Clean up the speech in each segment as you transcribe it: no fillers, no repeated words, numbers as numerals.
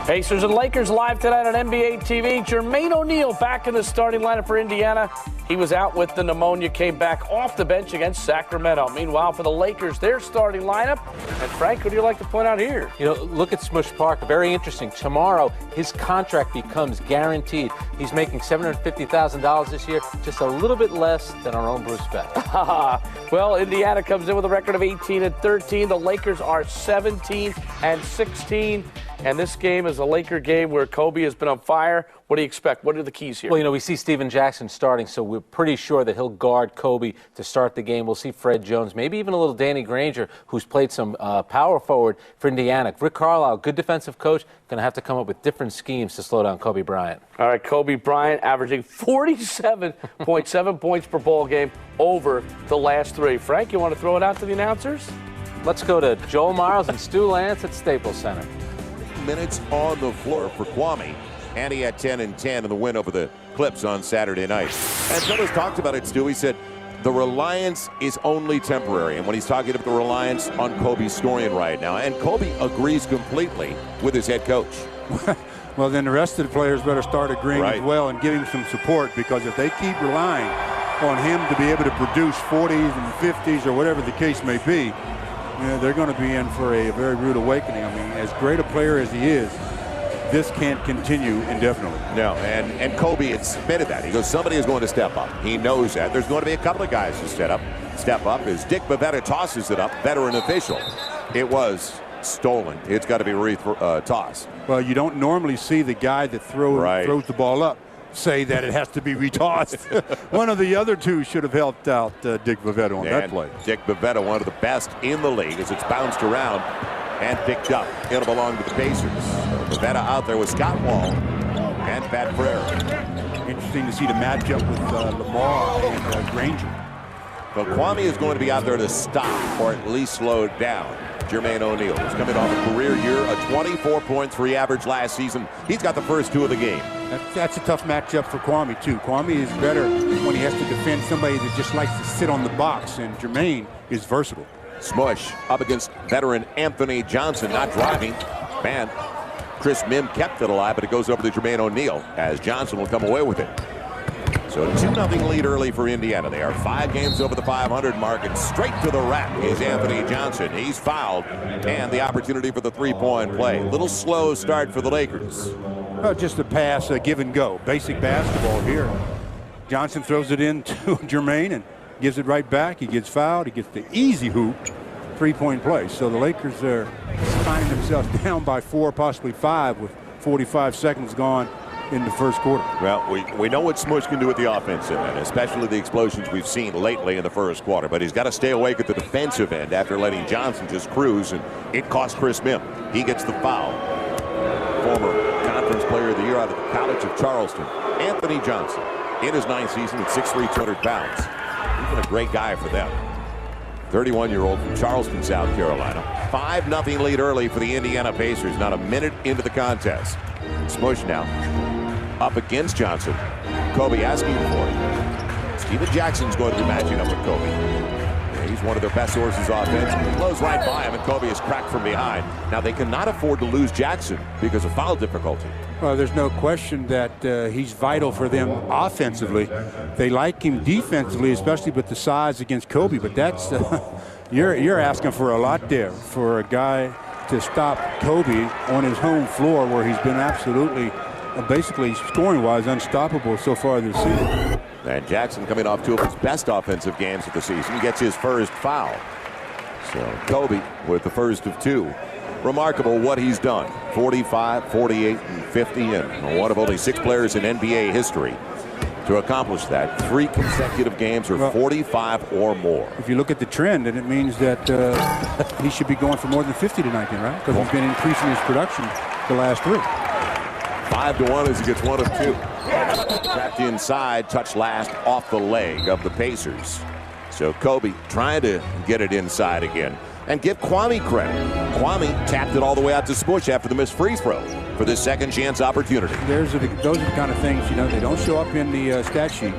Pacers and Lakers live tonight on NBA TV. Jermaine O'Neal back in the starting lineup for Indiana. He was out with the pneumonia, came back off the bench against Sacramento. Meanwhile, for the Lakers, their starting lineup. And Frank, what do you like to point out here? You know, look at Smush Parker. Very interesting. Tomorrow, his contract becomes guaranteed. He's making $750,000 this year, just a little bit less than our own Bruce Beck. Well, Indiana comes in with a record of 18-13. The Lakers are 17-16. And this game is a Laker game where Kobe has been on fire. What do you expect? What are the keys here? Well, you know, we see Steven Jackson starting, so we're pretty sure that he'll guard Kobe to start the game. We'll see Fred Jones, maybe even a little Danny Granger, who's played some power forward for Indiana. Rick Carlisle, good defensive coach, going to have to come up with different schemes to slow down Kobe Bryant. All right, Kobe Bryant averaging 47.7 points per ball game over the last three. Frank, you want to throw it out to the announcers? Let's go to Joel Miles and Stu Lance at Staples Center. Minutes on the floor for Kwame, and he had 10 and 10 in the win over the Clips on Saturday night. And Phillips talked about it, Stu. He said the reliance is only temporary, and when he's talking about the reliance on Kobe scoring right now, and Kobe agrees completely with his head coach. Well, then the rest of the players better start agreeing as well and giving some support, because if they keep relying on him to be able to produce 40s and 50s or whatever the case may be, they're going to be in for a very rude awakening. I mean, as great a player as he is, this can't continue indefinitely. No, and Kobe had admitted that. He goes, somebody is going to step up. He knows that. There's going to be a couple of guys who step up as Dick Bavetta tosses it up, veteran official. It was stolen. It's got to be tossed. Well, you don't normally see the guy that throws the ball up say that it has to be retossed. One of the other two should have helped out Dick Bavetta on that play. Dick Bavetta, one of the best in the league, as it's bounced around and picked up. It'll belong to the Pacers. Bavetta out there with Scott Wall and Pat Frere. Interesting to see the matchup with Lamar and Granger. But Kwame is going to be out there to stop or at least slow it down. Jermaine O'Neal is coming off a career year, a 24.3 average last season. He's got the first two of the game. That's a tough matchup for Kwame, too. Kwame is better when he has to defend somebody that just likes to sit on the box, and Jermaine is versatile. Smush up against veteran Anthony Johnson, not driving. Man, Chris Mim kept it alive, but it goes over to Jermaine O'Neal as Johnson will come away with it. So a 2-0 lead early for Indiana. They are 5 games over the 500 mark, and straight to the rack is Anthony Johnson. He's fouled, and the opportunity for the three-point play. Little slow start for the Lakers. Well, just a pass, a give and go. Basic basketball here. Johnson throws it in to Jermaine and gives it right back. He gets fouled. He gets the easy hoop, three-point play. So the Lakers are finding themselves down by 4, possibly 5, with 45 seconds gone in the first quarter. Well, we know what Smush can do at the offensive end, especially the explosions we've seen lately in the first quarter. But he's got to stay awake at the defensive end after letting Johnson just cruise, and it cost Chris Mim. He gets the foul. Former Conference Player of the Year out of the College of Charleston, Anthony Johnson, in his 9th season at 6'3", 200 pounds. He's been a great guy for them. 31-year-old from Charleston, South Carolina. 5-0 lead early for the Indiana Pacers. Not a minute into the contest. Smush now up against Johnson. Kobe asking for it. Steven Jackson's going to be matching up with Kobe. He's one of their best sources offensively. Blows right by him, and Kobe is cracked from behind. Now, they cannot afford to lose Jackson because of foul difficulty. Well, there's no question that he's vital for them offensively. They like him defensively, especially with the size against Kobe. But that's you're asking for a lot there for a guy to stop Kobe on his home floor, where he's been absolutely, basically scoring-wise, unstoppable so far this season. And Jackson, coming off 2 of his best offensive games of the season, gets his first foul. So Kobe with the first of 2. Remarkable what he's done. 45, 48, and 50, and one of only 6 players in NBA history to accomplish that. 3 consecutive games or 45 or more. If you look at the trend, then it means that he should be going for more than 50 tonight, right? Because he's been increasing his production the last 3. 5-1 as he gets 1 of 2. Trapped inside, touch last off the leg of the Pacers. So Kobe trying to get it inside again. And give Kwame credit. Kwame tapped it all the way out to Smush after the missed free throw for this second chance opportunity. Those are the kind of things, they don't show up in the stat sheet.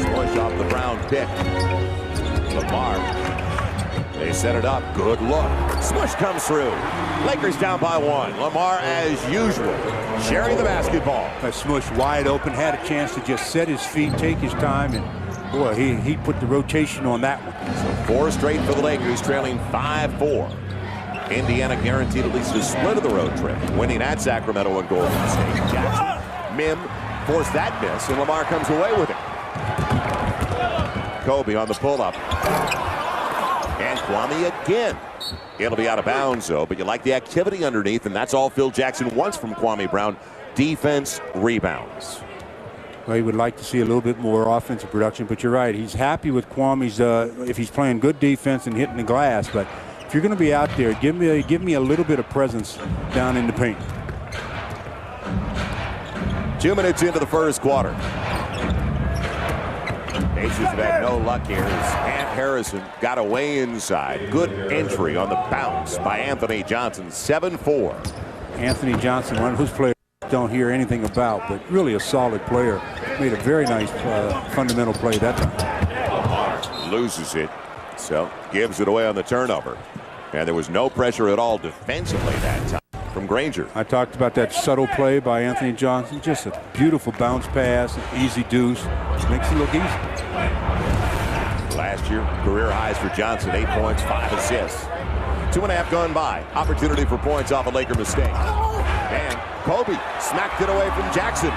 Smush off the Brown pick. Lamar They set it up. Good look. Smush comes through. Lakers down by 1. Lamar, as usual, sharing the basketball. Smush wide open, had a chance to just set his feet, take his time, and boy, he put the rotation on that one. So 4 straight for the Lakers, trailing 5-4. Indiana guaranteed at least a split of the road trip, winning at Sacramento and Golden State. Jackson, Mim forced that miss, and Lamar comes away with it. Kobe on the pull-up. And Kwame again. It'll be out of bounds, though, but you like the activity underneath, and that's all Phil Jackson wants from Kwame Brown. Defense, rebounds. Well, he would like to see a little bit more offensive production, but you're right. He's happy with Kwame's, if he's playing good defense and hitting the glass, but if you're going to be out there, give me a little bit of presence down in the paint. 2 minutes into the first quarter. Pacers have had no luck here as Ant Harrison got away inside. Good entry on the bounce by Anthony Johnson, 7-4. Anthony Johnson, one of those players don't hear anything about, but really a solid player. Made a very nice fundamental play that time. Loses it, so gives it away on the turnover. And there was no pressure at all defensively that time from Granger. I talked about that subtle play by Anthony Johnson. Just a beautiful bounce pass, easy deuce. Makes it look easy. Last year, career highs for Johnson, 8 points, 5 assists. 2.5 gone by. Opportunity for points off a Laker mistake. And Kobe smacked it away from Jackson.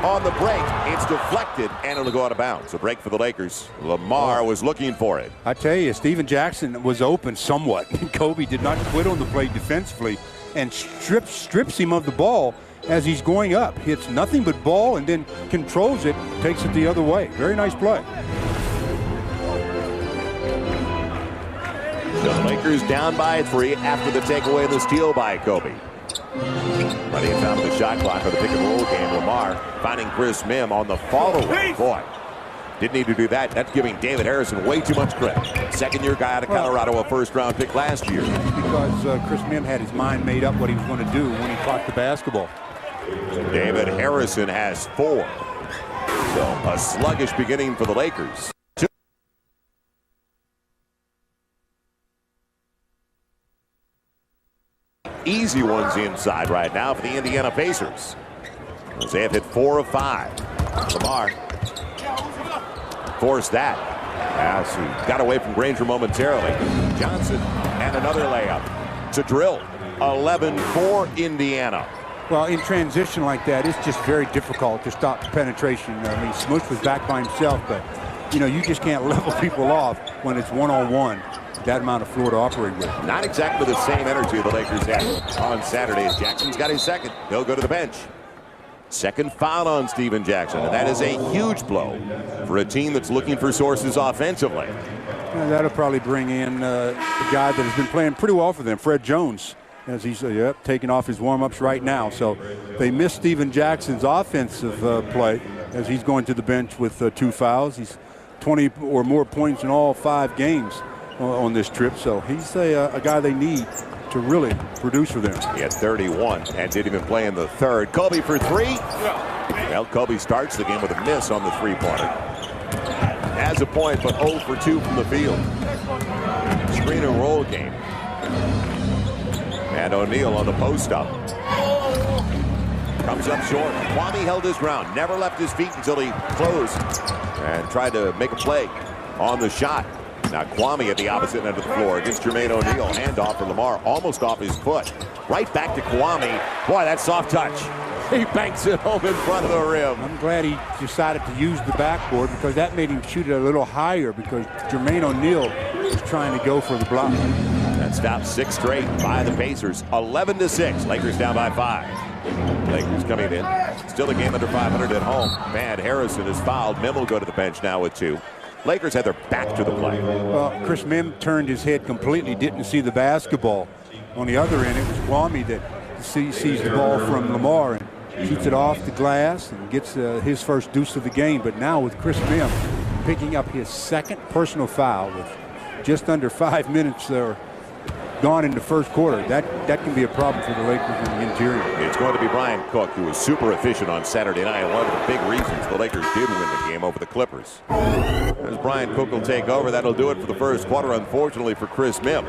On the break, it's deflected, and it'll go out of bounds. A break for the Lakers. Lamar was looking for it. I tell you, Steven Jackson was open somewhat. Kobe did not quit on the play defensively and strips him of the ball as he's going up. Hits nothing but ball and then controls it, takes it the other way. Very nice play. The Lakers down by 3 after the takeaway and the steal by Kobe. Running it down to the shot clock for the pick and roll game. Lamar finding Chris Mim on the follow-away. Boy, didn't need to do that. That's giving David Harrison way too much credit. Second-year guy out of Colorado, a first-round pick last year. Because Chris Mim had his mind made up what he was going to do when he caught the basketball. David Harrison has 4. So a sluggish beginning for the Lakers. Easy ones inside right now for the Indiana Pacers. They have hit 4 of 5. Lamar forced that as he got away from Granger momentarily. Johnson and another layup to drill. 11-4 Indiana. Well, in transition like that, it's just very difficult to stop penetration. I mean, Smush was back by himself, but you know, you just can't level people off when it's one-on-one. That amount of floor to operate with. Not exactly the same energy the Lakers had on Saturday as Jackson's got his second. He'll go to the bench. Second foul on Steven Jackson, and that is a huge blow for a team that's looking for sources offensively. And that'll probably bring in a guy that has been playing pretty well for them, Fred Jones, as he's taking off his warm-ups right now. So they missed Steven Jackson's offensive play as he's going to the bench with 2 fouls. He's 20 or more points in all 5 games on this trip, so he's a guy they need to really produce for them. He had 31 and didn't even play in the third. Kobe for 3. Well, Kobe starts the game with a miss on the three-pointer. Has a point, but 0 for 2 from the field. Screen and roll game. And O'Neal on the post-up. Comes up short. Kwame held his ground, never left his feet until he closed and tried to make a play on the shot. Now Kwame at the opposite end of the floor against Jermaine O'Neal. Handoff for Lamar, almost off his foot. Right back to Kwame. Boy, that soft touch. He banks it home in front of the rim. I'm glad he decided to use the backboard because that made him shoot it a little higher because Jermaine O'Neal was trying to go for the block. That stops 6 straight by the Pacers. 11-6. Lakers down by 5. Lakers coming in. Still a game under 500 at home. Man, Harrison is fouled. Mim will go to the bench now with 2. Lakers had their back to the play. Well, Chris Mim turned his head completely, didn't see the basketball. On the other end, it was Kwame that sees the ball from Lamar and shoots it off the glass and gets his first deuce of the game. But now with Chris Mim picking up his second personal foul with just under 5 minutes there gone in the first quarter. That can be a problem for the Lakers in the interior. It's going to be Brian Cook, who was super efficient on Saturday night. One of the big reasons the Lakers did win the game over the Clippers. As Brian Cook will take over, that'll do it for the first quarter, unfortunately, for Chris Mihm.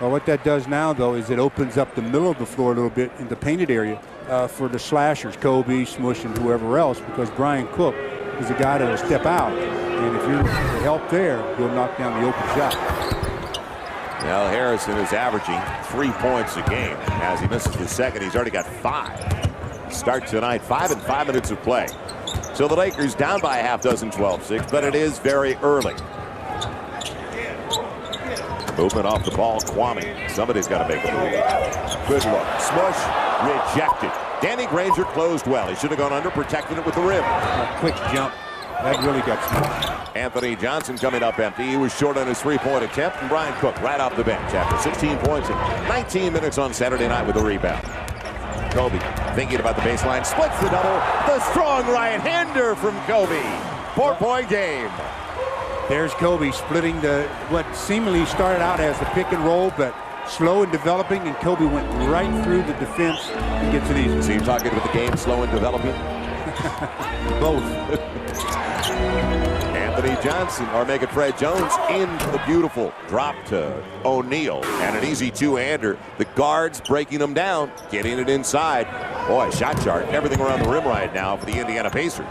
Well, what that does now, though, is it opens up the middle of the floor a little bit in the painted area for the slashers, Kobe, Smush, and whoever else, because Brian Cook is a guy that will step out. And if you're looking for help there, he'll knock down the open shot. Now Harrison is averaging 3 points a game. As he misses the second, he's already got 5. Start tonight, 5 in 5 minutes of play. So the Lakers down by a half dozen, 12-6, but it is very early. Movement off the ball, Kwame. Somebody's got to make a move. Good look. Smush rejected. Danny Granger closed well. He should have gone under, protected it with the rim. A quick jump. That really got smushed. Anthony Johnson coming up empty. He was short on his three-point attempt. And Brian Cook right off the bench after 16 points in 19 minutes on Saturday night with a rebound. Kobe thinking about the baseline. Splits the double. The strong right-hander from Kobe. 4-point game. There's Kobe splitting what seemingly started out as the pick and roll, but slow in developing, and Kobe went right through the defense and gets it easy. So you're talking about the game slow in developing? Both. Anthony Johnson, or make it Fred Jones, into the beautiful drop to O'Neal. And an easy two-hander. The guards breaking them down, getting it inside. Boy, shot chart, everything around the rim right now for the Indiana Pacers.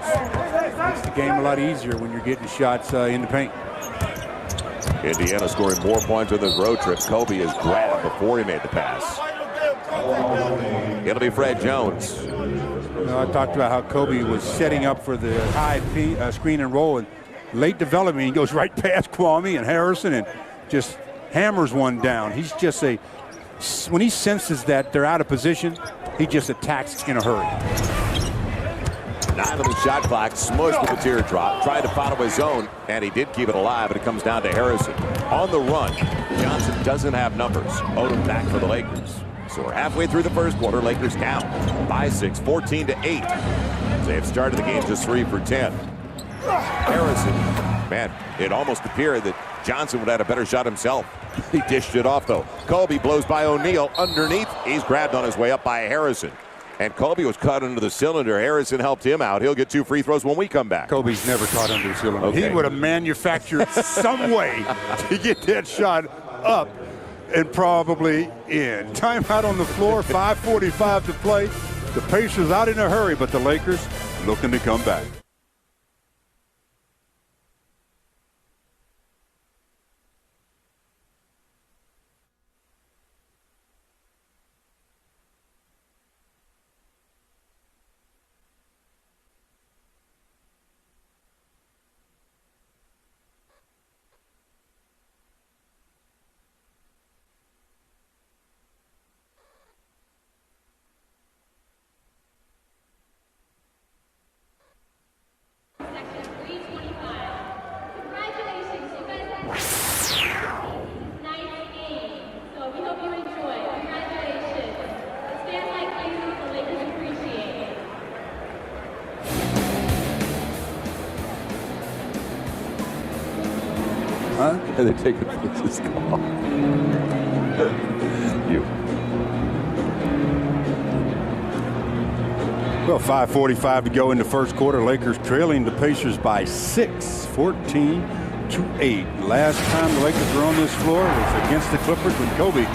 Makes the game a lot easier when you're getting shots in the paint. Indiana scoring more points on this road trip. Kobe is grabbed before he made the pass. It'll be Fred Jones. You know, I talked about how Kobe was setting up for the high screen and roll, and late development, he goes right past Kwame and Harrison and just hammers one down. He's just when he senses that they're out of position, he just attacks in a hurry. 9 on the shot clock. Smushed with a teardrop. Tried to follow his own, and he did keep it alive, but it comes down to Harrison. On the run, Johnson doesn't have numbers. Odom back for the Lakers. So we're halfway through the first quarter. Lakers down by 6, 14-8. They have started the game just 3 for 10. Harrison, man, it almost appeared that Johnson would have had a better shot himself. He dished it off, though. Kobe blows by O'Neal underneath. He's grabbed on his way up by Harrison. And Kobe was caught under the cylinder. Harrison helped him out. He'll get 2 free throws when we come back. Kobe's never caught under the cylinder. Okay. He would have manufactured some way to get that shot up and probably in. Timeout on the floor, 5:45 to play. The Pacers out in a hurry, but the Lakers looking to come back. Huh? They're taking this call. You. Well, 5:45 to go in the first quarter. Lakers trailing the Pacers by 6, 14-8. Last time the Lakers were on this floor was against the Clippers when Kobe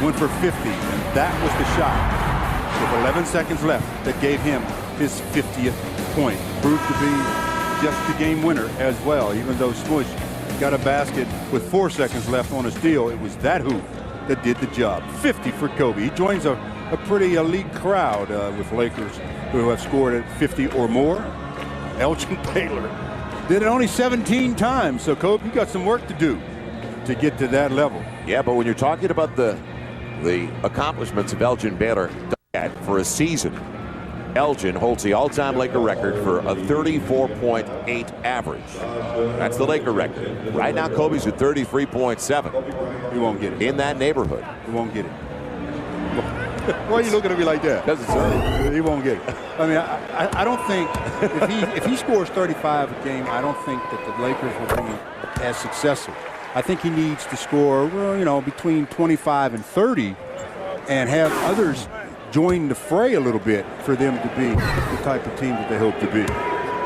went for 50, and that was the shot with 11 seconds left that gave him his 50th point. Proved to be just the game winner as well, even though Smush got a basket with 4 seconds left on a steal. It was that hoop that did the job. 50 for Kobe. He joins a pretty elite crowd with Lakers who have scored at 50 or more. Elgin Baylor did it only 17 times, so Kobe, you got some work to do to get to that level. Yeah, but when you're talking about the accomplishments of Elgin Baylor for a season, Elgin holds the all-time Laker record for a 34.8 average. That's the Laker record. Right now, Kobe's at 33.7. He won't get it. In that neighborhood. He won't get it. Why are you looking at me like that? Because it's early. He won't get it. I mean, I don't think if he scores 35 a game, I don't think that the Lakers will be as successful. I think he needs to score, well, you know, between 25 and 30 and have others join the fray a little bit for them to be the type of team that they hope to be.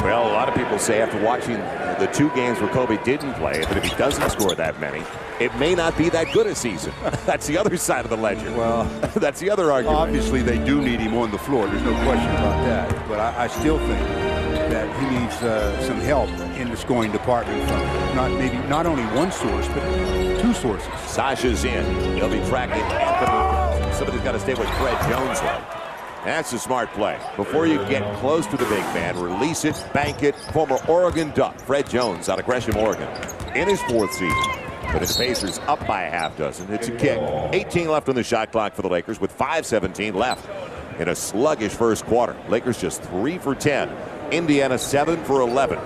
Well, a lot of people say after watching the 2 games where Kobe didn't play that if he doesn't score that many, it may not be that good a season. That's the other side of the ledger. Well, that's the other argument. Obviously, they do need him on the floor. There's no question about that. But I still think that he needs some help in the scoring department from not only one source, but 2 sources. Sasha's in. He'll be tracking Anthony. Somebody's got to stay with Fred Jones, though. That's a smart play. Before you get close to the big man, release it, bank it. Former Oregon Duck, Fred Jones, out of Gresham, Oregon, in his 4th season. But his Pacers up by a half dozen. It's a kick. 18 left on the shot clock for the Lakers with 5:17 left in a sluggish first quarter. Lakers just 3 for 10. Indiana 7 for 11.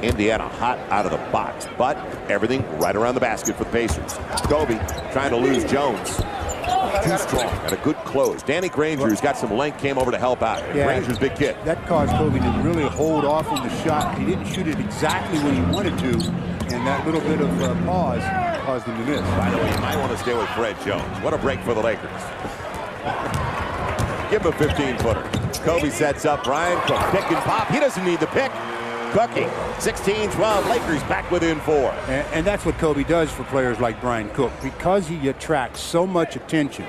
Indiana hot out of the box, but everything right around the basket for the Pacers. Kobe trying to lose Jones. Too strong and a good close. Danny Granger, who's got some length, came over to help out. Yeah, Granger's big kid. That caused Kobe to really hold off on the shot. He didn't shoot it exactly when he wanted to, and that little bit of pause caused him to miss. By the way, you might want to stay with Fred Jones. What a break for the Lakers. Give him a 15-footer. Kobe sets up Brian Cook. Pick and pop. He doesn't need the pick. Cooking. 16-12. Lakers back within 4. And that's what Kobe does for players like Brian Cook. Because he attracts so much attention,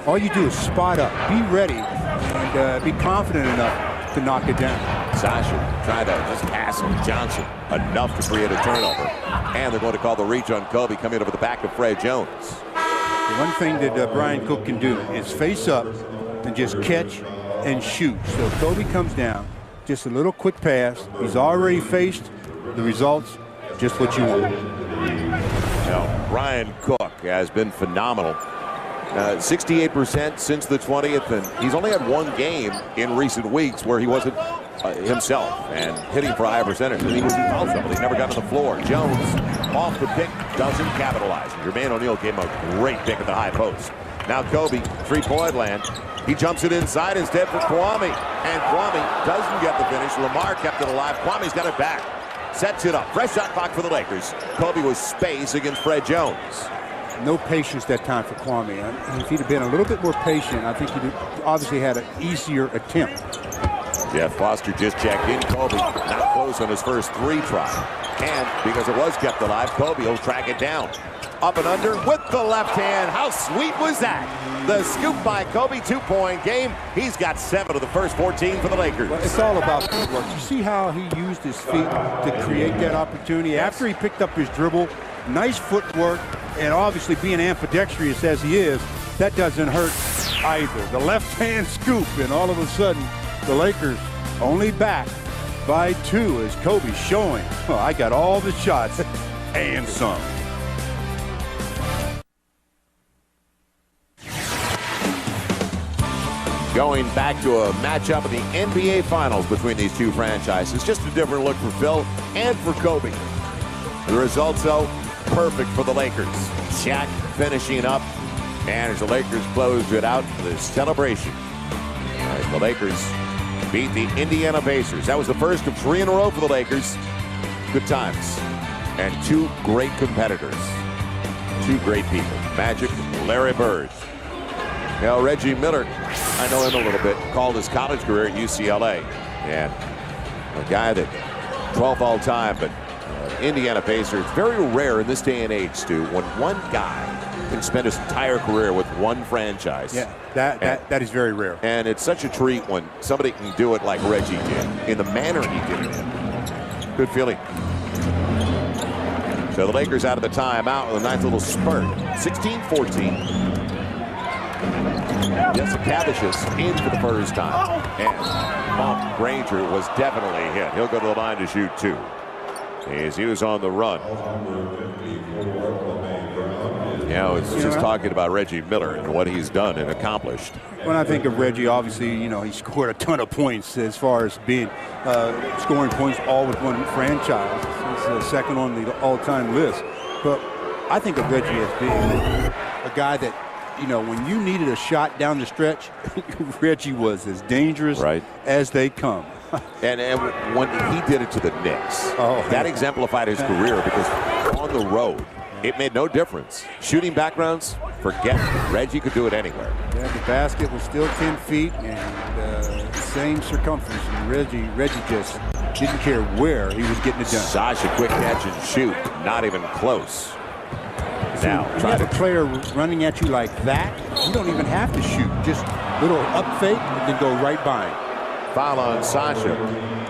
all you do is spot up, be ready, and be confident enough to knock it down. Sasha trying to just pass on Johnson. Enough to create a turnover. And they're going to call the reach on Kobe coming over the back of Fred Jones. The one thing that Brian Cook can do is face up and just catch and shoot. So Kobe comes down. Just a little quick pass. He's already faced the results, just what you want. Now, Brian Cook has been phenomenal. 68% since the 20th, and he's only had 1 game in recent weeks where he wasn't himself and hitting for a high percentage. And he was in foul trouble. He never got on the floor. Jones off the pick, doesn't capitalize. Jermaine O'Neal gave him a great pick at the high post. Now Kobe, 3-point land. He jumps it inside instead for Kwame. And Kwame doesn't get the finish. Lamar kept it alive. Kwame's got it back. Sets it up. Fresh shot clock for the Lakers. Kobe was space against Fred Jones. No patience that time for Kwame. If he'd have been a little bit more patient, I think he'd obviously had an easier attempt. Jeff Foster just checked in. Kobe not close on his first 3 try. And because it was kept alive, Kobe will track it down. Up and under with the left hand. How sweet was that? The scoop by Kobe, 2-point game. He's got 7 of the first 14 for the Lakers. Well, it's all about footwork. You see how he used his feet to create that opportunity? After he picked up his dribble, nice footwork, and obviously being ambidextrous as he is, that doesn't hurt either. The left hand scoop, and all of a sudden, the Lakers only back by 2 as Kobe showing, well, I got all the shots and some. Going back to a matchup in the NBA Finals between these 2 franchises. Just a different look for Phil and for Kobe. The results, though, perfect for the Lakers. Shaq finishing up, and as the Lakers closed it out, the celebration. As the Lakers beat the Indiana Pacers. That was the first of 3 in a row for the Lakers. Good times. And 2 great competitors. 2 great people. Magic, Larry Bird. Now, Reggie Miller, I know him a little bit, called his college career at UCLA. And a guy that 12th all time, but Indiana Pacers, very rare in this day and age, Stu, when one guy can spend his entire career with one franchise. Yeah, that is very rare. And it's such a treat when somebody can do it like Reggie did, in the manner he did it in. Good feeling. So the Lakers out of the timeout with a nice little spurt. 16-14. Jesse Cavicius in for the first time. And Granger was definitely hit. He'll go to the line to shoot 2. As he was on the run. You know, it's just talking about Reggie Miller and what he's done and accomplished. When I think of Reggie, obviously, you know, he scored a ton of points as far as being scoring points all with one franchise. He's second on the all-time list. But I think of Reggie as being a guy that, you know, when you needed a shot down the stretch, Reggie was as dangerous as they come. And when he did it to the Knicks, that exemplified his career because on the road, it made no difference. Shooting backgrounds, forget it. Reggie could do it anywhere. Yeah, the basket was still 10 feet and the same circumference. And Reggie just didn't care where he was getting it done. Sasha, quick catch and shoot. Not even close. Now, you have a player running at you like that, you don't even have to shoot. Just little up fake and then go right by him. Foul on Sasha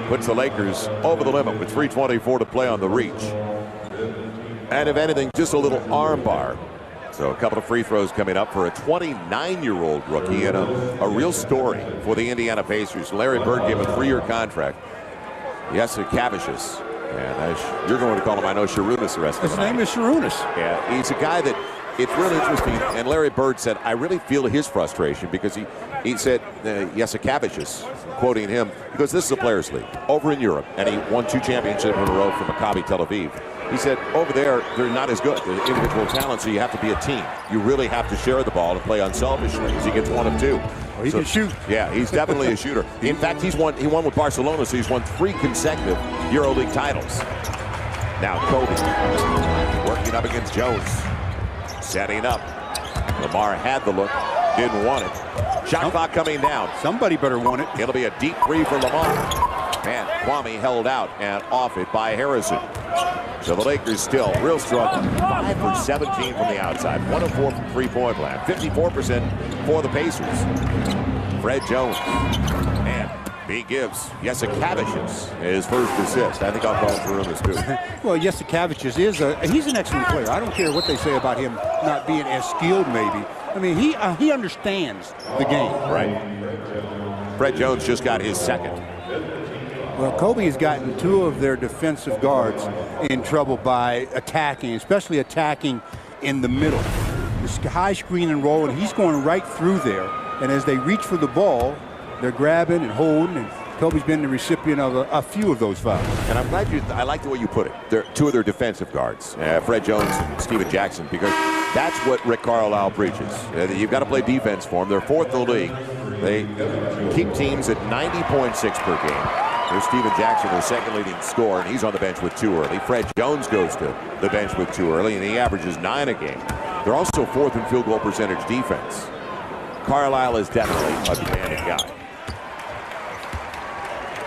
puts the Lakers over the limit with 3:24 to play on the reach. And if anything, just a little arm bar. So a couple of free throws coming up for a 29-year-old rookie and a real story for the Indiana Pacers. Larry Bird gave him a 3-year contract. Jesse Cavicius. And you're going to call him, I know, Sharunas the rest of the night. His name is Sharunas. Yeah, he's a guy that it's really interesting. And Larry Bird said, I really feel his frustration because he said, Jesse Cavicius, quoting him, he goes, this is a players' league over in Europe. And he won 2 championships in a row for Maccabi Tel Aviv. He said, over there, they're not as good. They're individual talent, so you have to be a team. You really have to share the ball and play unselfishly because he gets 1 of 2. Well, he can shoot. Yeah, he's definitely a shooter. In fact, he won with Barcelona, so he's won 3 consecutive EuroLeague titles. Now Kobe working up against Jones. Setting up. Lamar had the look, didn't want it. Shot clock coming down. Somebody better want it. It'll be a deep 3 for Lamar. And Kwame held out and off it by Harrison. So the Lakers still real struggle. 5 for 17 from the outside. 1 of 4 from three-point land. 54% for the Pacers. Fred Jones. And he gives Jesse Cavicius his first assist. I think I'll call him for this too. Well, Jesse Cavicius he's an excellent player. I don't care what they say about him not being as skilled maybe. I mean, he understands the game. Right. Fred Jones just got his second. Well, Kobe has gotten 2 of their defensive guards in trouble by attacking, especially attacking in the middle. This high screen and roll, and he's going right through there. And as they reach for the ball, they're grabbing and holding, and Kobe's been the recipient of a few of those fouls. And I'm glad I like the way you put it. They're 2 of their defensive guards, Fred Jones and Steven Jackson, because that's what Rick Carlisle preaches. You've got to play defense for them. They're 4th in the league. They keep teams at 90.6 per game. There's Steven Jackson, their second leading scorer, and he's on the bench with 2 early. Fred Jones goes to the bench with 2 early, and he averages 9 a game. They're also 4th in field goal percentage defense. Carlisle is definitely a demanding guy.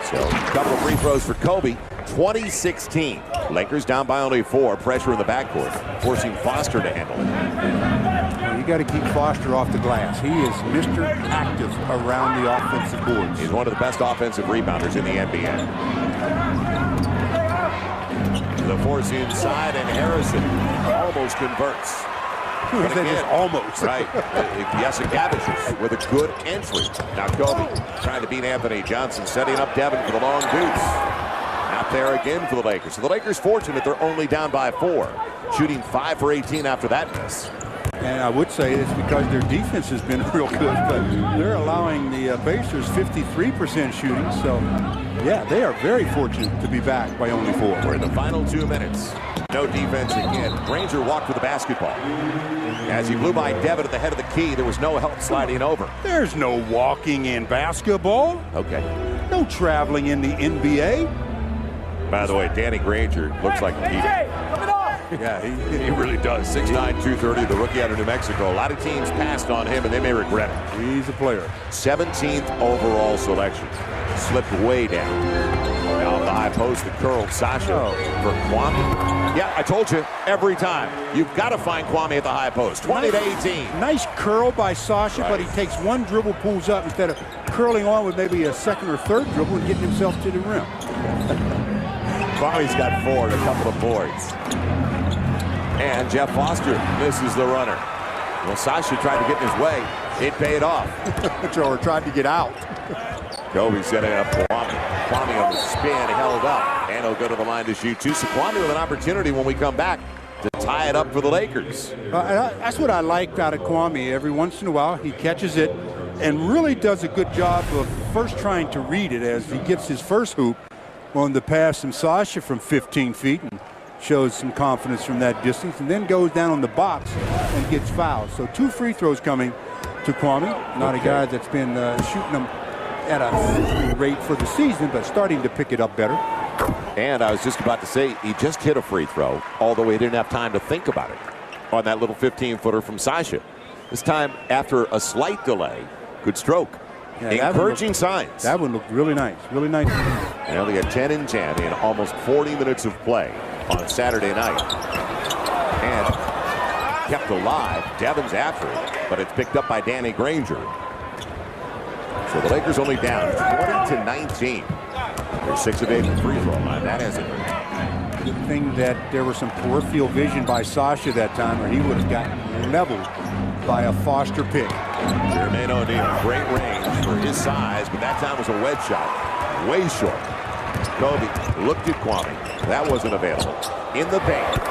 So, a couple of free throws for Kobe. 2016. Lakers down by only 4. Pressure in the backcourt, forcing Foster to handle it. You got to keep Foster off the glass. He is Mr. Active around the offensive boards. He's one of the best offensive rebounders in the NBA. The force inside, and Harrison almost converts. But again, almost. Right. Jesse Cavicius with a good entry. Now Kobe trying to beat Anthony Johnson, setting up Devin for the long deuce. Not there again for the Lakers. So the Lakers fortunate they're only down by 4. Shooting 5 for 18 after that miss. And I would say it's because their defense has been real good, but they're allowing the Pacers 53% shooting. So, yeah, they are very fortunate to be back by only 4. We're in the final 2 minutes. No defense again. Granger walked with the basketball. As he blew by Devin at the head of the key, there was no help sliding over. There's no walking in basketball. Okay. No traveling in the NBA. By the way, Danny Granger looks like he... Yeah, he really does. 6'9", 230, the rookie out of New Mexico. A lot of teams passed on him, and they may regret it. He's a player. 17th overall selection. Slipped way down. Now the high post, the curled Sasha for Kwame. Yeah, I told you, every time. You've got to find Kwame at the high post. 20 to 18. Nice curl by Sasha, right. But he takes 1 dribble, pulls up instead of curling on with maybe a 2nd or 3rd dribble and getting himself to the rim. Kwame's got 4 and a couple of boards. And Jeff Foster misses the runner. Well, Sasha tried to get in his way. It paid off. Or tried to get out. Kobe setting up Kwame. Kwame on the spin, held up. And he'll go to the line to shoot 2. So Kwame with an opportunity when we come back to tie it up for the Lakers. That's what I liked out of Kwame. Every once in a while, he catches it and really does a good job of first trying to read it as he gets his first hoop on the pass from Sasha from 15 feet. And shows some confidence from that distance, and then goes down on the box and gets fouled. So 2 free throws coming to Kwame. Not a guy that's been shooting them at a rate for the season, but starting to pick it up better. And I was just about to say, he just hit a free throw, although he didn't have time to think about it on that little 15-footer from Sasha. This time, after a slight delay, good stroke. Yeah, encouraging signs. That one looked really nice. Really nice. They only had 10 and 10 in almost 40 minutes of play on Saturday night. And kept alive. Devon's after it, but it's picked up by Danny Granger. So the Lakers only down 20-19. They're 6 of 8 from free throw line. That hasn't hurt. Good thing that there was some peripheral vision by Sasha that time, or he would have gotten leveled by a Foster pick. Jermaine O'Neal, great range for his size, but that time was a wedge shot. Way short. Kobe looked at Kwame. That wasn't available. In the bank.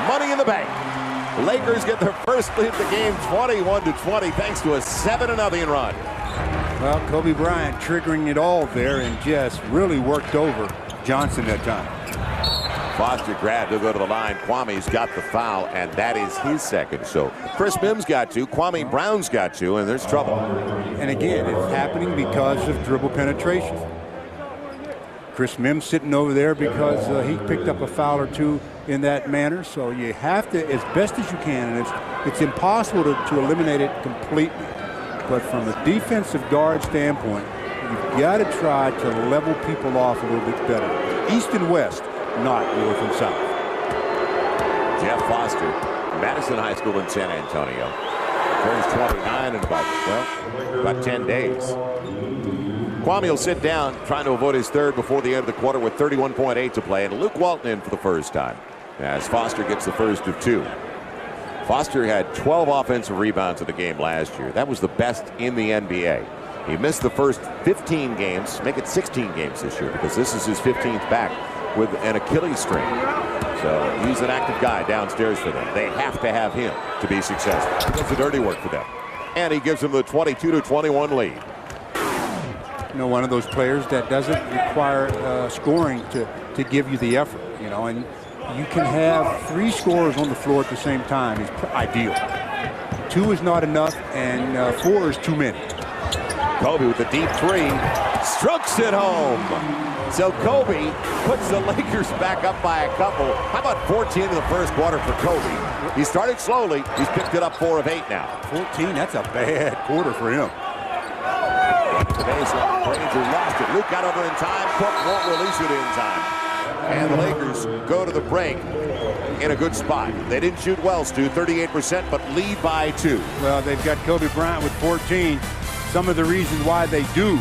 Money in the bank. Lakers get their first lead of the game, 21-20, thanks to a 7-0 run. Well, Kobe Bryant triggering it all there and just really worked over Johnson that time. Foster grabbed to go to the line. Kwame's got the foul, and that is his second. So Chris Mims got 2, Kwame Brown's got 2, and there's trouble. And again, it's happening because of dribble penetration. Chris Mims sitting over there because he picked up a foul or 2 in that manner. So you have to, as best as you can, and it's impossible to eliminate it completely. But from a defensive guard standpoint, you've got to try to level people off a little bit better. East and west, not north and south. Jeff Foster, Madison High School in San Antonio. Turns 29 in about 10 days. Kwame will sit down, trying to avoid his third before the end of the quarter with 31.8 to play. And Luke Walton in for the first time as Foster gets the first of 2. Foster had 12 offensive rebounds in the game last year. That was the best in the NBA. He missed the first 15 games, make it 16 games this year because this is his 15th back with an Achilles strain. So he's an active guy downstairs for them. They have to have him to be successful. He does the dirty work for them. And he gives them the 22-21 lead. You know, one of those players that doesn't require scoring to give you the effort, you know, and you can have 3 scorers on the floor at the same time is ideal. 2 is not enough, and 4 is too many. Kobe with the deep 3, strokes it home. So Kobe puts the Lakers back up by a couple. How about 14 in the first quarter for Kobe? He started slowly. He's picked it up 4 of 8 now. 14, that's a bad quarter for him. The baseline, Granger lost it. Luke got over in time. Cook won't release it in time. And the Lakers go to the break in a good spot. They didn't shoot well, Stu, 38%, but lead by 2. Well, they've got Kobe Bryant with 14. Some of the reasons why they do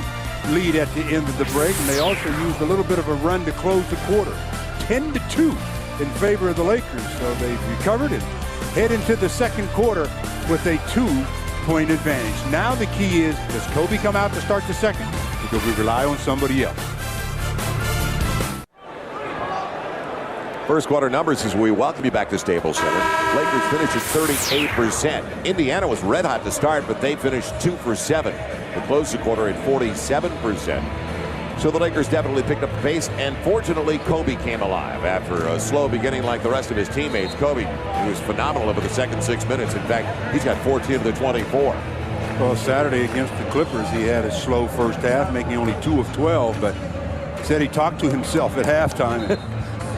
lead at the end of the break, and they also used a little bit of a run to close the quarter. 10-2 in favor of the Lakers, so they've recovered and head into the second quarter with a 2-point advantage. Now the key is, does Kobe come out to start the second, or do we rely on somebody else? First quarter numbers as we welcome you back to Staples Center. Lakers finished at 38%. Indiana was red hot to start, but they finished 2 for 7 to close the quarter at 47%. So the Lakers definitely picked up the pace, and fortunately Kobe came alive after a slow beginning like the rest of his teammates. Kobe, he was phenomenal over the second 6 minutes. In fact, he's got 14 of the 24. Well, Saturday against the Clippers, he had a slow first half, making only 2 of 12, but said he talked to himself at halftime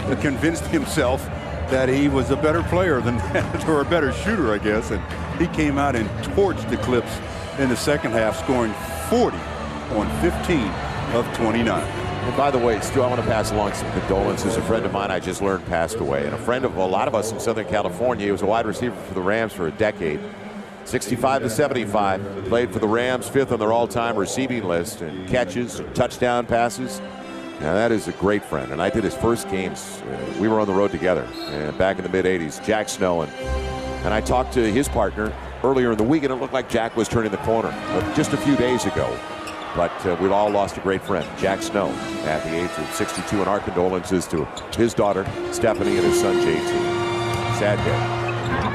and convinced himself that he was a better player than that, or a better shooter, I guess. And he came out and torched the Clips in the second half, scoring 40 on 15 of 29. And by the way, Stu, I want to pass along some condolences. A friend of mine I just learned passed away, and a friend of a lot of us in Southern California. He was a wide receiver for the Rams for a decade. 65-75, played for the Rams, 5th on their all-time receiving list in catches, touchdown passes. Now that is a great friend, and I did his first games. We were on the road together back in the mid-'80s. Jack Snow, and I talked to his partner earlier in the week, and it looked like Jack was turning the corner just a few days ago. But we've all lost a great friend, Jack Snow, at the age of 62, and our condolences to his daughter, Stephanie, and his son, JT. Sad day.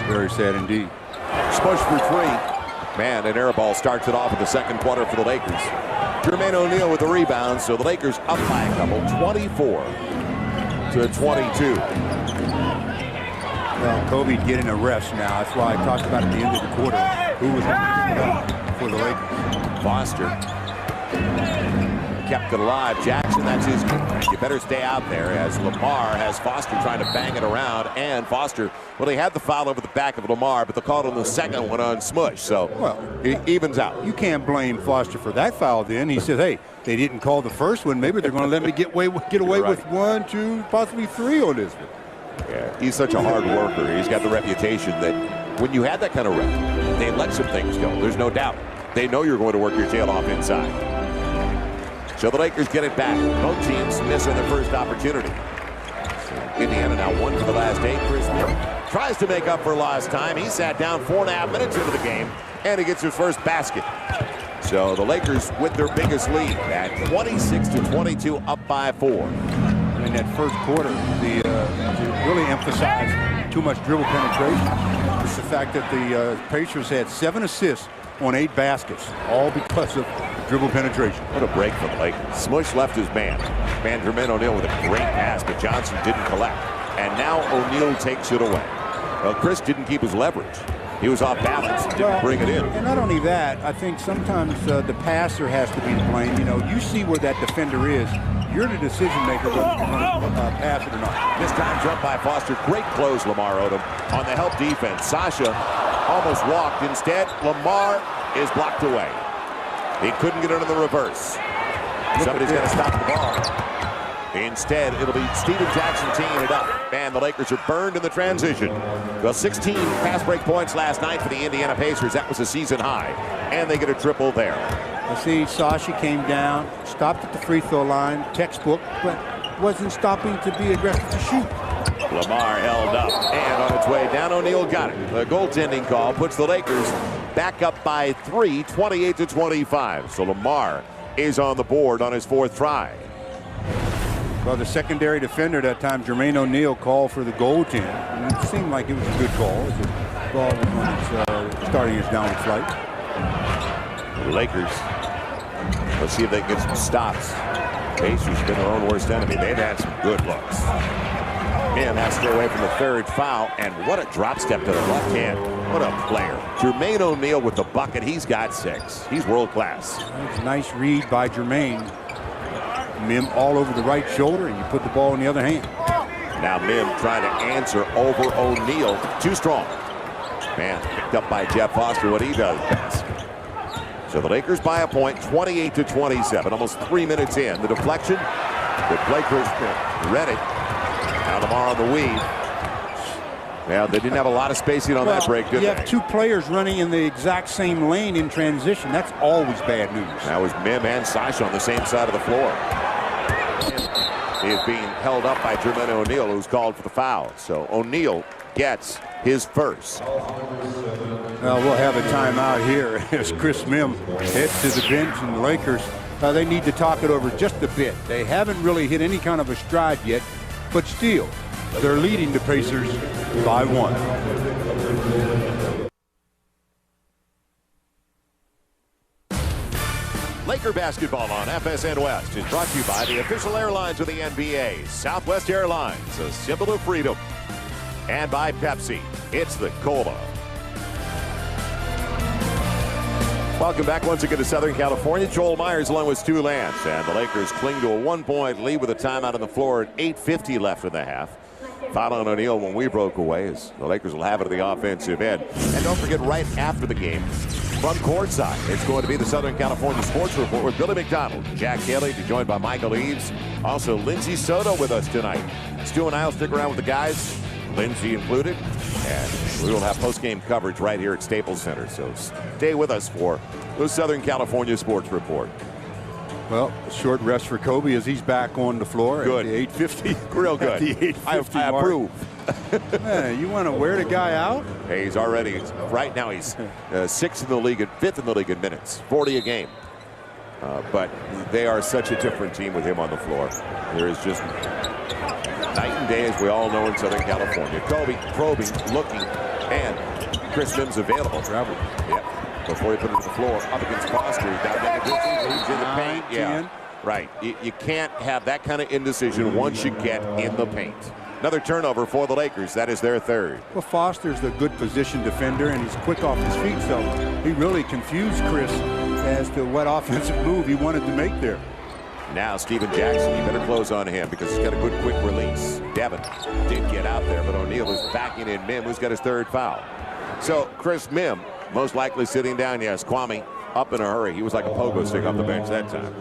Very sad indeed. Spush for 3. Man, an air ball starts it off in the second quarter for the Lakers. Jermaine O'Neal with the rebound, so the Lakers up by a couple, 24-22. Well, Kobe getting a rest now. That's why I talked about at the end of the quarter who was going to pick it up for the Lakers. Foster kept it alive. Jackson, that's his key. You better stay out there as Lamar has Foster trying to bang it around. And Foster, well, he had the foul over the back of Lamar, but the call on the second one on Smush. So, well, it evens out. You can't blame Foster for that foul then. He said, hey, they didn't call the first one. Maybe they're going to let me get away Right. with 1, 2, possibly 3 on this one. Yeah, he's such a hard worker. He's got the reputation that when you have that kind of rep, they let some things go. There's no doubt. They know you're going to work your tail off inside. So the Lakers get it back. Both teams miss on their first opportunity. So Indiana now 1 for the last 8. Chris Mill tries to make up for lost time. He sat down 4.5 minutes into the game, and he gets his first basket. So the Lakers with their biggest lead at 26-22, up by 4. In that first quarter, to really emphasize too much dribble penetration. It's the fact that the Pacers had 7 assists on 8 baskets, all because of dribble penetration. What a break for the Lakers. Smush left his man. Jermaine O'Neal with a great pass, but Johnson didn't collect. And now O'Neal takes it away. Well, Chris didn't keep his leverage. He was off balance, didn't bring it in. And not only that, I think sometimes the passer has to be to blame. You know, you see where that defender is. You're the decision maker whether you're going to pass it or not. This time jumped by Foster. Great close, Lamar Odom, on the help defense. Sasha almost walked. Instead, Lamar is blocked away. He couldn't get under the reverse. Somebody's got to stop the ball. Instead, it'll be Steven Jackson teeing it up. And the Lakers are burned in the transition. Well, 16 fast break points last night for the Indiana Pacers. That was a season high. And they get a triple there. I see Sasha came down, stopped at the free throw line, textbook, but wasn't stopping to be aggressive to shoot. Lamar held up and on its way down. O'Neal got it. The goaltending call puts the Lakers back up by 3, 28-25. So Lamar is on the board on his 4th try. Well, the secondary defender that time, Jermaine O'Neal, called for the goaltend. And it seemed like it was a good call. As the ball was on its, starting its downward flight. The Lakers, let's see if they can get some stops. Pacers have been their own worst enemy. They've had some good looks. Man, has to stay away from the 3rd foul. And what a drop step to the left hand. What a player. Jermaine O'Neal with the bucket. He's got 6. He's world class. That's a nice read by Jermaine. Mim all over the right shoulder, and you put the ball in the other hand. Now Mim trying to answer over O'Neal. Too strong. Man, picked up by Jeff Foster, what he does best. So the Lakers by a point, 28-27, almost 3 minutes in. The deflection, the play Chris read it. Now Lamar on the weave. Well, they didn't have a lot of spacing on that break, did they? You have 2 players running in the exact same lane in transition. That's always bad news. That was Mim and Sasha on the same side of the floor. He is being held up by Jermaine O'Neal, who's called for the foul. So O'Neal gets his first. Well, we'll have a timeout here as Chris Mim heads to the bench, and the Lakers, they need to talk it over just a bit. They haven't really hit any kind of a stride yet, but still, they're leading the Pacers by 1. Laker basketball on FSN West is brought to you by the official airlines of the NBA, Southwest Airlines, a symbol of freedom. And by Pepsi, it's the Cola. Welcome back once again to Southern California. Joel Myers along with Stu Lance. And the Lakers cling to a 1-point lead with a timeout on the floor at 8:50 left in the half. Foul on O'Neal when we broke away, as the Lakers will have it at the offensive end. And don't forget, right after the game, from courtside, it's going to be the Southern California Sports Report with Billy McDonald, Jack Haley, joined by Michael Eaves. Also, Lindsey Soto with us tonight. Stu and I will stick around with the guys, Lindsey included, and we will have post-game coverage right here at Staples Center. So stay with us for the Southern California Sports Report. Well, a short rest for Kobe as he's back on the floor. Good. At the 8:50. Real good. At the 8:50 I mark. approve. Man, you want to wear the guy out? Hey, he's already, right now he's 6th in the league and 5th in the league in minutes, 40 a game. But they are such a different team with him on the floor. There is just night and day, as we all know, in Southern California. Kobe probing, looking, and Chris Mim's available. Travel. Yeah. Before he put it to the floor, up against Foster. He's in the paint. Yeah. Right. You can't have that kind of indecision once you get in the paint. Another turnover for the Lakers. That is their 3rd. Well, Foster's a good position defender, and he's quick off his feet, so he really confused Chris as to what offensive move he wanted to make there. Now Steven Jackson, you better close on him because he's got a good quick release. Devin did get out there, but O'Neal is backing in Mim, who's got his third foul. So Chris Mim, most likely sitting down. Yes, Kwame up in a hurry. He was like a pogo stick off the bench that time.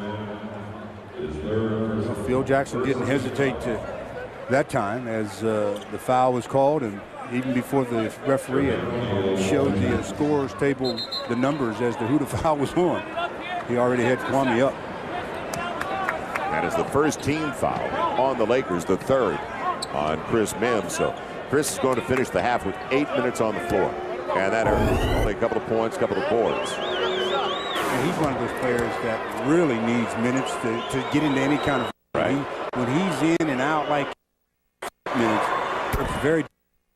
Phil Jackson didn't hesitate to that time as the foul was called, and even before the referee had showed the scorers table the numbers as to who the foul was on, he already had Kwame up. That is the first team foul on the Lakers, the third on Chris Mim. So Chris is going to finish the half with 8 minutes on the floor. And that only a couple of points, couple of boards. And he's one of those players that really needs minutes to get into any kind of. Right. When he's in and out like minutes, it's very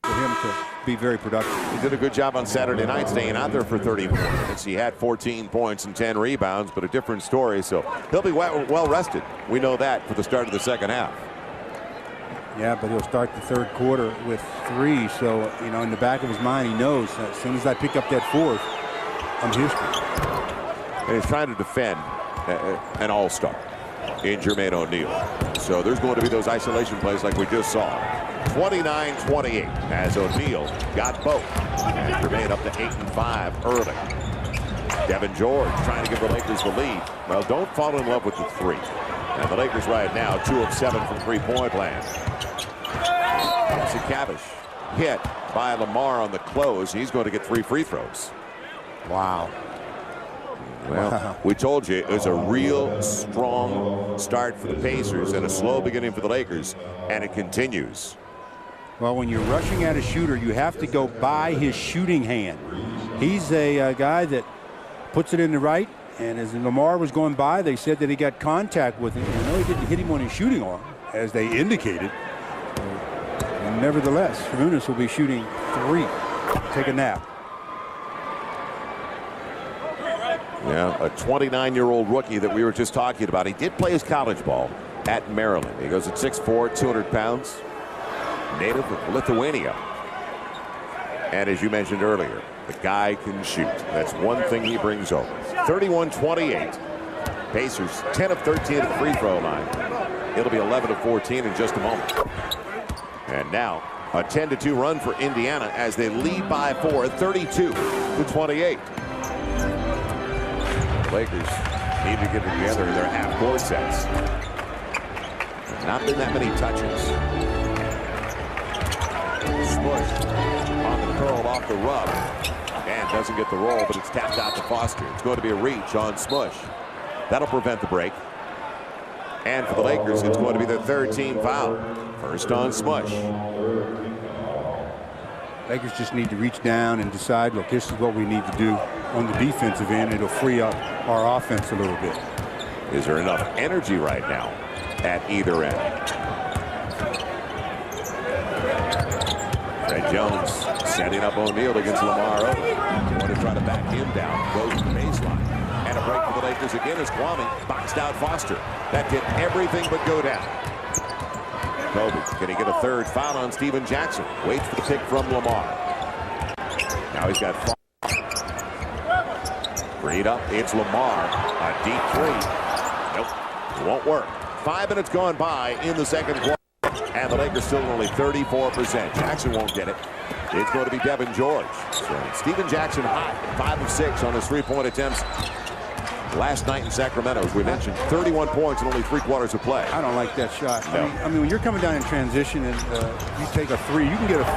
for him to be very productive. He did a good job on Saturday night staying out there for 34 minutes. He had 14 points and 10 rebounds, but a different story. So he'll be well rested. We know that for the start of the second half. Yeah, but he'll start the third quarter with 3. So, you know, in the back of his mind, he knows that as soon as I pick up that fourth, I'm history. And he's trying to defend an all-star in Jermaine O'Neal. So there's going to be those isolation plays like we just saw. 29-28 as O'Neal got both. And Jermaine up to 8 and 5 early. Devin George trying to give the Lakers the lead. Well, don't fall in love with the 3. And the Lakers right now 2 of 7 from three-point land. Cavish hit by Lamar on the close. He's going to get 3 free throws. Wow. Well, we told you it was a real strong start for the Pacers and a slow beginning for the Lakers, and it continues. Well, when you're rushing at a shooter, you have to go by his shooting hand. He's a guy that puts it in the right, and as Lamar was going by, they said that he got contact with him. I know he didn't hit him on his shooting arm, as they indicated. And nevertheless, Sarunas will be shooting 3. Take a nap. Yeah, a 29-year-old rookie that we were just talking about. He did play his college ball at Maryland. He goes at 6'4", 200 pounds, native of Lithuania. And as you mentioned earlier, the guy can shoot. That's one thing he brings over. 31-28. Pacers 10 of 13 at the free throw line. It'll be 11 of 14 in just a moment. And now a 10-2 run for Indiana as they lead by 4, 32-28. Lakers need to get it together in their half-court sets. Not been that many touches. Smush on the curl off the rub. And doesn't get the roll, but it's tapped out to Foster. It's going to be a reach on Smush. That'll prevent the break. And for the Lakers, it's going to be their third team foul. First on Smush. Lakers just need to reach down and decide, look, this is what we need to do on the defensive end. It'll free up our offense a little bit. Is there enough energy right now at either end? Fred Jones setting up O'Neal against Lamar Odom. Want to try to back him down. Goes to the baseline. And a break for the Lakers again as Kwame boxed out Foster. That did everything but go down. Kobe, can he get a third foul on Steven Jackson? Waits for the pick from Lamar. Now he's got freed up. It's Lamar. A deep 3. Nope. Won't work. 5 minutes gone by in the second quarter. And the Lakers still only 34%. Jackson won't get it. It's going to be Devin George. So Steven Jackson hot. 5 of 6 on his 3-point attempts. Last night in Sacramento, as we mentioned, 31 points in only 3 quarters of play. I don't like that shot. No. I mean, when you're coming down in transition and you take a 3, you can get a 3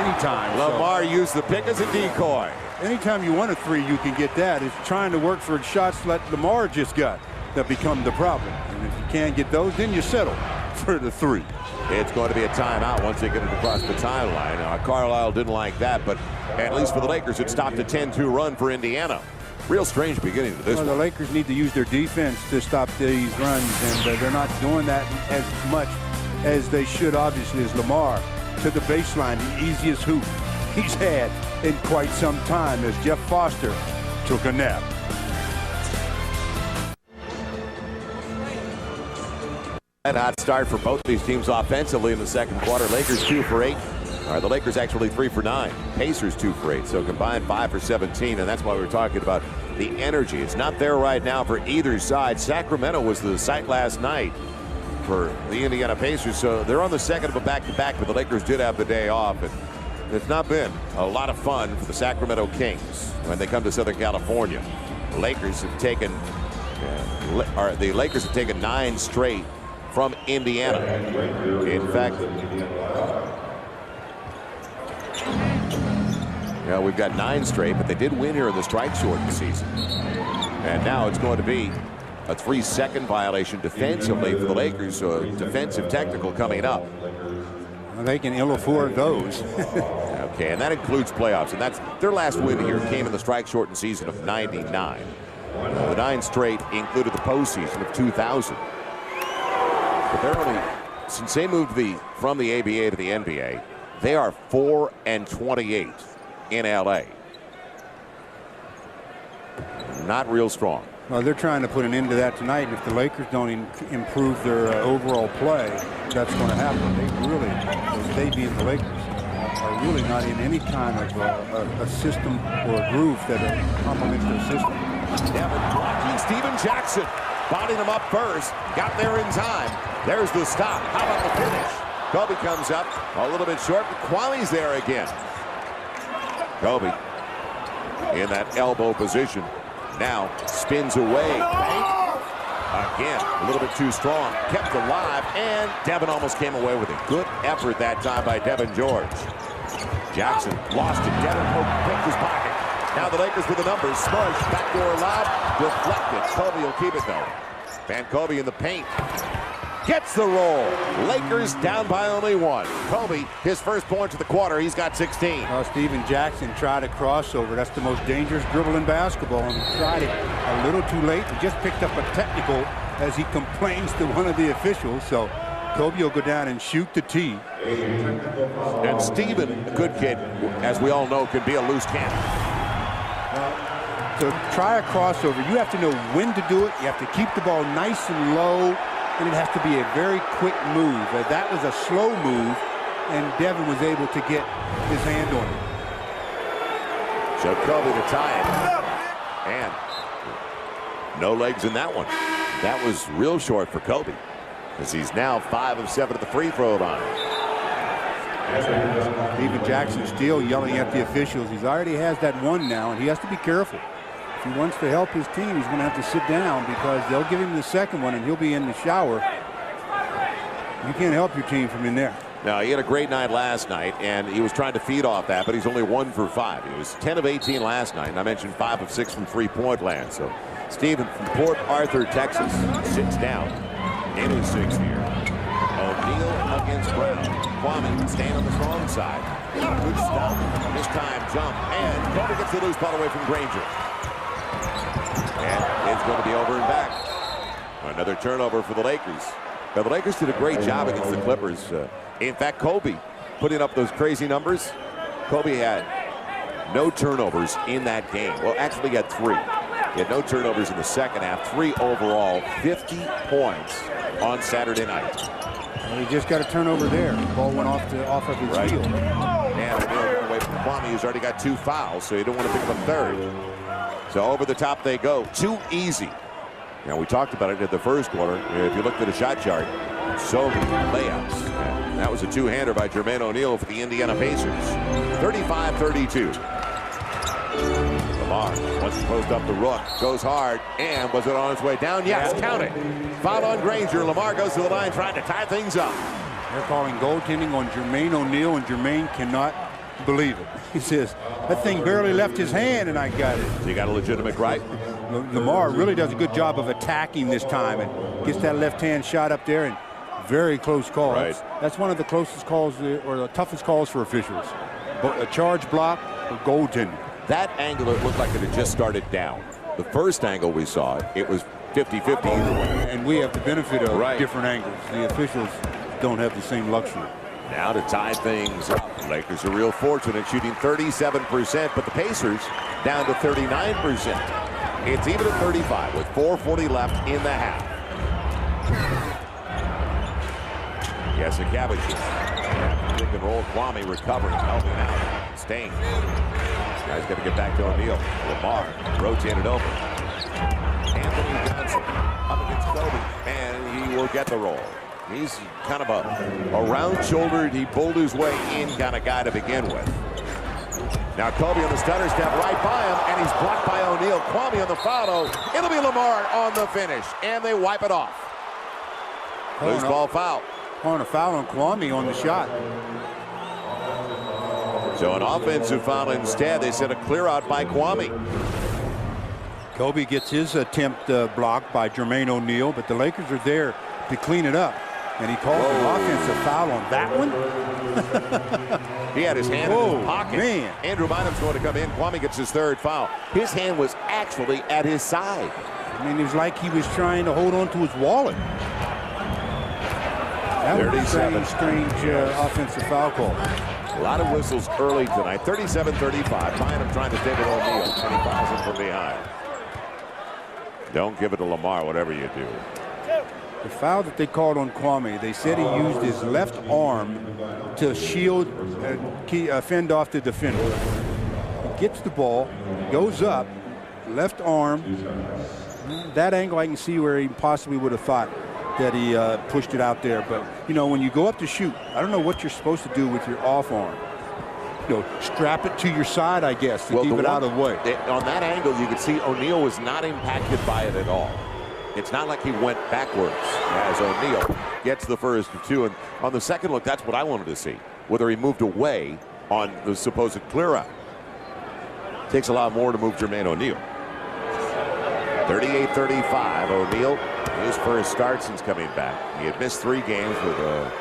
anytime. Lamar used the pick as a decoy. Anytime you want a 3, you can get that. It's trying to work for shots like Lamar just got that become the problem. And if you can't get those, then you settle for the 3. It's going to be a timeout once they get it across the timeline. Carlisle didn't like that, but at least for the Lakers, it stopped a 10-2 run for Indiana. Real strange beginning to this one. The Lakers need to use their defense to stop these runs, and they're not doing that as much as they should, obviously, as Lamar to the baseline, the easiest hoop he's had in quite some time as Jeff Foster took a nap. Red hot start for both these teams offensively in the second quarter. Lakers 2 for 8. The Lakers actually 3 for 9. Pacers 2 for 8. So combined 5 for 17. And that's why we were talking about the energy. It's not there right now for either side. Sacramento was the site last night for the Indiana Pacers, so they're on the second of a back-to-back, but the Lakers did have the day off, and it's not been a lot of fun for the Sacramento Kings when they come to Southern California. The Lakers have taken 9 straight from Indiana. In fact, we've got 9 straight, but they did win here in the strike shortened season. And now it's going to be a 3-second violation defensively for the Lakers, so a defensive technical coming up. Well, they can ill afford those. Okay, and that includes playoffs, and that's their last win here came in the strike shortened season of '99. The 9 straight included the postseason of 2000. But they're only, since they moved from the ABA to the NBA, they are 4-28 in LA. Not real strong. Well, they're trying to put an end to that tonight. And if the Lakers don't improve their overall play, that's going to happen. They being the Lakers, are really not in any kind of a system or a groove that complements their system. Devin blocking Steven Jackson, bodied him up first, got there in time. There's the stop. How about the finish? Kobe comes up a little bit short, but Kwame's there again. Kobe in that elbow position. Now spins away. Again, a little bit too strong. Kept alive, and Devin almost came away with a good effort that time by Devin George. Jackson lost it. Devin picked his pocket. Now the Lakers with the numbers. Smush, backdoor lob, deflected. Kobe will keep it though. Van Kobe in the paint. Gets the roll. Lakers down by only 1. Kobe, his first point of the quarter. He's got 16. Well, Steven Jackson tried a crossover. That's the most dangerous dribble in basketball, and he tried it a little too late. He just picked up a technical as he complains to one of the officials. So Kobe will go down and shoot the tee. And Steven, a good kid, as we all know, can be a loose cannon. To try a crossover, you have to know when to do it. You have to keep the ball nice and low, and it has to be a very quick move. That was a slow move, and Devin was able to get his hand on it. So Kobe to tie it. And no legs in that one. That was real short for Kobe, as he's now 5 of 7 at the free throw line. Steven Jackson still yelling at the officials. He already has that one now, and he has to be careful. If he wants to help his team, he's going to have to sit down, because they'll give him the second one and he'll be in the shower. You can't help your team from in there. Now, he had a great night last night, and he was trying to feed off that, but he's only 1 for 5. He was 10 of 18 last night, and I mentioned 5 of 6 from three-point land. So Steven from Port Arthur, Texas, sits down in his 6th year. O'Neal against Brown. Kwame staying on the strong side. Good stop. This time jump, and Kobe gets the loose ball away from Granger. And it's going to be over and back. Another turnover for the Lakers. Now, the Lakers did a great job against the Clippers. In fact, Kobe putting up those crazy numbers. Kobe had no turnovers in that game. Well, actually, he had 3. He had no turnovers in the second half. 3 overall, 50 points on Saturday night. Well, he just got a turnover there. The ball went off of his heel. And O'Neal away from Kwame, who's already got 2 fouls, so you don't want to pick up a 3rd. So over the top they go. Too easy. Now, we talked about it in the first quarter. If you looked at the shot chart, so many layups. And that was a 2-hander by Jermaine O'Neal for the Indiana Pacers. 35-32. Lamar wants to post up the Rook. Goes hard. And was it on its way down? Yes, count it. Foul on Granger. Lamar goes to the line trying to tie things up. They're calling goaltending on Jermaine O'Neal, and Jermaine cannot believe it. He says, that thing barely left his hand, and I got it. So you got a legitimate right. Lamar really does a good job of attacking this time and gets that left-hand shot up there, and very close call. Right. That's one of the closest calls, or the toughest calls for officials. A charge block or goaltending. That angle, it looked like it had just started down. The first angle we saw, it was 50-50 either way. And we have the benefit of different angles. The officials don't have the same luxury. Now to tie things up. The Lakers are real fortunate, shooting 37%, but the Pacers down to 39%. It's even at 35 with 4:40 left in the half. Yes, a cabbage. Pick and roll. Kwame recovering, helping out. Staying. Now he's going to get back to O'Neal. Lamar rotated over. Anthony Johnson up against Kobe, and he will get the roll. He's kind of a round-shouldered, he pulled his way in kind of guy to begin with. Now Kobe on the stutter step right by him, and he's blocked by O'Neal. Kwame on the foul. It'll be Lamar on the finish, and they wipe it off. Loose ball foul. On a foul on Kwame on the shot. So an offensive foul instead. They said a clear out by Kwame. Kobe gets his attempt blocked by Jermaine O'Neal, but the Lakers are there to clean it up. And he calls an offensive foul on that one. He had his hand in his pocket. Man. Andrew Bynum's going to come in. Kwame gets his third foul. His hand was actually at his side. I mean, it was like he was trying to hold on to his wallet. That was a strange offensive foul call. A lot of whistles early tonight. 37-35. Bynum trying to take it O'Neal, and he fouls him from behind. Don't give it to Lamar, whatever you do. The foul that they called on Kwame, they said he used his left arm to shield, fend off the defender. He gets the ball, goes up, left arm. That angle I can see where he possibly would have thought that he pushed it out there. But, you know, when you go up to shoot, I don't know what you're supposed to do with your off arm. You know, strap it to your side, I guess, to keep it out of the way. On that angle, you could see O'Neal was not impacted by it at all. It's not like he went backwards as O'Neal gets the first two. And on the second look, that's what I wanted to see, whether he moved away on the supposed clear out. Takes a lot more to move Jermaine O'Neal. 38-35. O'Neal, his first start since coming back. He had missed 3 games with a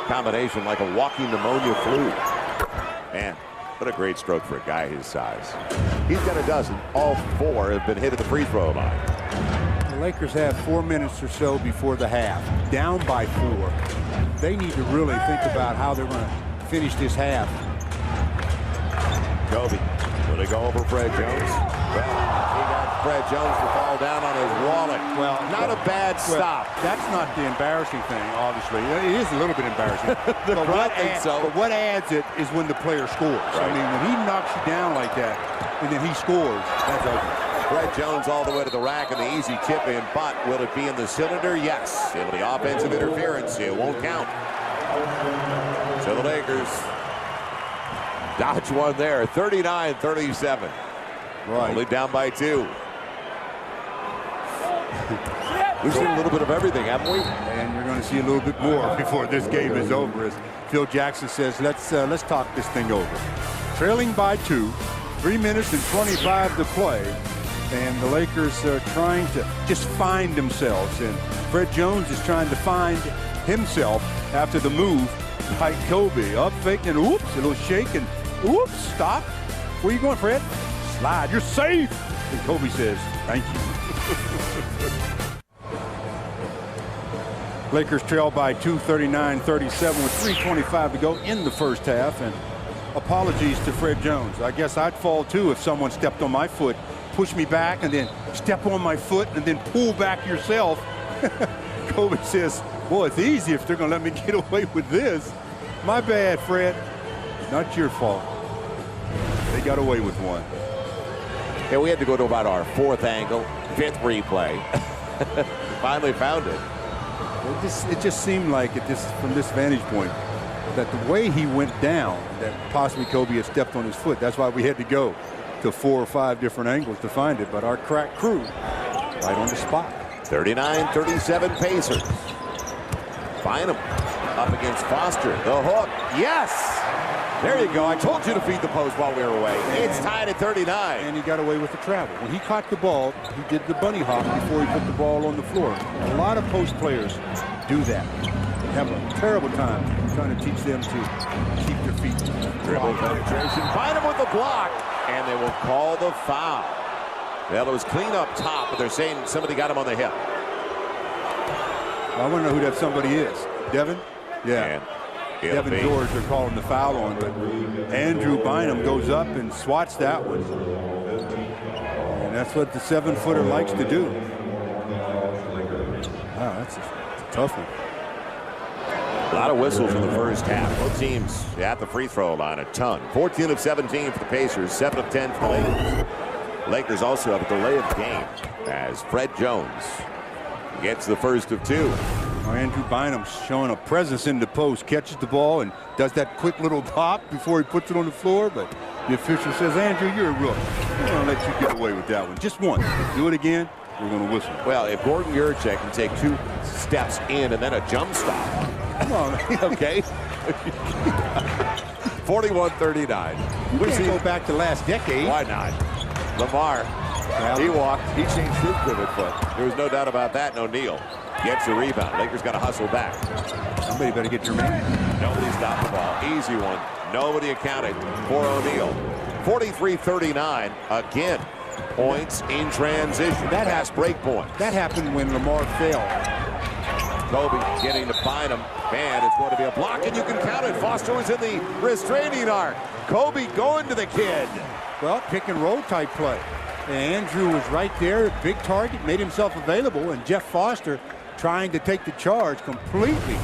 combination like a walking pneumonia flu. Man, what a great stroke for a guy his size. He's got a dozen. All 4 have been hit at the free throw line. The Lakers have 4 minutes or so before the half, down by 4. They need to really think about how they're going to finish this half. Kobe, will they go over Fred Jones? Well, he got Fred Jones to fall down on his wallet. Well, not a bad stop. That's not the embarrassing thing, obviously. It is a little bit embarrassing. but what adds it is when the player scores. Right. I mean, when he knocks you down like that, and then he scores, that's ugly. Fred Jones all the way to the rack and the easy tip in, but will it be in the cylinder? Yes. It'll be offensive interference. It won't count. So the Lakers dodge one there, 39-37. Right. Only down by 2. We've seen a little bit of everything, haven't we? And you're going to see a little bit more before this game is over. As Phil Jackson says, let's talk this thing over. Trailing by 2, 3 minutes and 25 to play. And the Lakers are trying to just find themselves. And Fred Jones is trying to find himself after the move by Kobe. Up fake and oops, a little shake and oops, stop. Where you going, Fred? Slide, you're safe. And Kobe says, thank you. Lakers trail by 2, 39-37 with 3:25 to go in the first half. And apologies to Fred Jones. I guess I'd fall too if someone stepped on my foot, push me back, and then step on my foot and then pull back yourself. Kobe says, boy, it's easy if they're going to let me get away with this. My bad, Fred. Not your fault. They got away with one. Yeah, we had to go to about our 4th angle, 5th replay. Finally found it. It just seemed like from this vantage point that the way he went down, that possibly Kobe had stepped on his foot. That's why we had to go to 4 or 5 different angles to find it. But our crack crew right on the spot. 39-37 Pacers. Bynum up against Foster. The hook. Yes! There you go. I told you to feed the post while we were away. It's tied at 39. And he got away with the travel. When he caught the ball, he did the bunny hop before he put the ball on the floor. A lot of post players do that. They have a terrible time trying to teach them to keep their feet. Dribble penetration. Bynum with the block. And they will call the foul. Well, it was clean up top, but they're saying somebody got him on the hip. I want to know who that somebody is. Devin? Yeah. Devin George, they're calling the foul on, but Andrew Bynum goes up and swats that one. And that's what the 7-footer likes to do. Wow, that's a tough one. A lot of whistles in the first half. Both teams at the free throw line a ton. 14 of 17 for the Pacers, 7 of 10 for the Lakers. Lakers also have a delay of game as Fred Jones gets the first of 2. Andrew Bynum's showing a presence in the post, catches the ball and does that quick little pop before he puts it on the floor, but the official says, Andrew, you're a rookie. We're going to let you get away with that one. Just once. Do it again, we're going to whistle. Well, if Gordon Jurczyk can take 2 steps in and then a jump stop. Come on. Okay. 41-39. We can't go back to last decade. Why not? Lamar, he walked, he changed his pivot foot. There was no doubt about that. And O'Neal gets the rebound. Lakers got to hustle back. Somebody better get your man. Nobody stopped the ball. Easy one. Nobody accounted for O'Neal. 43-39. Again, points in transition. That Fast break points. That happened when Lamar fell. Kobe getting to Bynum. Man, it's going to be a block, and you can count it. Foster was in the restraining arc. Kobe going to the kid. Well, pick and roll type play. And Andrew was right there, big target, made himself available, and Jeff Foster trying to take the charge completely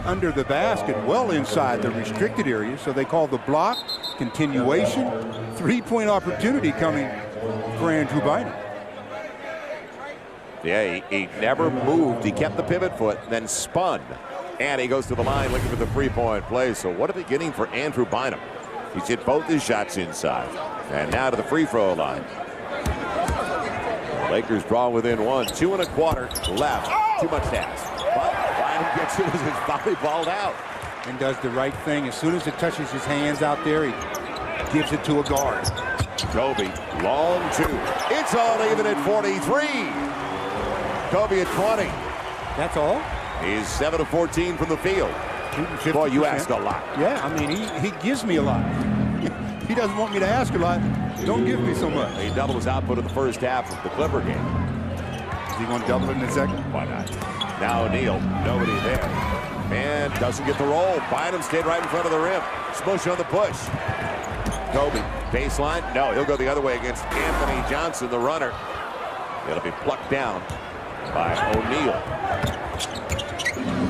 under the basket, well inside the restricted area. So they call the block, continuation, 3-point opportunity coming for Andrew Bynum. Yeah, he never moved. He kept the pivot foot, then spun. And he goes to the line looking for the 3-point play. So what a beginning for Andrew Bynum. He's hit both his shots inside. And now to the free throw line. Lakers draw within 1. 2 1/4 left. Too much to ask. But Bynum gets it as his body balled out. And does the right thing. As soon as it touches his hands out there, he gives it to a guard. Kobe, long 2. It's all even at 43. Kobe at 20. That's all? He's 7 of 14 from the field. Boy, you asked a lot. Yeah, I mean, he gives me a lot. He doesn't want me to ask a lot. Don't give me so much. He doubled his output in the first half of the Clipper game. Is he going to double it in the second? Why not? Now O'Neal, nobody there. Man, doesn't get the roll. Bynum stayed right in front of the rim. Smush on the push. Kobe, baseline. No, he'll go the other way against Anthony Johnson, the runner. It'll be plucked down by O'Neal.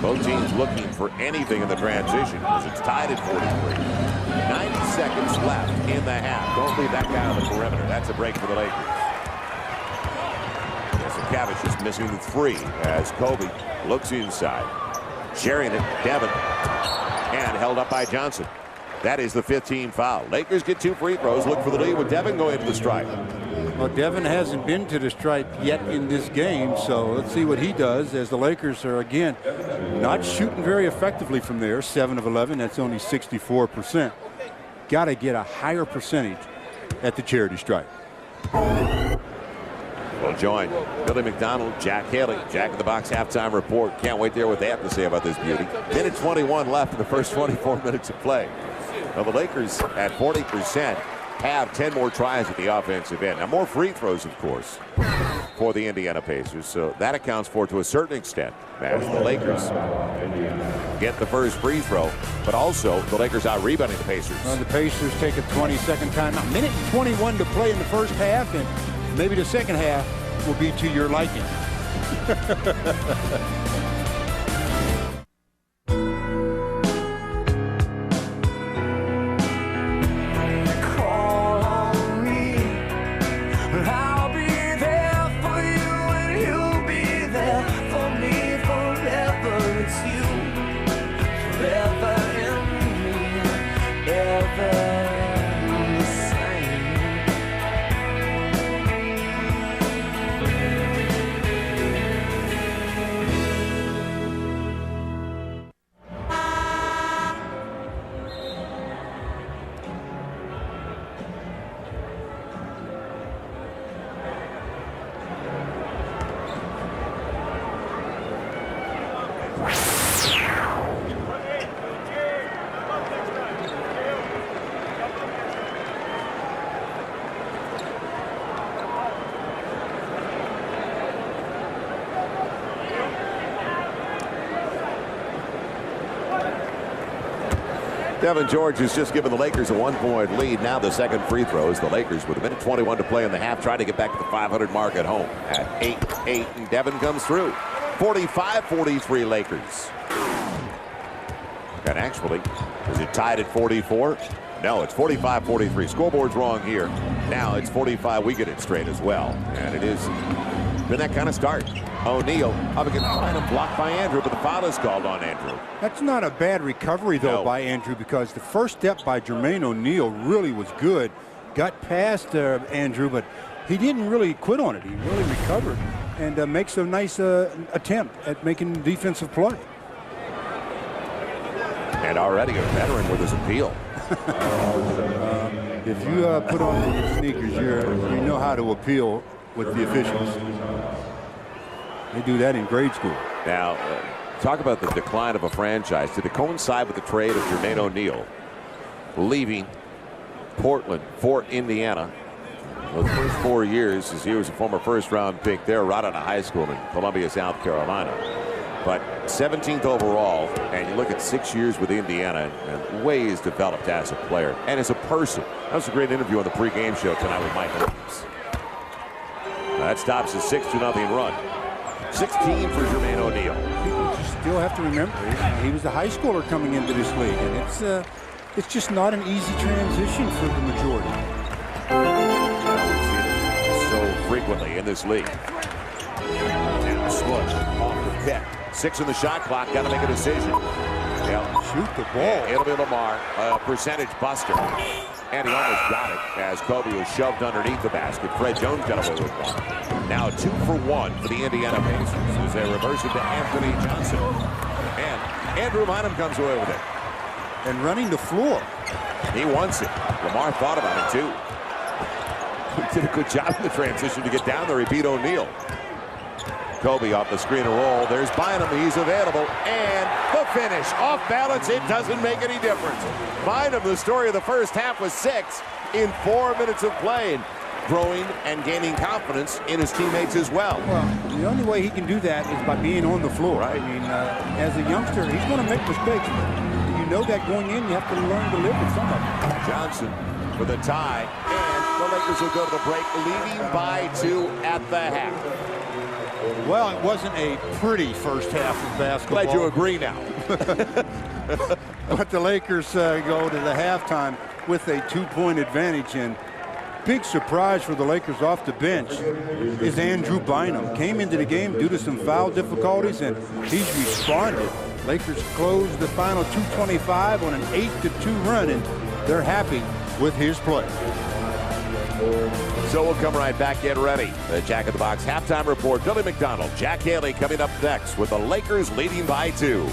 Both teams looking for anything in the transition as it's tied at 43. 90 seconds left in the half. Don't leave that guy on the perimeter. That's a break for the Lakers. Cavich just missing the 3 as Kobe looks inside. Sharing it, Devin, and held up by Johnson. That is the 15th foul. Lakers get 2 free throws. Look for the lead with Devin going to the stripe. Well, Devin hasn't been to the stripe yet in this game, so let's see what he does as the Lakers are, again, not shooting very effectively from there. 7 of 11, that's only 64%. Got to get a higher percentage at the charity stripe. We'll join Billy McDonald, Jack Haley. Jack in the Box halftime report. Can't wait to hear what they have to say about this beauty. Minute 21 left in the first 24 minutes of play. Now the Lakers at 40% have 10 more tries at the offensive end. Now more free throws, of course, for the Indiana Pacers. So that accounts for, to a certain extent, as the Lakers get the first free throw, but also the Lakers out rebounding the Pacers. Well, the Pacers take a 20-second timeout. Minute 21 to play in the first half, and maybe the second half will be to your liking. Devin George has just given the Lakers a 1-point lead. Now the second free throw is the Lakers with a minute 21 to play in the half, trying to get back to the 500 mark at home at 8-8, and Devin comes through. 45-43 Lakers. And actually, is it tied at 44? No, it's 45-43. Scoreboard's wrong here. Now it's 45. We get it straight as well. And it is been that kind of start. O'Neal up against Bynum, blocked by Andrew, but the foul is called on Andrew. That's not a bad recovery, though, No. by Andrew, because the first step by Jermaine O'Neal really was good. Got past Andrew, but he didn't really quit on it. He really recovered and makes a nice attempt at making defensive play. And already a veteran with his appeal. If you put on your sneakers, you know how to appeal with the officials. They do that in grade school. Now, talk about the decline of a franchise. Did it coincide with the trade of Jermaine O'Neal leaving Portland for Indiana? The first 4 years, as he was a former first-round pick there, right out of high school in Columbia, South Carolina. But 17th overall, and you look at 6 years with Indiana, and way he's developed as a player and as a person. That was a great interview on the pregame show tonight with Mike Williams. That stops a 6-0 run. 16 for Jermaine O'Neal. People still have to remember he was a high schooler coming into this league, and it's just not an easy transition for the majority. We've seen it so frequently in this league. Now Smush off the pick. 6 in the shot clock. Got to make a decision. Shoot the ball. Yeah, it'll be Lamar, percentage buster. And he almost got it as Kobe was shoved underneath the basket. Fred Jones got away with one. Now 2 for 1 for the Indiana Pacers as they reverse it to Anthony Johnson. And Andrew Bynum comes away with it. And running the floor. He wants it. Lamar thought about it, too. He did a good job in the transition to get down there. He beat O'Neal. Kobe off the screen and roll. There's Bynum. He's available. And the finish. Off balance. It doesn't make any difference. Bynum, the story of the first half, was 6 in 4 minutes of play. Growing and gaining confidence in his teammates as well. Well, the only way he can do that is by being on the floor. Right. I mean, as a youngster, he's going to make mistakes. You know that going in, you have to learn to live with some of them. Johnson with a tie. And the Lakers will go to the break, leading by 2 at the half. Well, it wasn't a pretty first half of basketball. Glad you agree now. But the Lakers go to the halftime with a 2-point advantage, and big surprise for the Lakers off the bench is Andrew Bynum. Came into the game due to some foul difficulties, and he's responded. Lakers closed the final 2:25 on an 8-2 run, and they're happy with his play. So we'll come right back. Get ready. The Jack in the Box halftime report. Billy McDonald, Jack Haley coming up next with the Lakers leading by 2.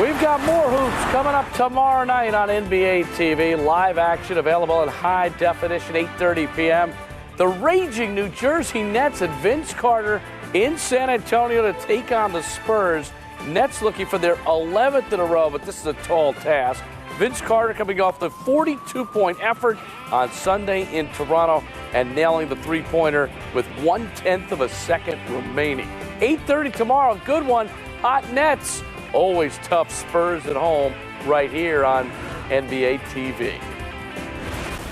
We've got more hoops coming up tomorrow night on NBA TV. Live action available in high definition, 8:30 p.m. The raging New Jersey Nets and Vince Carter in San Antonio to take on the Spurs. Nets looking for their 11th in a row, but this is a tall task. Vince Carter coming off the 42-point effort on Sunday in Toronto and nailing the three-pointer with 1/10 of a second remaining. 8:30 tomorrow, good one. Hot Nets. Always tough Spurs at home right here on NBA TV.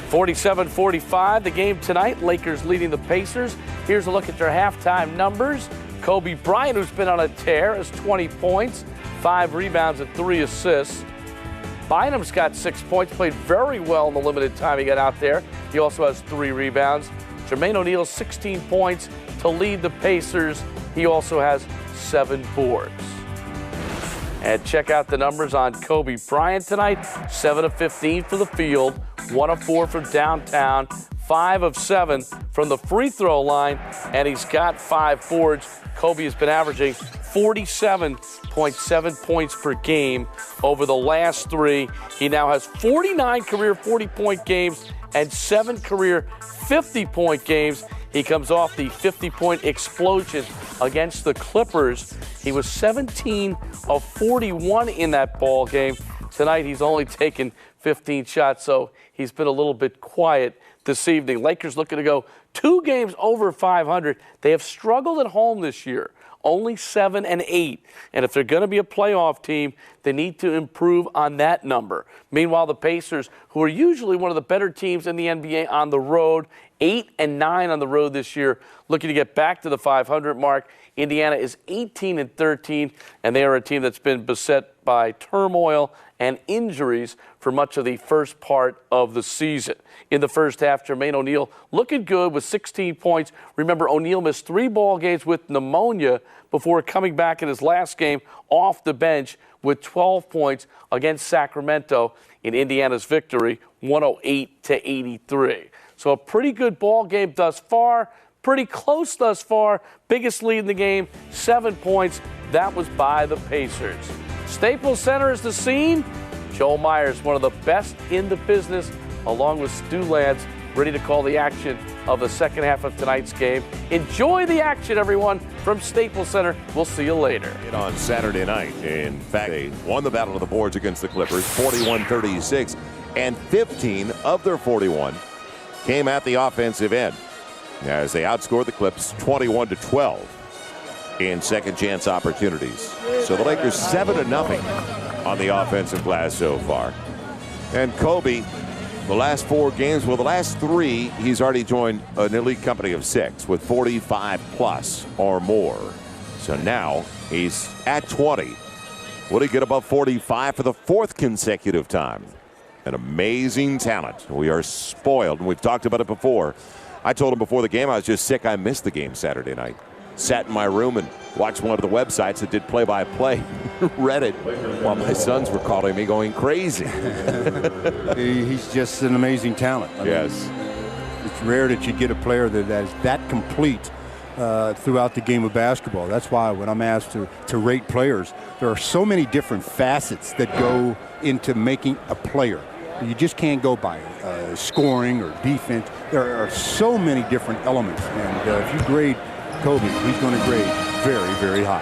47-45, the game tonight. Lakers leading the Pacers. Here's a look at their halftime numbers. Kobe Bryant, who's been on a tear, has 20 points, 5 rebounds, and 3 assists. Bynum's got 6 points, played very well in the limited time he got out there. He also has 3 rebounds. Jermaine O'Neal, 16 points to lead the Pacers. He also has 7 boards. And check out the numbers on Kobe Bryant tonight. 7 of 15 for the field, 1 of 4 from downtown, 5 of 7 from the free throw line, and he's got 5 boards. Kobe has been averaging 47.7 points per game over the last 3. He now has 49 career 40-point games and 7 career 50-point games. He comes off the 50-point explosion against the Clippers. He was 17 of 41 in that ball game. Tonight he's only taken 15 shots, so he's been a little bit quiet this evening. Lakers looking to go 2 games over 500. They have struggled at home this year, only 7-8. And if they're going to be a playoff team, they need to improve on that number. Meanwhile, the Pacers, who are usually one of the better teams in the NBA on the road, 8-9 on the road this year, looking to get back to the 500 mark. Indiana is 18-13, and they are a team that's been beset by turmoil and injuries for much of the first part of the season. In the first half, Jermaine O'Neal looking good with 16 points. Remember, O'Neal missed 3 ball games with pneumonia before coming back in his last game off the bench with 12 points against Sacramento in Indiana's victory, 108-83. So a pretty good ball game thus far, pretty close thus far. Biggest lead in the game, 7 points. That was by the Pacers. Staples Center is the scene. Joel Myers, one of the best in the business, along with Stu Lantz, ready to call the action of the second half of tonight's game. Enjoy the action, everyone, from Staples Center. We'll see you later. On Saturday night, in fact, they won the battle of the boards against the Clippers, 41-36, and 15 of their 41 came at the offensive end, as they outscored the Clips 21-12 in second chance opportunities. So the Lakers 7-0 on the offensive glass so far. And Kobe, the last 4 games, well, the last 3, he's already joined an elite company of 6 with 45 plus or more. So now he's at 20. Will he get above 45 for the 4th consecutive time? An amazing talent. We are spoiled, and we've talked about it before. I told him before the game I was just sick. I missed the game Saturday night. Sat in my room and watched one of the websites that did play-by-play, read it, while my sons were calling me going crazy. He's just an amazing talent. I mean, it's rare that you get a player that is that complete throughout the game of basketball. That's why when I'm asked to rate players, there are so many different facets that go into making a player. You just can't go by scoring or defense. There are so many different elements, and if you grade Kobe, he's going to grade very, very high.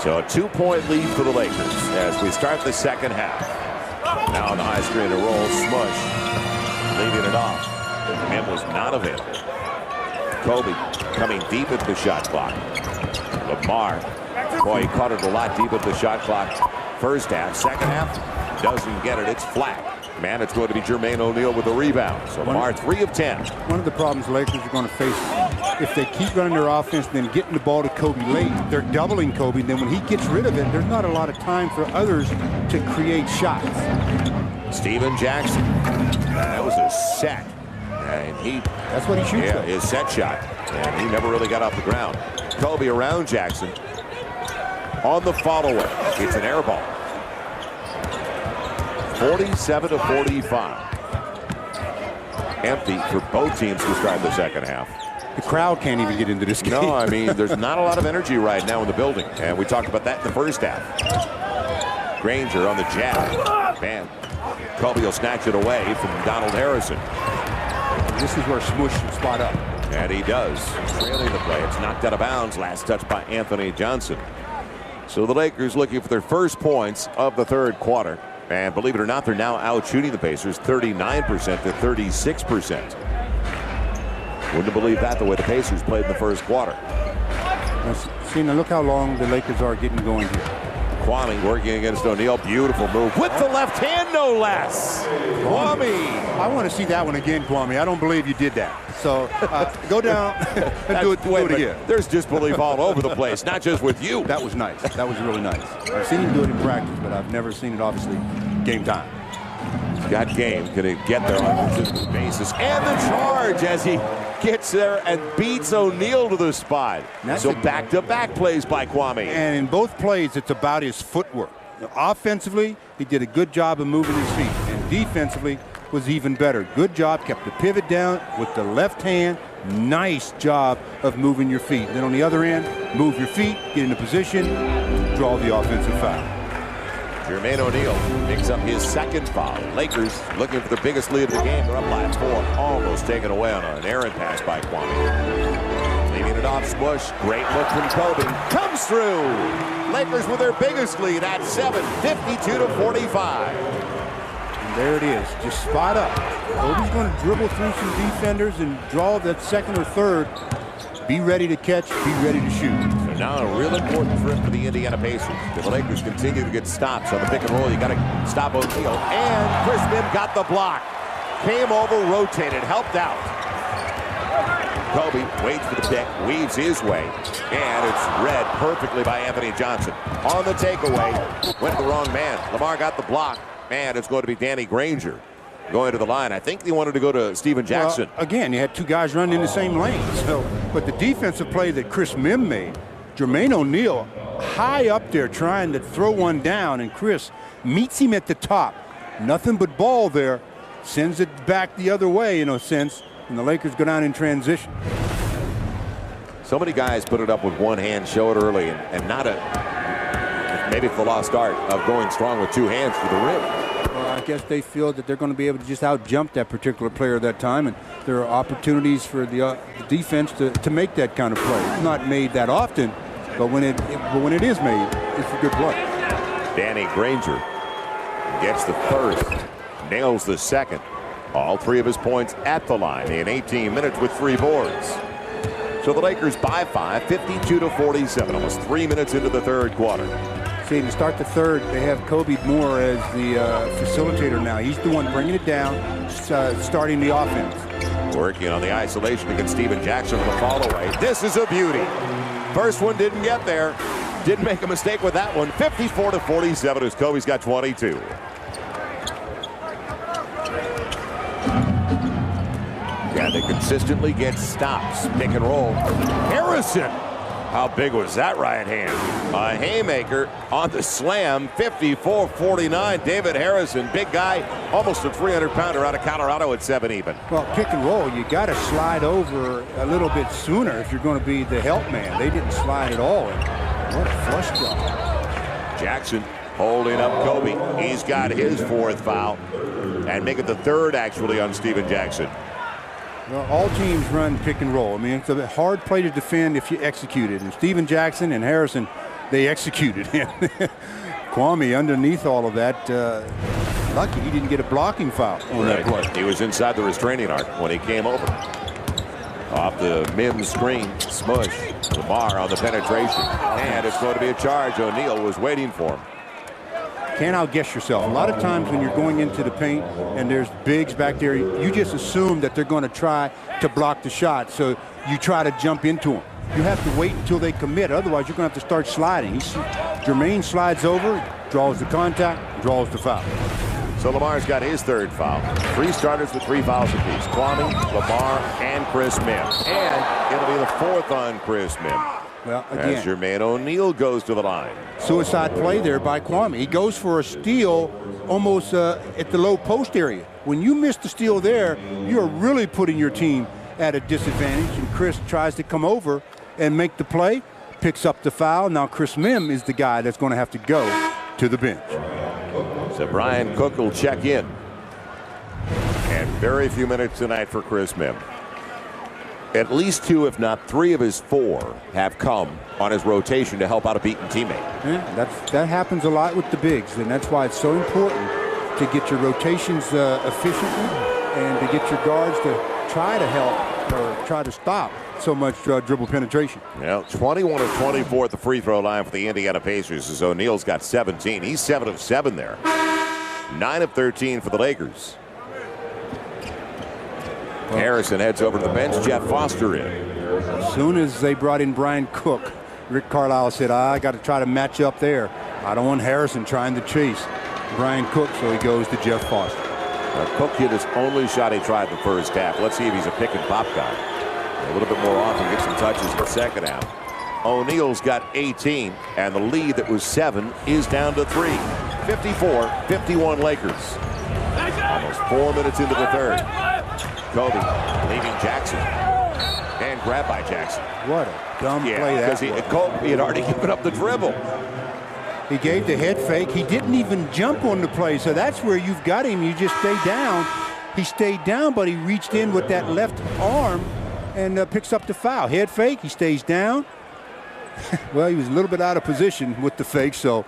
So a 2-point lead for the Lakers as we start the second half. Now on the high screen to roll, Smush leading it off. Mim was not available. Kobe coming deep into the shot clock. Lamar, boy, he caught it a lot deep into the shot clock. First half, second half, doesn't get it. It's flat. Man, it's going to be Jermaine O'Neal with the rebound. So Lamar 3 of 10. One of the problems the Lakers are going to face, if they keep running their offense and then getting the ball to Kobe late, they're doubling Kobe. Then when he gets rid of it, there's not a lot of time for others to create shots. Steven Jackson. That was a set. And that's what he shoots at. His set shot. And he never really got off the ground. Kobe around Jackson. On the follow-up. It's an air ball. 47-45. Empty for both teams to start the second half. The crowd can't even get into this game. No, I mean, there's not a lot of energy right now in the building. And we talked about that in the first half. Granger on the jab. Bam. Kobe will snatch it away from Donald Harrison. This is where Smush should spot up. And he does. Trailing the play. It's knocked out of bounds. Last touch by Anthony Johnson. So the Lakers looking for their first points of the third quarter. And believe it or not, they're now out shooting the Pacers 39% to 36%. Wouldn't believe that the way the Pacers played in the first quarter. Now, see, now look how long the Lakers are getting going here. Kwame working against O'Neal. Beautiful move with the left hand, no less. Kwame. I want to see that one again, Kwame. I don't believe you did that. So go down and do it again. There's disbelief all over the place, not just with you. That was nice. That was really nice. I've seen him do it in practice, but I've never seen it, obviously, game time. He's got game. Going to get there on a consistent basis. And the charge as he gets there and beats O'Neal to the spot. So back-to-back plays by Kwame. And in both plays, it's about his footwork. Offensively, he did a good job of moving his feet. And defensively, was even better. Good job, kept the pivot down with the left hand. Nice job of moving your feet. Then on the other end, move your feet, get into position, draw the offensive foul. Jermaine O'Neal picks up his second foul. Lakers looking for the biggest lead of the game. They're up by 4, almost taken away on an errant pass by Kwame. Leaving it off Smush. Great look from Kobe. Comes through. Lakers with their biggest lead at 7, 52-45. There it is. Just spot up. Kobe's going to dribble through some defenders and draw that second or third. Be ready to catch, be ready to shoot. So now a real important trip for the Indiana Pacers. If the Lakers continue to get stops on the pick and roll, you got to stop O'Neal. And Chris Mim got the block. Came over, rotated, helped out. Kobe waits for the pick, weaves his way, and it's read perfectly by Anthony Johnson. On the takeaway, went to the wrong man. Lamar got the block, and it's going to be Danny Granger going to the line. I think they wanted to go to Steven Jackson. Well, again, you had two guys running in the same lane. So, but the defensive play that Chris Mim made, Jermaine O'Neal high up there trying to throw one down, and Chris meets him at the top. Nothing but ball there. Sends it back the other way in a sense, and the Lakers go down in transition. So many guys put it up with one hand, show it early, and not maybe it's the lost art of going strong with two hands to the rim. Well, I guess they feel that they're going to be able to just out-jump that particular player at that time, and there are opportunities for the defense to make that kind of play. It's not made that often, but when it is made, it's a good play. Danny Granger gets the first, nails the second. All three of his points at the line in 18 minutes with 3 boards. So the Lakers by 5, 52-47, almost 3 minutes into the third quarter. See, to start the third, they have Kobe Moore as the facilitator now. He's the one bringing it down, starting the offense. Working on the isolation against Steven Jackson on the fall away. This is a beauty. First one didn't get there. Didn't make a mistake with that one. 54-47 as Kobe's got 22. Yeah, they consistently get stops. Pick and roll. Harrison. How big was that right hand? A haymaker on the slam. 54-49. David Harrison, big guy, almost a 300-pounder out of Colorado at 7 even. Well, pick and roll, you got to slide over a little bit sooner if you're going to be the help man. They didn't slide at all. What a flush job. Jackson holding up Kobe. He's got his 4th foul and make it the 3rd actually on Steven Jackson. Well, all teams run pick and roll. I mean, it's a hard play to defend if you execute it. And Steven Jackson and Harrison, they executed him. Kwame, underneath all of that, lucky he didn't get a blocking foul on that play. He was inside the restraining arc when he came over. Off the Mims screen, smush. Lamar on the penetration. And it's going to be a charge. O'Neal was waiting for him. Can't outguess yourself. A lot of times when you're going into the paint and there's bigs back there, you just assume that they're going to try to block the shot, so you try to jump into them. You have to wait until they commit, otherwise you're going to have to start sliding. Jermaine slides over, draws the contact, draws the foul. So Lamar's got his 3rd foul. 3 starters with 3 fouls apiece. Kwame, Lamar, and Chris Mims. And it'll be the 4th on Chris Mims. Well, As again, Jermaine O'Neal goes to the line. suicide play there by Kwame. He goes for a steal almost at the low post area. When you miss the steal there, you're really putting your team at a disadvantage. And Chris tries to come over and make the play, picks up the foul. Now Chris Mim is the guy that's going to have to go to the bench. So Brian Cook will check in. And very few minutes tonight for Chris Mim. At least 2, if not 3 of his 4 have come on his rotation to help out a beaten teammate. Yeah, that happens a lot with the bigs, and that's why it's so important to get your rotations efficiently and to get your guards to try to help or try to stop so much dribble penetration. Well, 21 of 24 at the free throw line for the Indiana Pacers as O'Neal's got 17. He's 7 of 7 there. 9 of 13 for the Lakers. Harrison heads over to the bench. Jeff Foster in. As soon as they brought in Brian Cook, Rick Carlisle said, I got to try to match up there. I don't want Harrison trying to chase Brian Cook, so he goes to Jeff Foster. Cook hit his only shot he tried in the first half. Let's see if he's a pick and pop guy. A little bit more often, get some touches in the second half. O'Neal's got 18, and the lead that was 7 is down to 3. 54-51 Lakers. Almost 4 minutes into the third. Kobe leaving Jackson. And grabbed by Jackson. What a dumb play that was. Because Kobe had already given up the dribble. He gave the head fake. He didn't even jump on the play, so that's where you've got him. You just stay down. He stayed down, but he reached in with that left arm and picks up the foul. Head fake, he stays down. Well, he was a little bit out of position with the fake, so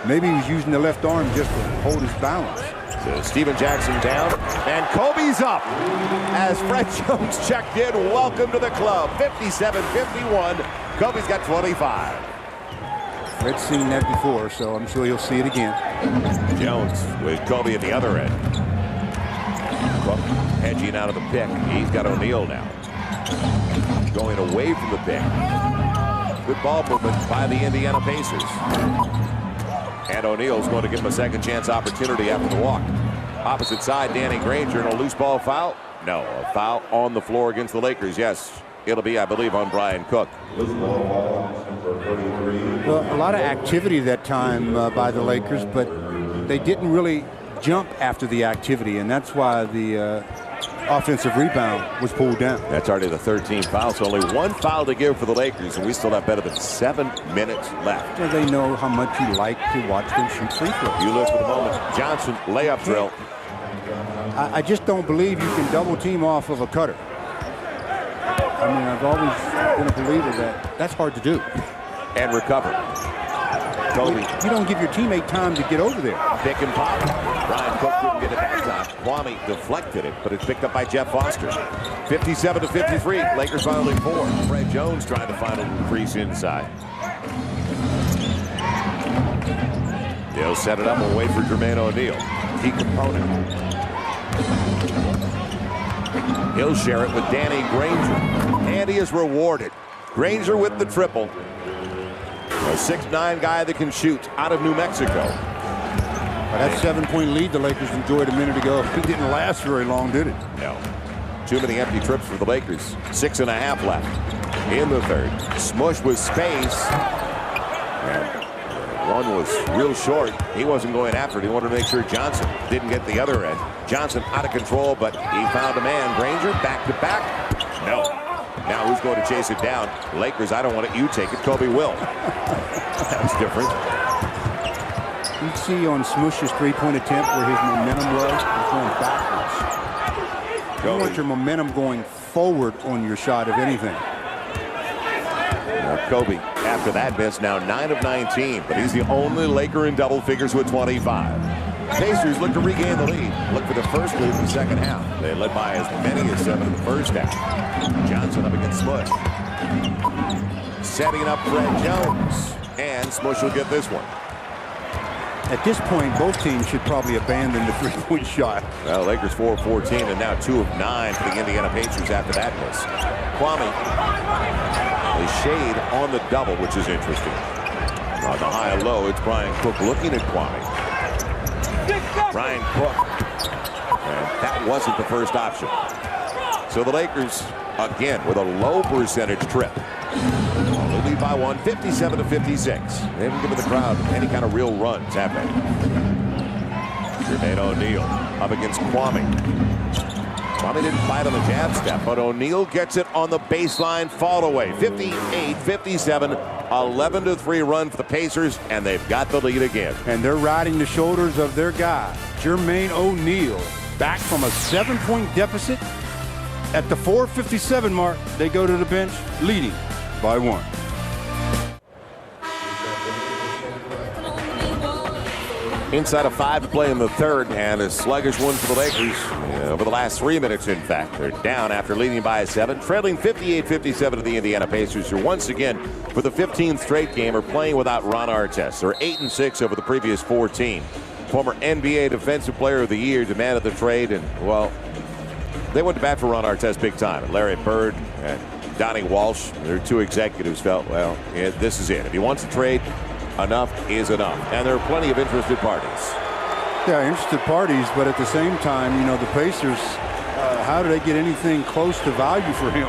maybe he was using the left arm just to hold his balance. So Steven Jackson down, and Kobe's up as Fred Jones checked in. Welcome to the club. 57-51. Kobe's got 25. Fred's seen that before, so I'm sure he'll see it again. Jones with Kobe at the other end. Cook edging out of the pick. He's got O'Neal now. going away from the pick. Good ball movement by the Indiana Pacers. And O'Neal's going to give him a second chance opportunity after the walk. Opposite side, Danny Granger, and a loose ball foul. No, a foul on the floor against the Lakers. Yes, it'll be, I believe, on Brian Cook. Well, a lot of activity that time by the Lakers, but they didn't really jump after the activity, and that's why the offensive rebound was pulled down. That's already the 13th foul, so only one foul to give for the Lakers, and we still have better than 7 minutes left. Well, they know how much you like to watch them shoot free throws. You look for the moment. Johnson, layup drill. I just don't believe you can double team off of a cutter. I mean, I've always been a believer that that's hard to do. And recover. Kobe. You don't give your teammate time to get over there. Pick and pop. Brian Cook couldn't get it that time. Kwame deflected it, but it's picked up by Jeff Foster. 57-53. Lakers by only 4. Fred Jones trying to find a crease inside. They'll set it up and wait for Jermaine O'Neal. Key component. He'll share it with Danny Granger. And he is rewarded. Granger with the triple. A 6'9" guy that can shoot out of New Mexico. That 7-point lead the Lakers enjoyed a minute ago. It didn't last very long, did it? No. Too many empty trips for the Lakers. 6.5 left in the third. Smush with space. And one was real short. He wasn't going after it. He wanted to make sure Johnson didn't get the other end. Johnson out of control, but he found a man. Granger back to back. No. Now who's going to chase it down? Lakers, I don't want it. You take it. Kobe will. That's different. You see on Smush's three-point attempt where his momentum was going backwards. You want your momentum going forward on your shot, if anything. Now Kobe, after that miss, now 9 of 19, but he's the only Laker in double figures with 25. Pacers look to regain the lead. Look for the first lead in the second half. They led by as many as 7 in the first half. Johnson up against Smush. Setting up Fred Jones. And Smush will get this one. At this point, both teams should probably abandon the three-point shot. Well, Lakers 4 of 14 and now 2 of 9 for the Indiana Pacers after that miss. Kwame. A shade on the double, which is interesting. On the high and low, it's Brian Cook looking at Kwame. Brian Cook. And that wasn't the first option. So the Lakers, again, with a low percentage trip. They lead by 1, 57-56. They haven't given the crowd any kind of real runs, have they? Jermaine O'Neal up against Kwame. Kwame didn't fight on the jab step, but O'Neal gets it on the baseline fall away. 58-57, 11-3 run for the Pacers, and they've got the lead again. And they're riding the shoulders of their guy, Jermaine O'Neal, back from a 7-point deficit. At the 4:57 mark, they go to the bench, leading by 1. Inside of 5 to play in the third, and a sluggish one for the Lakers over the last 3 minutes, in fact. They're down after leading by 7, trailing 58-57 to the Indiana Pacers, who once again, for the 15th straight game, are playing without Ron Artest. They're 8-6 over the previous 14. Former NBA Defensive Player of the Year demanded the trade, and, well, they went to bat for Ron Artest big time. And Larry Bird and Donnie Walsh, their 2 executives, felt, well, yeah, this is it. If he wants to trade, enough is enough. And there are plenty of interested parties. Yeah, interested parties, but at the same time, you know, the Pacers, how do they get anything close to value for him?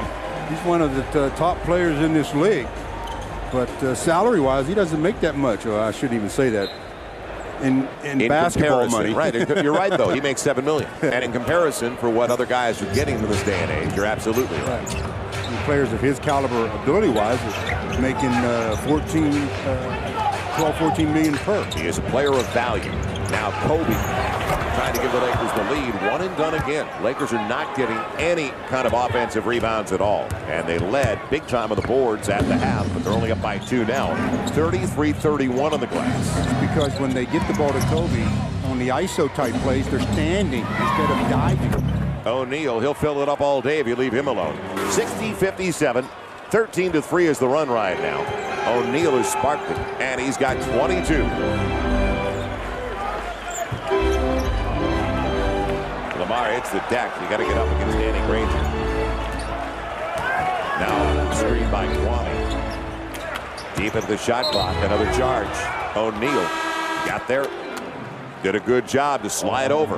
He's one of the top players in this league. But salary-wise, he doesn't make that much. Or I shouldn't even say that. In basketball money. Right, you're right, though. He makes $7 million. And in comparison for what other guys are getting in this day and age, you're absolutely right. Players of his caliber, ability-wise, are making 12-14 million per. He is a player of value. Now Kobe trying to give the Lakers the lead. One and done again. Lakers are not getting any kind of offensive rebounds at all. And they led big time on the boards at the half, but they're only up by 2 now. 33-31 on the glass. It's because when they get the ball to Kobe on the ISO type plays, they're standing instead of diving. O'Neal, he'll fill it up all day if you leave him alone. 60-57. 13-3 is the run right now. O'Neal is sparked it, and he's got 22. Lamar hits the deck. You got to get up against Danny Granger. Now screen by Kwame. Deep into the shot clock. Another charge. O'Neal got there. Did a good job to slide over.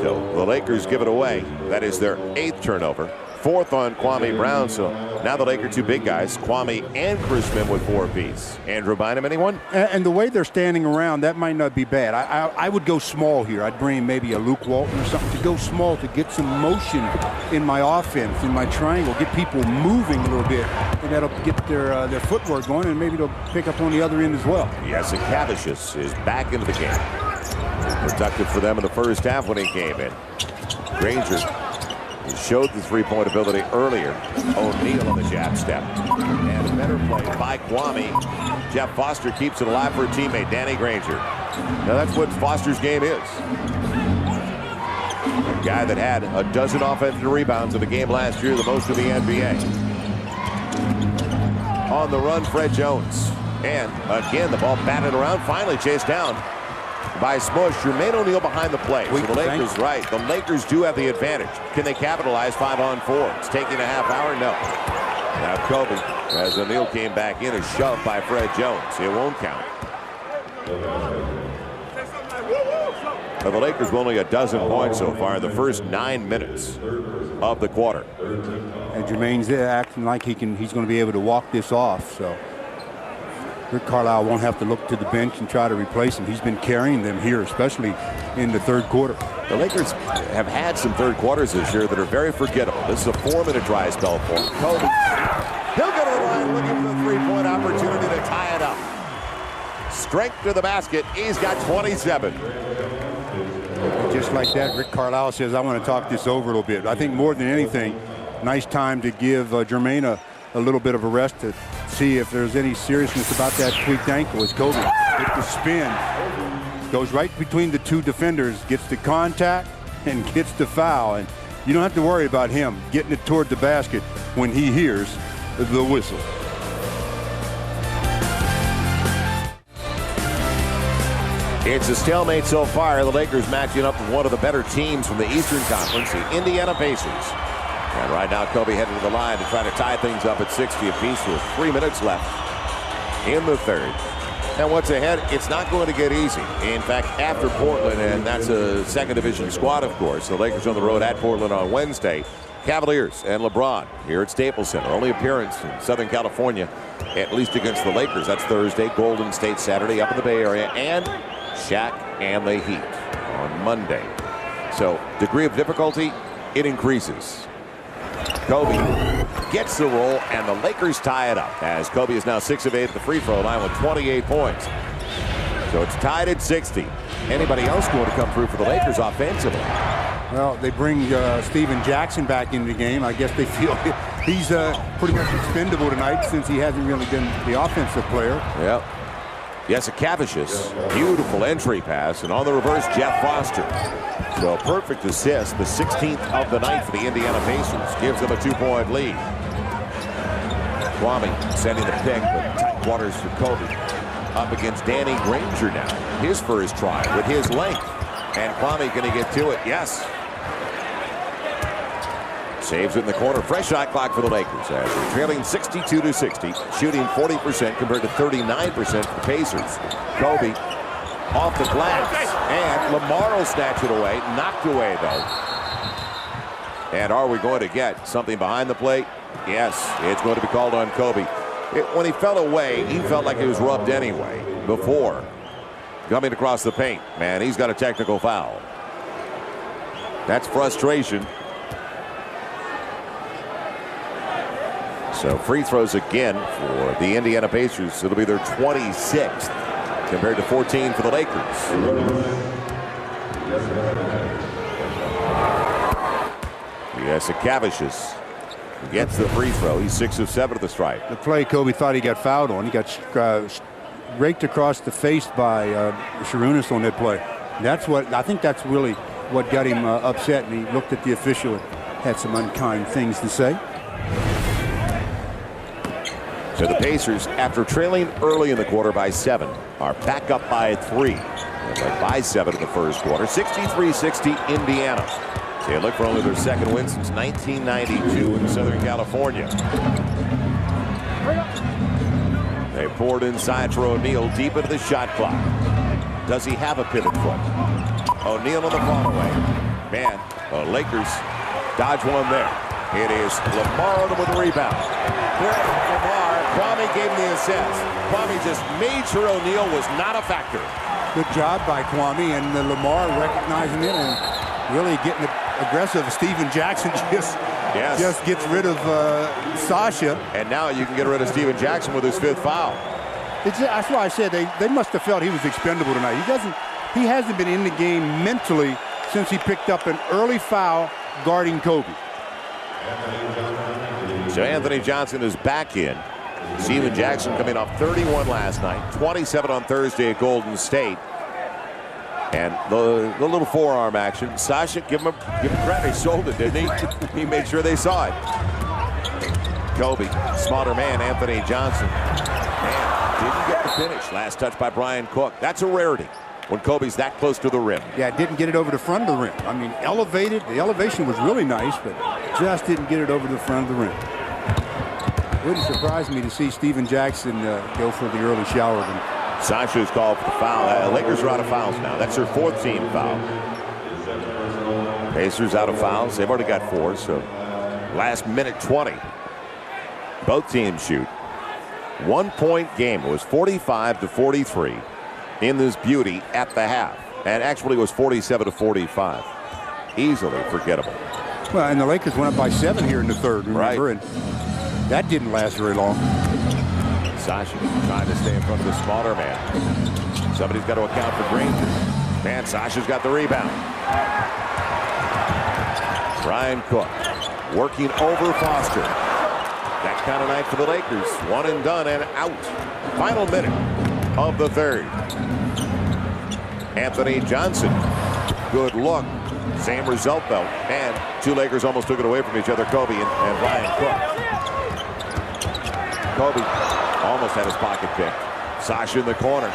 So the Lakers give it away. That is their 8th turnover. 4th on Kwame Brown. So now the Lakers 2 big guys, Kwame and Chris Mihm with 4 apiece. Andrew Bynum, anyone? And the way they're standing around, that might not be bad. I would go small here. I'd bring maybe a Luke Walton or something to go small to get some motion in my offense, in my triangle, get people moving a little bit, and that'll get their footwork going, and maybe they'll pick up on the other end as well. Yes, and Cavicius is back into the game. Productive for them in the first half when he came in. Granger showed the three-point ability earlier. O'Neal on the jab step. And a better play by Kwame. Jeff Foster keeps it alive for a teammate, Danny Granger. Now that's what Foster's game is. A guy that had a dozen offensive rebounds in the game last year, the most in the NBA. On the run, Fred Jones. And again, the ball batted around, finally chased down by Smush. Jermaine O'Neal behind the play. So the Lakers, right. The Lakers do have the advantage. Can they capitalize 5-on-4? It's taking a half hour? No. Now Kobe, as O'Neal came back in, is shoved by Fred Jones. It won't count. But the Lakers with only a dozen points so far in the first 9 minutes of the quarter. And Jermaine's there acting like he's going to be able to walk this off. So Rick Carlisle won't have to look to the bench and try to replace him. He's been carrying them here, especially in the third quarter. The Lakers have had some third quarters this year that are very forgettable. This is a 4-minute dry spell for him. Kobe, he'll go to the line looking for the three-point opportunity to tie it up. Strength to the basket. He's got 27. Just like that, Rick Carlisle says, I want to talk this over a little bit. I think more than anything, nice time to give Jermaine a little bit of a rest to see if there's any seriousness about that tweaked ankle. As Kobe with the spin, goes right between the 2 defenders, gets the contact and gets the foul. And you don't have to worry about him getting it toward the basket when he hears the whistle. It's a stalemate so far. The Lakers matching up with one of the better teams from the Eastern Conference, the Indiana Pacers. And right now, Kobe headed to the line to try to tie things up at 60 apiece with 3 minutes left in the third. And what's ahead, it's not going to get easy. In fact, after Portland, and that's a second division squad, of course, the Lakers on the road at Portland on Wednesday. Cavaliers and LeBron here at Staples Center. Only appearance in Southern California, at least against the Lakers. That's Thursday. Golden State Saturday up in the Bay Area. And Shaq and the Heat on Monday. So, degree of difficulty, it increases. Kobe gets the roll, and the Lakers tie it up as Kobe is now 6 of 8 at the free throw line with 28 points. So it's tied at 60. Anybody else going to come through for the Lakers offensively? Well, they bring Steven Jackson back into the game. I guess they feel he's pretty much expendable tonight since he hasn't really been the offensive player. Yep. Yes, a Cavicius. Beautiful entry pass, and on the reverse, Jeff Foster. So a perfect assist, the 16th of the night for the Indiana Pacers. Gives them a 2-point lead. Kwame sending the pick, but tight quarters for Kobe. Up against Danny Granger now. His first try with his length. And Kwame going to get to it. Yes. Saves it in the corner. Fresh shot clock for the Lakers as they're trailing 62-60, shooting 40% compared to 39% for the Pacers. Kobe off the glass, and Lamar will snatch it away. Knocked away, though. And are we going to get something behind the plate? Yes, it's going to be called on Kobe. When he fell away, he felt like he was rubbed anyway before coming across the paint. Man, he's got a technical foul. That's frustration. So free throws again for the Indiana Pacers. It'll be their 26th compared to 14 for the Lakers. Yes, Cavicius gets the free throw. He's 6 of 7 at the stripe. The play Kobe thought he got fouled on. He got raked across the face by Sarunas on that play. I think that's really what got him upset, and he looked at the official and had some unkind things to say. So the Pacers, after trailing early in the quarter by 7, are back up by 3. By 7 in the first quarter. 63-60 Indiana. They look for only their second win since 1992 in Southern California. They poured inside for O'Neal deep into the shot clock. Does he have a pivot foot? O'Neal on the fall away. Man, the Lakers dodge one there. It is Lamar Odom with the rebound. Lamar, Kwame gave him the assist. Kwame just made sure O'Neal was not a factor. Good job by Kwame, and Lamar recognizing it and really getting aggressive. Steven Jackson just gets rid of Sasha. And now you can get rid of Steven Jackson with his 5th foul. That's why I said they must have felt he was expendable tonight. He hasn't been in the game mentally since he picked up an early foul guarding Kobe. So Anthony Johnson is back in. Steven Jackson coming off 31 last night, 27 on Thursday at Golden State. And the little forearm action. Sasha, give him credit. He sold it, didn't he? He made sure they saw it. Kobe, smarter man, Anthony Johnson. Man, didn't get the finish. Last touch by Brian Cook. That's a rarity when Kobe's that close to the rim. Yeah, didn't get it over the front of the rim. I mean, elevated. The elevation was really nice, but just didn't get it over the front of the rim. Wouldn't surprise me to see Steven Jackson go for the early shower. Sasha's called for the foul. Lakers are out of fouls now. That's their 4th team foul. Pacers out of fouls. They've already got 4, so last minute 20. Both teams shoot. 1-point game. It was 45-43 in this beauty at the half. And actually it was 47-45. Easily forgettable. Well, and the Lakers went up by 7 here in the third, remember? Right. And that didn't last very long. Sasha trying to stay in front of the smaller man. Somebody's got to account for Granger. Man, Sasha's got the rebound. Brian Cook working over Foster. That kind of night for the Lakers. One and done and out. Final minute of the third. Anthony Johnson. Good look. Same result, though. And 2 Lakers almost took it away from each other, Kobe and Brian Cook. Kobe almost had his pocket picked. Sasha in the corner.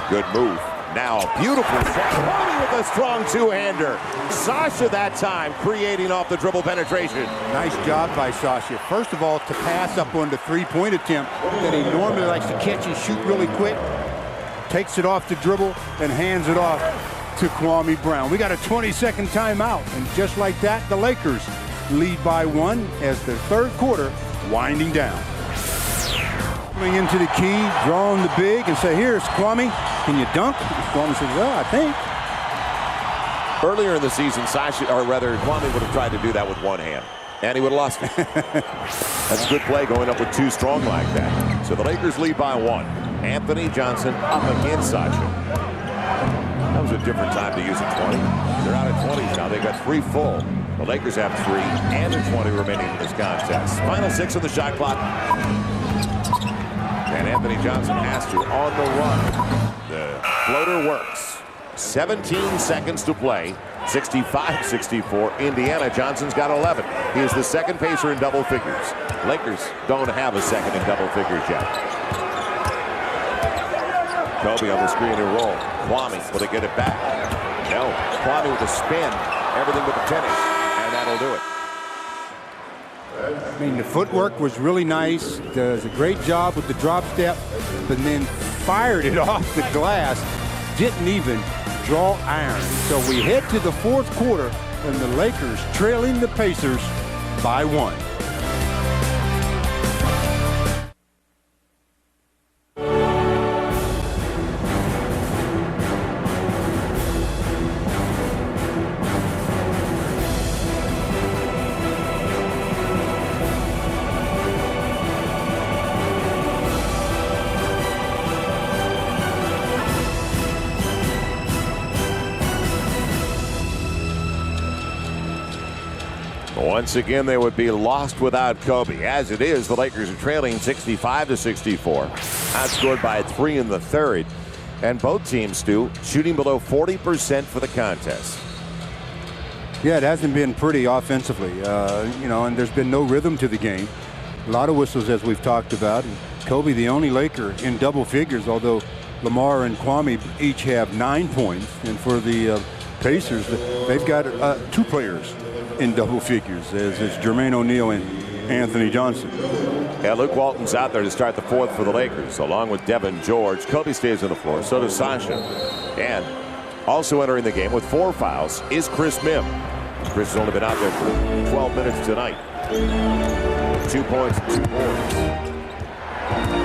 Good move. Now a beautiful shot. Kobe with a strong 2-hander. Sasha that time creating off the dribble penetration. Nice job by Sasha. First of all, to pass up on the 3-point attempt that he normally likes to catch and shoot really quick. Takes it off the dribble and hands it off to Kwame Brown. We got a 20-second timeout. And just like that, the Lakers lead by 1 as the third quarter winding down. Coming into the key, drawing the big, and say, here's Kwame. Can you dunk? Kwame says, well, I think. Earlier in the season, Kwame would have tried to do that with one hand, and he would have lost it. That's a good play going up with 2 strong like that. So the Lakers lead by 1. Anthony Johnson up against Sasha. That was a different time to use a 20. They're out of 20s now. They've got 3 full. The Lakers have 3 and a 20 remaining in this contest. Final 6 of the shot clock. And Anthony Johnson has to on the run. The floater works. 17 seconds to play. 65-64. Indiana. Johnson's got 11. He is the second pacer in double figures. Lakers don't have a second in double figures yet. Kobe on the screen and roll. Kwame, will they get it back? No. Kwame with a spin. Everything with the finish. And that'll do it. I mean, the footwork was really nice. Does a great job with the drop step, but then fired it off the glass. Didn't even draw iron. So we head to the fourth quarter, and the Lakers trailing the Pacers by 1. Once again, they would be lost without Kobe. As it is, the Lakers are trailing 65-64. Outscored by 3 in the third. And both teams, Stu, shooting below 40% for the contest. Yeah, it hasn't been pretty offensively, and there's been no rhythm to the game. A lot of whistles, as we've talked about. And Kobe, the only Laker in double figures, although Lamar and Kwame each have 9 points. And for the Pacers, they've got 2 players in double figures, as it's Jermaine O'Neal and Anthony Johnson. Yeah, Luke Walton's out there to start the 4th for the Lakers, along with Devin George. Kobe stays on the floor, so does Sasha. And also entering the game with 4 fouls is Chris Mihm. Chris has only been out there for 12 minutes tonight. 2 points and 2 boards.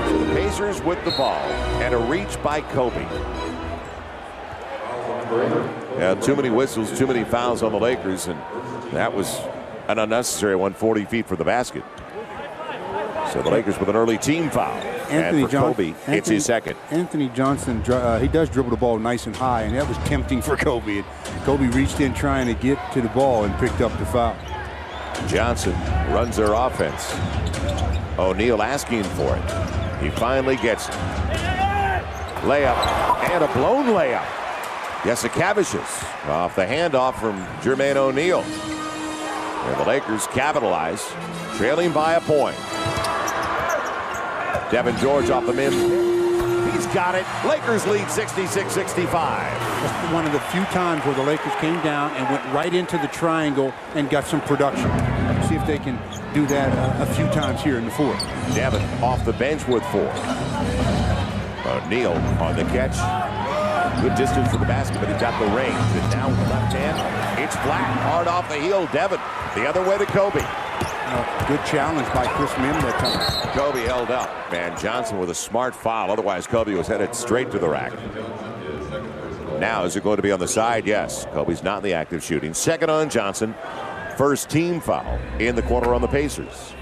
So the Pacers with the ball, and a reach by Kobe. Yeah, too many whistles, too many fouls on the Lakers, and that was an unnecessary one, 40 feet for the basket. So the Lakers with an early team foul. And for Kobe, it's his second. Anthony Johnson, he does dribble the ball nice and high, and that was tempting for Kobe. And Kobe reached in trying to get to the ball and picked up the foul. Johnson runs their offense. O'Neal asking for it. He finally gets it. Layup, and a blown layup. Jasikevičius off the handoff from Jermaine O'Neal. And the Lakers capitalize, trailing by a point. Devin George off the Mihm. He's got it. Lakers lead 66-65. That's one of the few times where the Lakers came down and went right into the triangle and got some production. See if they can do that a few times here in the 4th. Devin off the bench with 4. O'Neal on the catch. Good distance for the basket, but he's got the range. And now with the left hand, it's flat. Hard off the heel. Devin the other way to Kobe. Good challenge by Chris Mihm that time. Kobe held up, and Johnson with a smart foul. Otherwise, Kobe was headed straight to the rack. Now, is it going to be on the side? Yes. Kobe's not in the active shooting. Second on Johnson. First team foul in the quarter on the Pacers.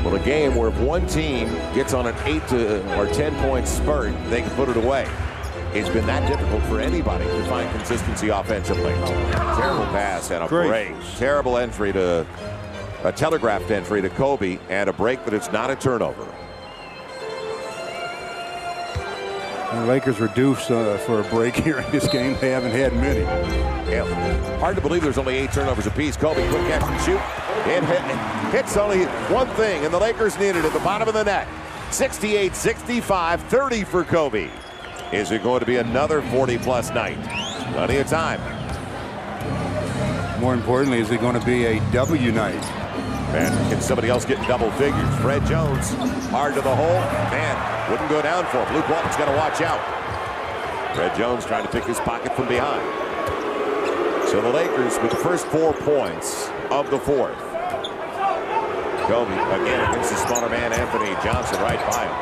Well, a game where if one team gets on an 8 or 10 point spurt, they can put it away. It's been that difficult for anybody to find consistency offensively. Terrible pass and a break. Terrible entry to a telegraphed entry to Kobe, and a break, but it's not a turnover. The Lakers are due for a break here in this game. They haven't had many. Yeah. Hard to believe there's only 8 turnovers apiece. Kobe, quick catch and shoot. It hits only one thing, and the Lakers needed at the bottom of the net. 68-65, 30 for Kobe. Is it going to be another 40-plus night? Plenty of time. More importantly, is it going to be a W night? And can somebody else get in double figures? Fred Jones, hard to the hole. Man, wouldn't go down for him. Luke Walton's got to watch out. Fred Jones trying to pick his pocket from behind. So the Lakers with the first 4 points of the 4th. Kobe again against the smaller man, Anthony Johnson, right by him.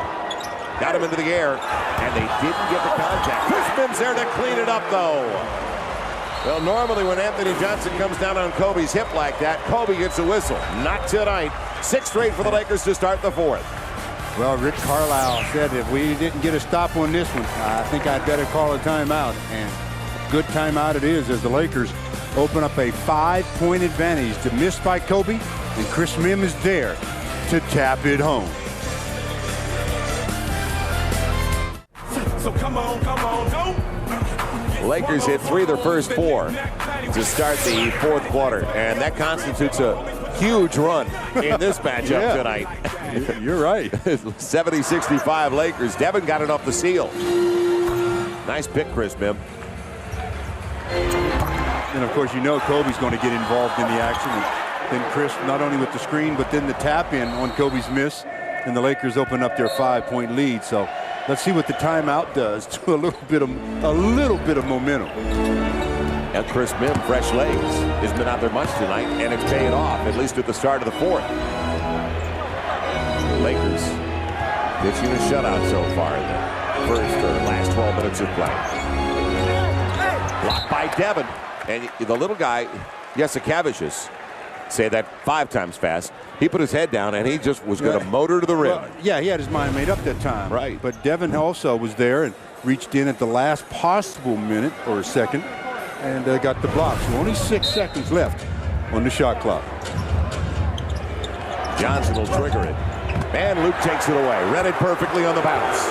Got him into the air, and they didn't get the contact. Chris Mihm's there to clean it up, though. Well, normally when Anthony Johnson comes down on Kobe's hip like that, Kobe gets a whistle. Not tonight. 6 straight for the Lakers to start the 4th. Well, Rick Carlisle said if we didn't get a stop on this one, I think I'd better call a timeout. And good timeout it is, as the Lakers open up a 5-point advantage to miss by Kobe, and Chris Mihm is there to tap it home. So come on, don't. Lakers hit 3 of their first 4 to start the 4th quarter, and that constitutes a huge run in this matchup tonight. You're right. 70-65 Lakers. Devin got it off the seal. Nice pick, Chris Mihm. And of course, you know Kobe's going to get involved in the action. And then Chris, not only with the screen, but then the tap in on Kobe's miss, and the Lakers open up their 5-point lead. So let's see what the timeout does to a little bit of momentum. And Chris Mihm, fresh legs, has been out there much tonight, and it's paying off, at least at the start of the 4th. The Lakers pitching a shutout so far in the first or last 12 minutes of play. Blocked by Devin. And the little guy, Jasikevičius, say that 5 times fast. He put his head down, and he just was going to motor to the rim. Well, yeah, he had his mind made up that time. Right. But Devin also was there and reached in at the last possible minute or second and got the block. So only 6 seconds left on the shot clock. Johnson will trigger it. And Luke takes it away. Read it perfectly on the bounce.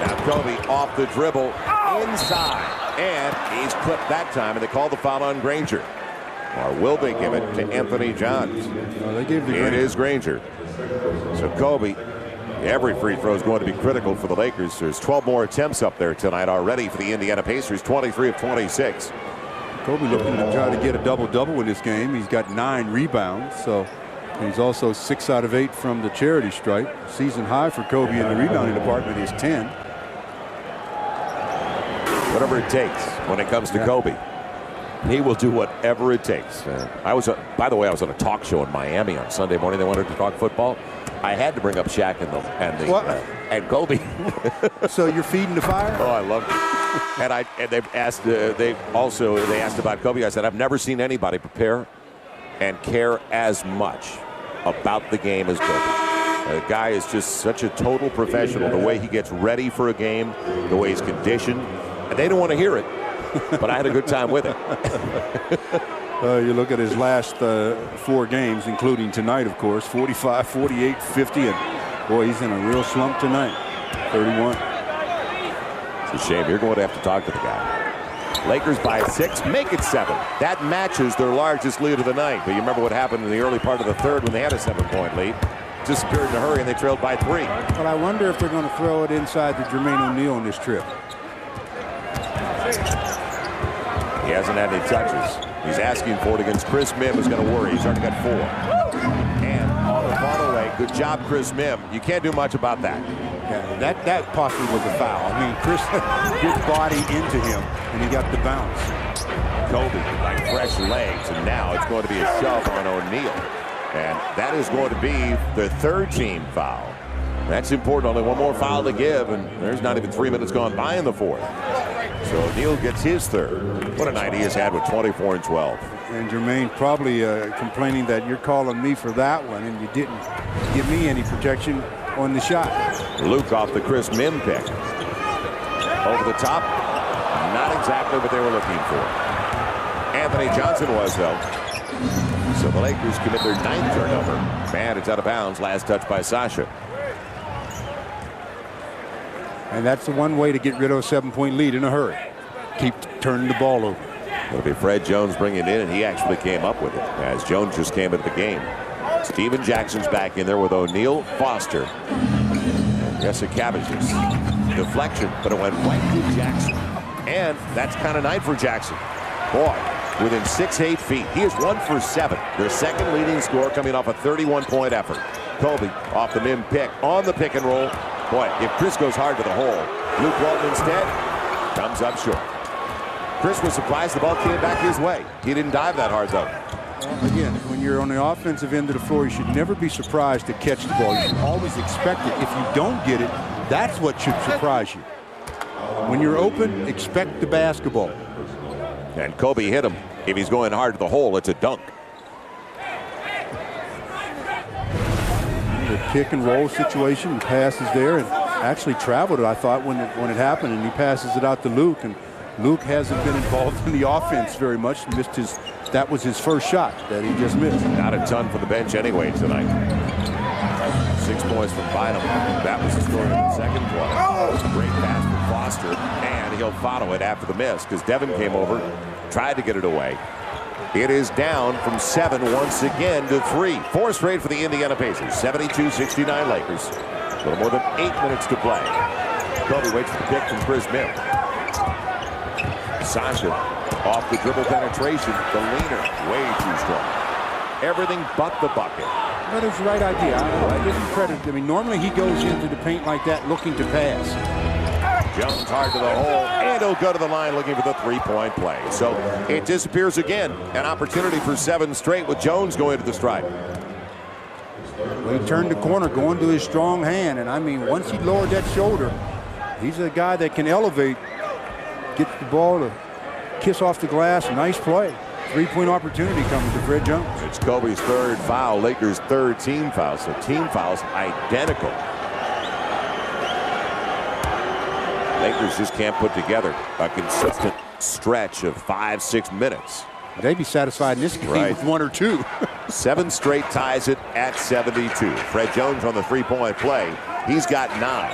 Now Kobe off the dribble inside. And he's clipped that time, and they call the foul on Granger. Or will they give it to Anthony Johns? They gave the It is Granger. So Kobe Every free throw is going to be critical for the Lakers. There's 12 more attempts up there tonight already for the Indiana Pacers, 23 of 26. Kobe looking to try to get a double-double in this game. He's got 9 rebounds, so he's also 6 out of 8 from the charity stripe. Season high for Kobe in the rebounding department is 10. Whatever it takes when it comes to Kobe. He will do whatever it takes. By the way, I was on a talk show in Miami on Sunday morning. They wanted to talk football. I had to bring up Shaq and Kobe. So you're feeding the fire? Oh, I love it. And they asked about Kobe. I said, I've never seen anybody prepare and care as much about the game as Kobe. The guy is just such a total professional. The way he gets ready for a game, the way he's conditioned. And they don't want to hear it, but I had a good time with it. You look at his last 4 games, including tonight, of course, 45, 48, 50, and boy, he's in a real slump tonight. 31. It's a shame. You're going to have to talk to the guy. Lakers by 6, make it 7. That matches their largest lead of the night. But you remember what happened in the early part of the third when they had a 7-point lead. Disappeared in a hurry and they trailed by 3. But I wonder if they're going to throw it inside to Jermaine O'Neal on this trip. He hasn't had any touches. He's asking for it against Chris Mihm, who's going to worry. He's already got 4. And on the fall away, good job, Chris Mihm. You can't do much about that. Yeah, that possibly was a foul. I mean, Chris his body into him, and he got the bounce. Kobe, like fresh legs, and now it's going to be a shove on O'Neal. And that is going to be the 3rd team foul. That's important. Only one more foul to give, and there's not even 3 minutes gone by in the 4th. So O'Neal gets his 3rd. What a night he has had with 24 and 12. And Jermaine probably complaining that you're calling me for that one, and you didn't give me any protection on the shot. Luke off the Chris Mihm pick. Over the top. Not exactly what they were looking for. Anthony Johnson was, though. So the Lakers commit their 9th turnover. Man, it's out of bounds. Last touch by Sasha. And that's the one way to get rid of a 7-point lead in a hurry. Keep turning the ball over. It'll be Fred Jones bringing it in, and he actually came up with it as Jones just came into the game. Steven Jackson's back in there with O'Neal, Foster, and Jesse Cabbages. Deflection, but it went right to Jackson. And that's kind of night for Jackson. Boy, within 6-8 feet. He is 1 for 7. Their 2nd leading score coming off a 31-point effort. Kobe off the Mihm pick on the pick and roll. Boy, if Chris goes hard to the hole, Luke Walton instead comes up short. Chris was surprised the ball came back his way. He didn't dive that hard, though. Again, when you're on the offensive end of the floor, you should never be surprised to catch the ball. You should always expect it. If you don't get it, that's what should surprise you. When you're open, expect the basketball. And Kobe hit him. If he's going hard to the hole, it's a dunk. The pick and roll situation, the pass is there, and actually traveled it, I thought, when it happened, and he passes it out to Luke, and Luke hasn't been involved in the offense very much. That was his first shot that he just missed. Not a ton for the bench anyway tonight. 6 points from Bynum. That was the story of the 2nd quarter. Great pass from Foster, and he'll follow it after the miss because Devin came over, tried to get it away. It is down from 7 once again to 3. 4 straight for the Indiana Pacers. 72-69 Lakers. A little more than 8 minutes to play. Kobe waits for the pick from Chris Mihm. Sasha off the dribble penetration. The leaner, way too strong. Everything but the bucket. That is the right idea. I give him credit. I mean, normally he goes into the paint like that looking to pass. Jones hard to the hole, and he'll go to the line looking for the 3-point play. So it disappears again. An opportunity for 7 straight with Jones going to the stripe. Well, he turned the corner going to his strong hand, and I mean, once he lowered that shoulder, he's a guy that can elevate, gets the ball to kiss off the glass. Nice play. 3-point opportunity coming to Fred Jones. It's Kobe's 3rd foul, Lakers' 3rd team foul. So team fouls identical. Lakers just can't put together a consistent stretch of 5-6 minutes. They'd be satisfied in this game with 1 or 2. 7 straight ties it at 72. Fred Jones on the 3-point play. He's got 9.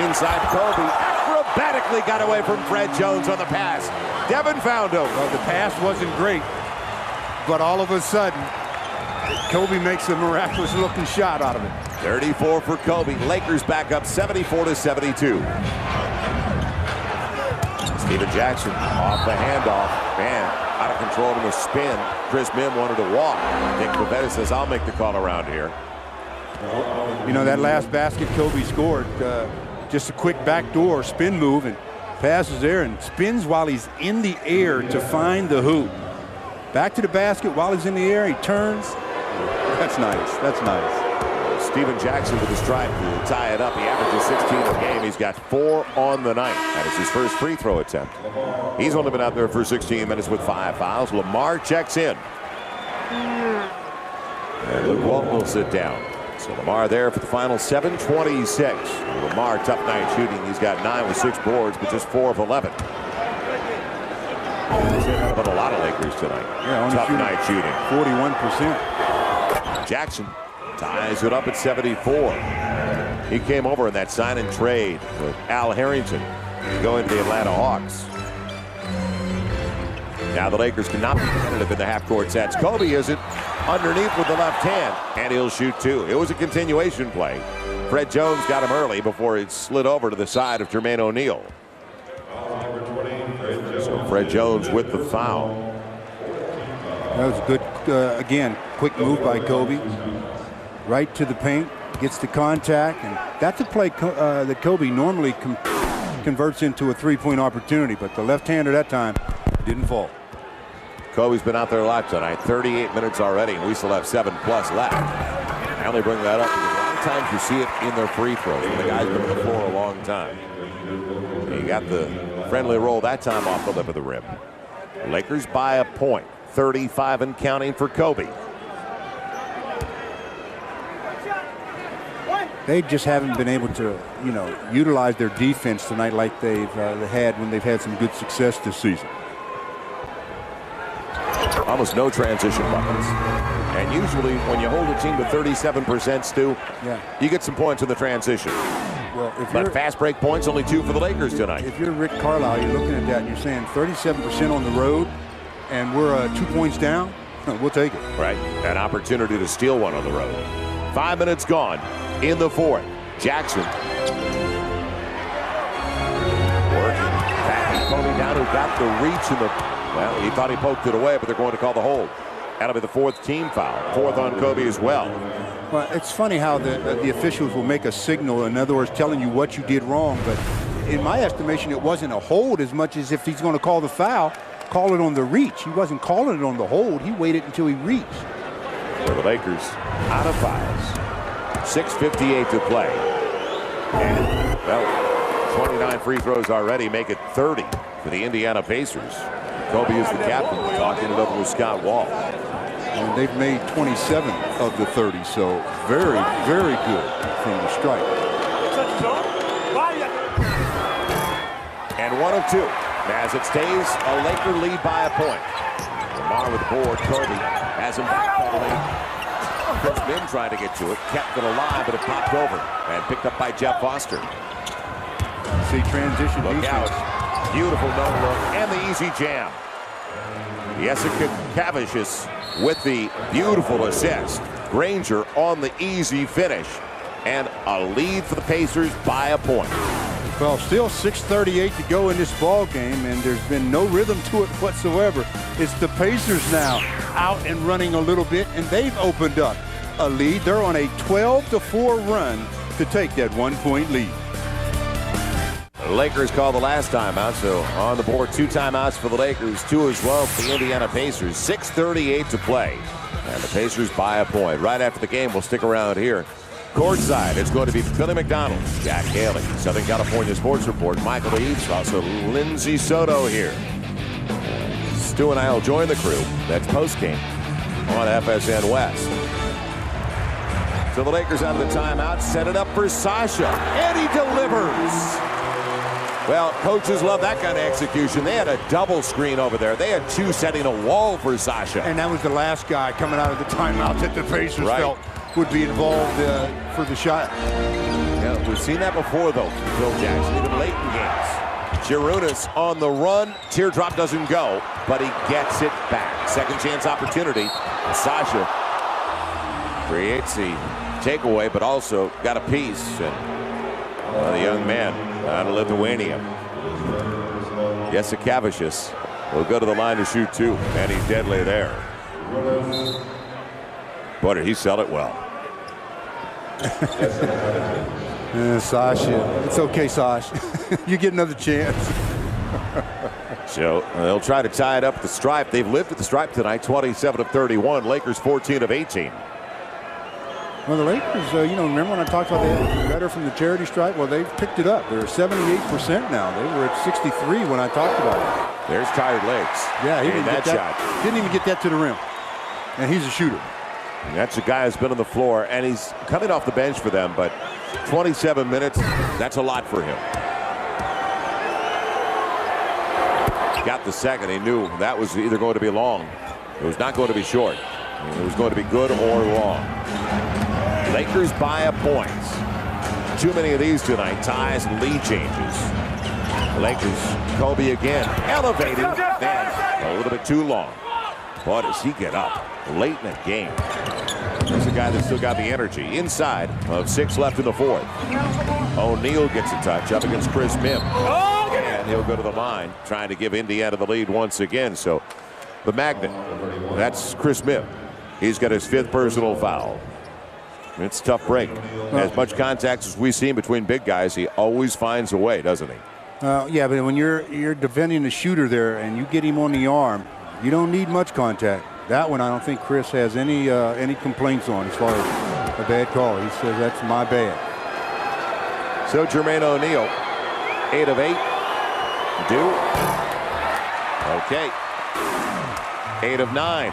Inside Kobe. Acrobatically got away from Fred Jones on the pass. Devin found him. Well, the pass wasn't great, but all of a sudden, Kobe makes a miraculous looking shot out of it. 34 for Kobe. Lakers back up 74-72. Steven Jackson off the handoff. Man, out of control in the spin. Chris Mihm wanted to walk. Nick Pavetta says, I'll make the call around here. You know, that last basket Kobe scored, just a quick backdoor spin move and passes there and spins while he's in the air to find the hoop. Back to the basket while he's in the air. He turns. That's nice. That's nice. Steven Jackson with his strike to tie it up. He averages 16 a game. He's got 4 on the night. That is his first free throw attempt. He's only been out there for 16 minutes with 5 fouls. Lamar checks in. And Luke Walton will sit down. So Lamar there for the final 7:26. Lamar, tough night shooting. He's got 9 with 6 boards, but just 4 of 11. But a lot of Lakers tonight. Yeah, tough night shooting. 41%. Jackson ties it up at 74. He came over in that sign and trade with Al Harrington going to the Atlanta Hawks. Now the Lakers cannot be competitive in the half-court sets. Kobe isn't. Underneath with the left hand, and he'll shoot 2. It was a continuation play. Fred Jones got him early before it slid over to the side of Jermaine O'Neal. So Fred Jones with the foul. That was a good, again, quick move by Kobe. Right to the paint, gets the contact, and that's a play that Kobe normally converts into a three-point opportunity, but the left-hander that time didn't fall. Kobe's been out there a lot tonight. 38 minutes already, and we still have 7+ left. I only bring that up because a lot of times you see it in their free throws when the guy's been on the floor a long time. He got the friendly roll that time off the lip of the rim. Lakers by a point. 35 and counting for Kobe. They just haven't been able to, you know, utilize their defense tonight like they've had when they've had some good success this season. Almost no transition buckets. And usually when you hold a team to 37%, Stu, you get some points in the transition. Well, but fast break points, only 2 for the Lakers tonight. If you're Rick Carlisle, you're looking at that and you're saying 37% on the road and we're 2 points down, we'll take it. Right, an opportunity to steal one on the road. 5 minutes gone in the 4th. Jackson working back. Kobe down who got the reach in the... Well, he thought he poked it away, but they're going to call the hold. That'll be the 4th team foul. 4th on Kobe as well. Well, it's funny how the officials will make a signal, in other words, telling you what you did wrong. But in my estimation, it wasn't a hold as much as if he's going to call the foul, call it on the reach. He wasn't calling it on the hold. He waited until he reached. So the Lakers out of fouls. 6:58 to play. And, well, 29 free throws already make it 30 for the Indiana Pacers. Kobe is the captain, talking it over with Scott Wall. And they've made 27 of the 30, so very, very good from the strike. And 1 of 2. As it stays, a Laker lead by a point. Lamar with the board. Kobe has him pedaling. Chris Mihm trying to get to it. Kept it alive, but it popped over. And picked up by Jeff Foster. See, transition Look defense. out. Beautiful no-look and the easy jam. Jessica Cavicius with the beautiful assist. Granger on the easy finish. And a lead for the Pacers by a point. Well, still 6:38 to go in this ball game, and there's been no rhythm to it whatsoever. It's the Pacers now out and running a little bit, and they've opened up a lead. They're on a 12-4 run to take that 1-point lead. The Lakers called the last timeout, so on the board 2 timeouts for the Lakers, 2 as well for the Indiana Pacers. 6:38 to play, and the Pacers by a point. Right after the game, we'll stick around here. Courtside, it's going to be Billy McDonald, Jack Haley, Southern California Sports Report, Michael Eaves, also Lindsay Soto here. Stu and I will join the crew. That's postgame on FSN West. So the Lakers out of the timeout, set it up for Sasha, and he delivers. Well, coaches love that kind of execution. They had a double screen over there. They had 2 setting a wall for Sasha. And that was the last guy coming out of the timeout that the Pacers felt would be involved for the shot. Yeah, we've seen that before, though, from Phil Jackson, even late in games. Girounas on the run. Teardrop doesn't go, but he gets it back. Second chance opportunity. Sasha Creates the takeaway, but also got a piece. And the young man out of Lithuania, Jasikevičius, will go to the line to shoot 2, and he's deadly there. Boy, did he sell it well. Sasha, it's okay, Sasha. You get another chance. So they'll try to tie it up at the stripe. They've lived at the stripe tonight, 27 of 31. Lakers 14 of 18. Well, the Lakers, remember when I talked about they had better from the charity stripe? Well, they've picked it up. They're 78% now. They were at 63 when I talked about it. There's tired legs. Yeah, he didn't didn't get that shot. Didn't even get that to the rim. And he's a shooter. And that's a guy who's been on the floor, and he's coming off the bench for them, but 27 minutes, that's a lot for him. Got the second. He knew that was either going to be long. It was not going to be short. It was going to be good or long. Lakers by a point. Too many of these tonight. Ties and lead changes. Lakers, Kobe again. Elevated. Then a little bit too long. Boy, does he get up late in the game. There's a guy that's still got the energy. Inside of 6 left in the 4th. O'Neal gets a touch up against Chris Mihm. And he'll go to the line, trying to give Indiana the lead once again. So the magnet, that's Chris Mihm. He's got his 5th personal foul. It's a tough break. As much contact as we've seen between big guys, he always finds a way, doesn't he? Yeah, but when you're defending the shooter there and you get him on the arm, you don't need much contact. That one I don't think Chris has any complaints on as far as a bad call. He says that's my bad. So Jermaine O'Neal, 8 of 8. Do. Okay. 8 of 9.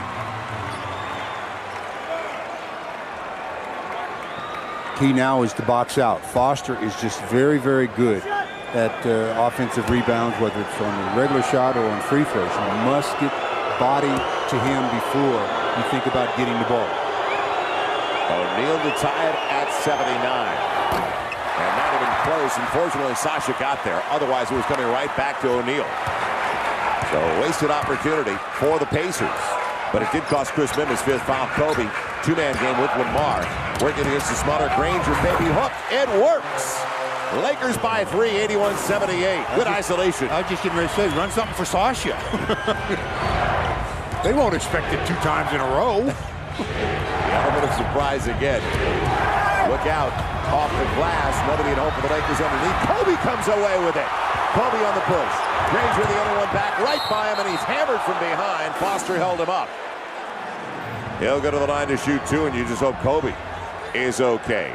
Key now is to box out. Foster is just very, very good at offensive rebounds, whether it's on the regular shot or on free throws. You must get body to him before you think about getting the ball. O'Neal to tie it at 79. And not even close. Unfortunately, Sasha got there. Otherwise, it was coming right back to O'Neal. So wasted opportunity for the Pacers. But it did cost Chris Mihm his 5th foul. Kobe, 2-man game with Lamar. Working against the smaller Granger. Baby hook. It works. Lakers by 3, 81-78. Good isolation. I was just getting ready to say, run something for Sasha. They won't expect it 2 times in a row. The element of surprise again. Look out. Off the glass. Nobody at home for the Lakers underneath. Kobe comes away with it. Kobe on the push. Granger the only one back right by him, and he's hammered from behind. Foster held him up. He'll go to the line to shoot 2, and you just hope Kobe is okay.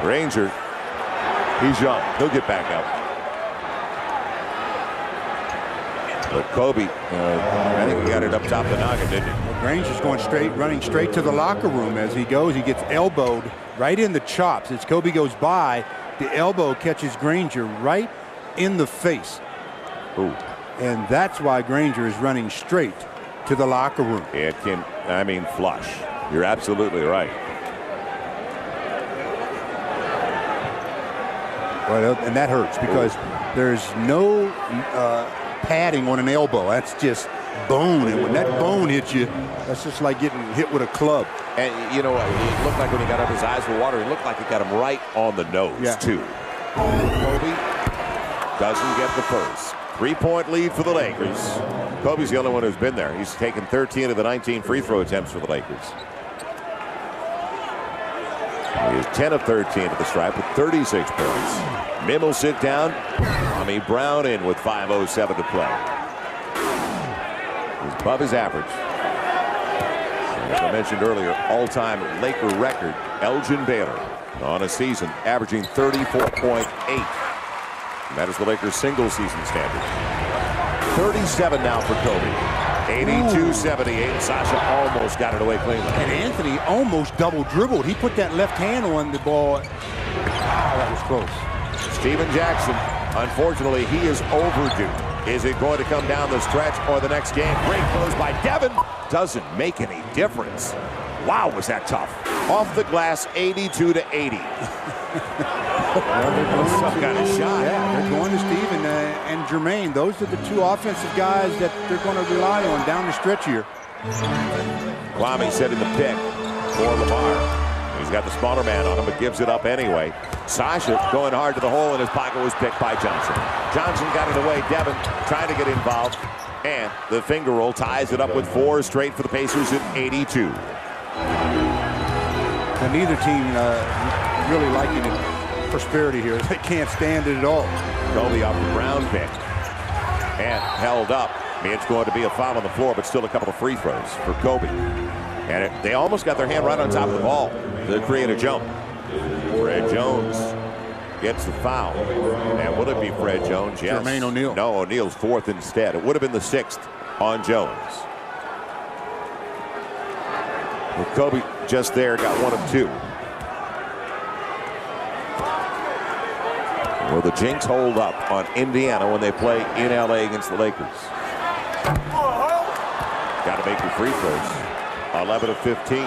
Granger, he's young. He'll get back up. But Kobe, I think he got it up top of the noggin, didn't he? Well, Granger's going straight, running straight to the locker room as he goes. He gets elbowed right in the chops. As Kobe goes by, the elbow catches Granger right in the face. Ooh. And that's why Granger is running straight to the locker room. It can, flush. You're absolutely right. Well, and that hurts because there's no padding on an elbow. That's just bone. And when that bone hits you, that's just like getting hit with a club. And you know what? It looked like when he got up, his eyes were watering. It looked like it got him right on the nose, too. Kobe doesn't get the first. 3-point lead for the Lakers. Kobe's the only one who's been there. He's taken 13 of the 19 free throw attempts for the Lakers. He is 10 of 13 at the stripe with 36 points. Mihm will sit down. Tommy Brown in with 5:07 to play. He's above his average. As I mentioned earlier, all-time Laker record, Elgin Baylor, on a season averaging 34.8. That is the Lakers' single-season standard. 37 now for Kobe. 82-78. Sasha almost got it away cleanly. And Anthony almost double dribbled. He put that left hand on the ball. That was close. Stephen Jackson, unfortunately, he is overdue. Is it going to come down the stretch or the next game? Great close by Devin. Doesn't make any difference. Wow, was that tough. Off the glass, 82-80. Some kind of shot. Yeah, they're going to Steve and Jermaine. Those are the 2 offensive guys that they're going to rely on down the stretch here. Kwame setting the pick for Lamar. He's got the smaller man on him, but gives it up anyway. Sasha going hard to the hole, and his pocket was picked by Johnson. Johnson got it away. Devin trying to get involved, and the finger roll ties it up with 4 straight for the Pacers at 82. And neither team really liking the prosperity here. They can't stand it at all. Kobe off the Brown pick and held up. It's going to be a foul on the floor, but still a couple of free throws for Kobe. And they almost got their hand right on top of the ball to create a jump. Fred Jones gets the foul. And will it be Fred Jones? Yes. Jermaine O'Neal. No, O'Neal's 4th instead. It would have been the 6th on Jones. Well, Kobe just there got 1 of 2. Will the Jinx hold up on Indiana when they play in LA against the Lakers? Got to make your free throws. 11 of 15.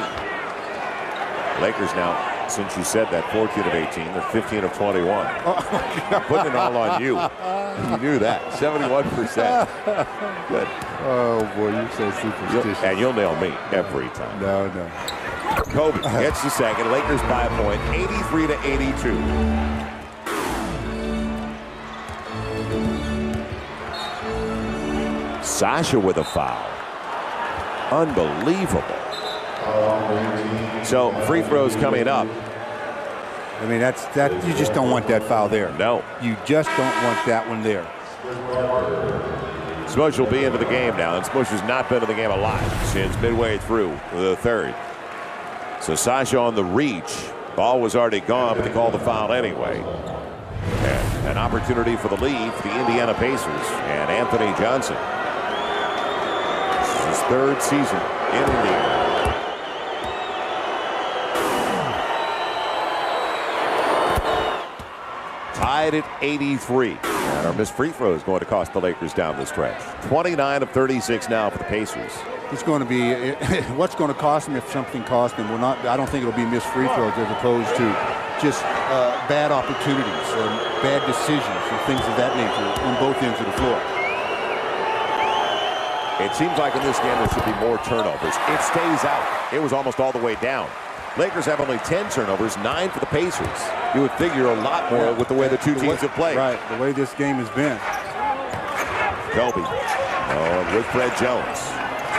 Lakers now, since you said that, 14 of 18. They're 15 of 21. I'm putting it all on you. You knew that. 71%. Good. Oh, boy, you're so superstitious. And you'll nail me every time. No. Kobe gets the second. Lakers by a point, 83 to 82. Sasha with a foul. Unbelievable. So free throws coming up. I mean, that you just don't want that foul there. No. You just don't want that one there. Smush will be into the game now, and Smush has not been in the game a lot since midway through the third. So Sasha on the reach. Ball was already gone, but they called the foul anyway. And an opportunity for the lead for the Indiana Pacers and Anthony Johnson. This is his 3rd season in Indiana. Tied at 83. And our missed free throw is going to cost the Lakers down the stretch. 29 of 36 now for the Pacers. It's going to be what's going to cost them if something costs them. Will not. I don't think it'll be missed free throws as opposed to just bad opportunities and bad decisions and things of that nature on both ends of the floor. It seems like in this game there should be more turnovers. It stays out. It was almost all the way down. Lakers have only 10 turnovers, 9 for the Pacers. You would figure a lot more with the way the two teams have played. Right, the way this game has been. Kobe. Oh, with Fred Jones.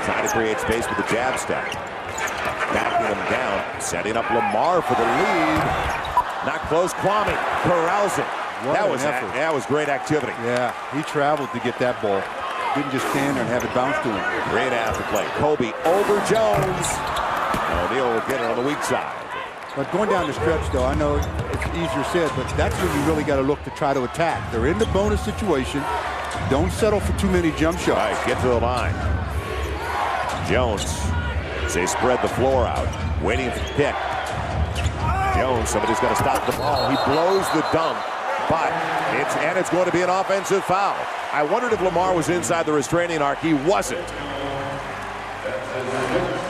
Trying to create space with the jab step. Backing him down. Setting up Lamar for the lead. Not close. Kwame corrals it. That was great activity. Yeah, he traveled to get that ball. Didn't just stand there and have it bounce to him. Great after play. Kobe over Jones. O'Neal will get it on the weak side. But going down the stretch, though, I know it's easier said, but that's when you really got to look to try to attack. They're in the bonus situation. Don't settle for too many jump shots. All right, get to the line. Jones, they spread the floor out, waiting for the pick. Jones, somebody's got to stop the ball. He blows the dunk, but it's going to be an offensive foul. I wondered if Lamar was inside the restraining arc. He wasn't.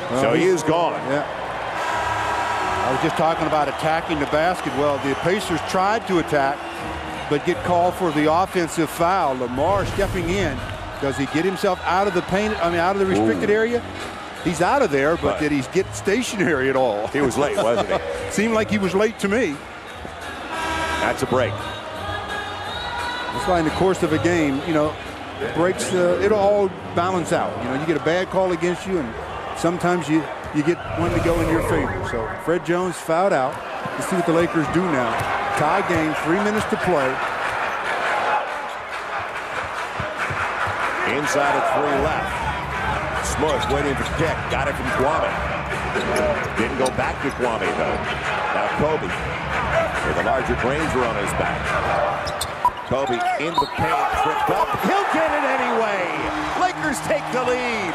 Well, so he is gone. Yeah. I was just talking about attacking the basket. Well, the Pacers tried to attack, but get called for the offensive foul. Lamar stepping in. Does he get himself out of the paint? I mean, out of the restricted area? He's out of there, but did he get stationary at all? He was late, wasn't he? Seemed like he was late to me. That's a break. That's why in the course of a game, you know, breaks, it'll all balance out. You know, you get a bad call against you, and sometimes you get one to go in your favor. So Fred Jones fouled out. Let's see what the Lakers do now. Tie game, 3 minutes to play. Inside of 3 left. Smush waiting for the kick. Got it from Kwame. Didn't go back to Kwame, though. Now Kobe with a larger Granger on his back. Kobe into the paint, tripped up. He'll get it anyway. Lakers take the lead.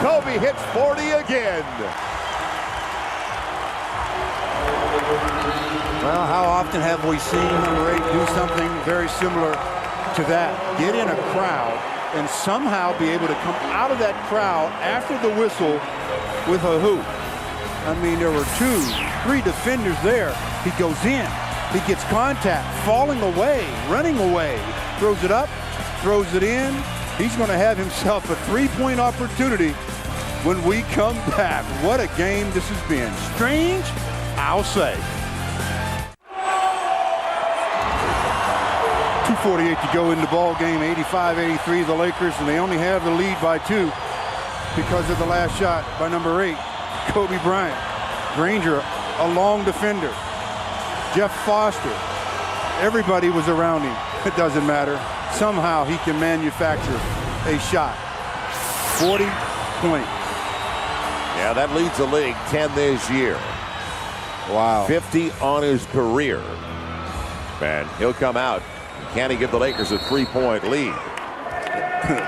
Kobe hits 40 again. Well, how often have we seen number 8 do something very similar to that? Get in a crowd and somehow be able to come out of that crowd after the whistle with a hoop. I mean, there were 2, 3 defenders there. He goes in. He gets contact, falling away, running away, throws it up, throws it in. He's going to have himself a 3-point opportunity when we come back. What a game this has been. Strange, I'll say. 2:48 to go in the ball game. 85-83 the Lakers, and they only have the lead by 2 because of the last shot by number 8, Kobe Bryant. Granger, a long defender. Jeff Foster. Everybody was around him. It doesn't matter. Somehow he can manufacture a shot. 40 points. Yeah, that leads the league 10 this year. Wow. 50 on his career. Man, he'll come out. Can he give the Lakers a 3-point lead?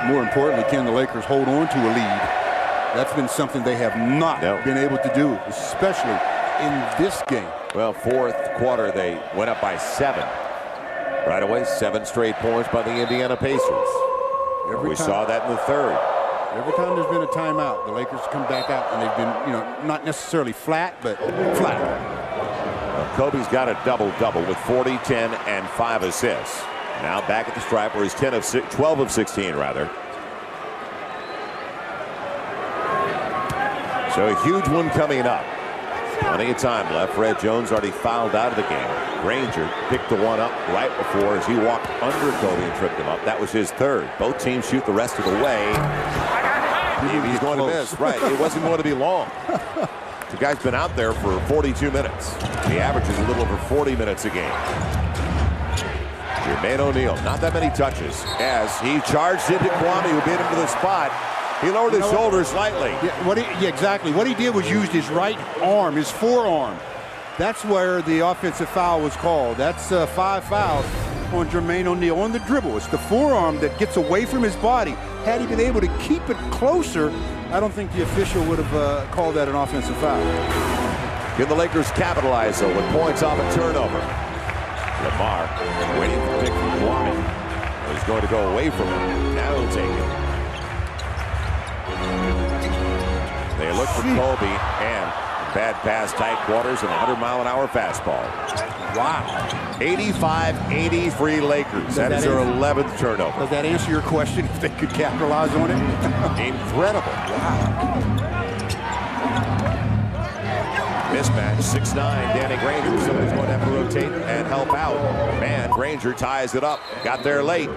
More importantly, can the Lakers hold on to a lead? That's been something they have not been able to do, especially in this game. Well, fourth quarter, they went up by 7. Right away, 7 straight points by the Indiana Pacers. We saw that in the third. Every time there's been a timeout, the Lakers come back out, and they've been, not necessarily flat, but flat. Well, Kobe's got a double-double with 40, 10, and 5 assists. Now back at the stripe where he's 12 of 16, rather. So a huge one coming up. Plenty of time left. Fred Jones already fouled out of the game. Granger picked the one up right before as he walked under Kobe and tripped him up. That was his third. Both teams shoot the rest of the way. He's going to miss. Right. It wasn't going to be long. The guy's been out there for 42 minutes. He averages a little over 40 minutes a game. Jermaine O'Neal, not that many touches, as he charged into Kwame, who beat him to the spot. He lowered his shoulder slightly. Yeah, exactly. What he did was used his right arm, his forearm. That's where the offensive foul was called. That's 5 fouls on Jermaine O'Neal on the dribble. It's the forearm that gets away from his body. Had he been able to keep it closer, I don't think the official would have called that an offensive foul. Can the Lakers capitalize, though, with points off a turnover? Lamar waiting for the pick from Kwame. He's going to go away from him. Now he'll take it. They look for Kobe, and bad pass, tight quarters, and 100-mile-an-hour fastball. Wow. 85-83 Lakers. That is their 11th turnover. Does that answer your question if they could capitalize on it? Incredible. Wow. Mismatch, 6'9", Danny Granger. Somebody's going to have to rotate and help out. Man, Granger ties it up. Got there late.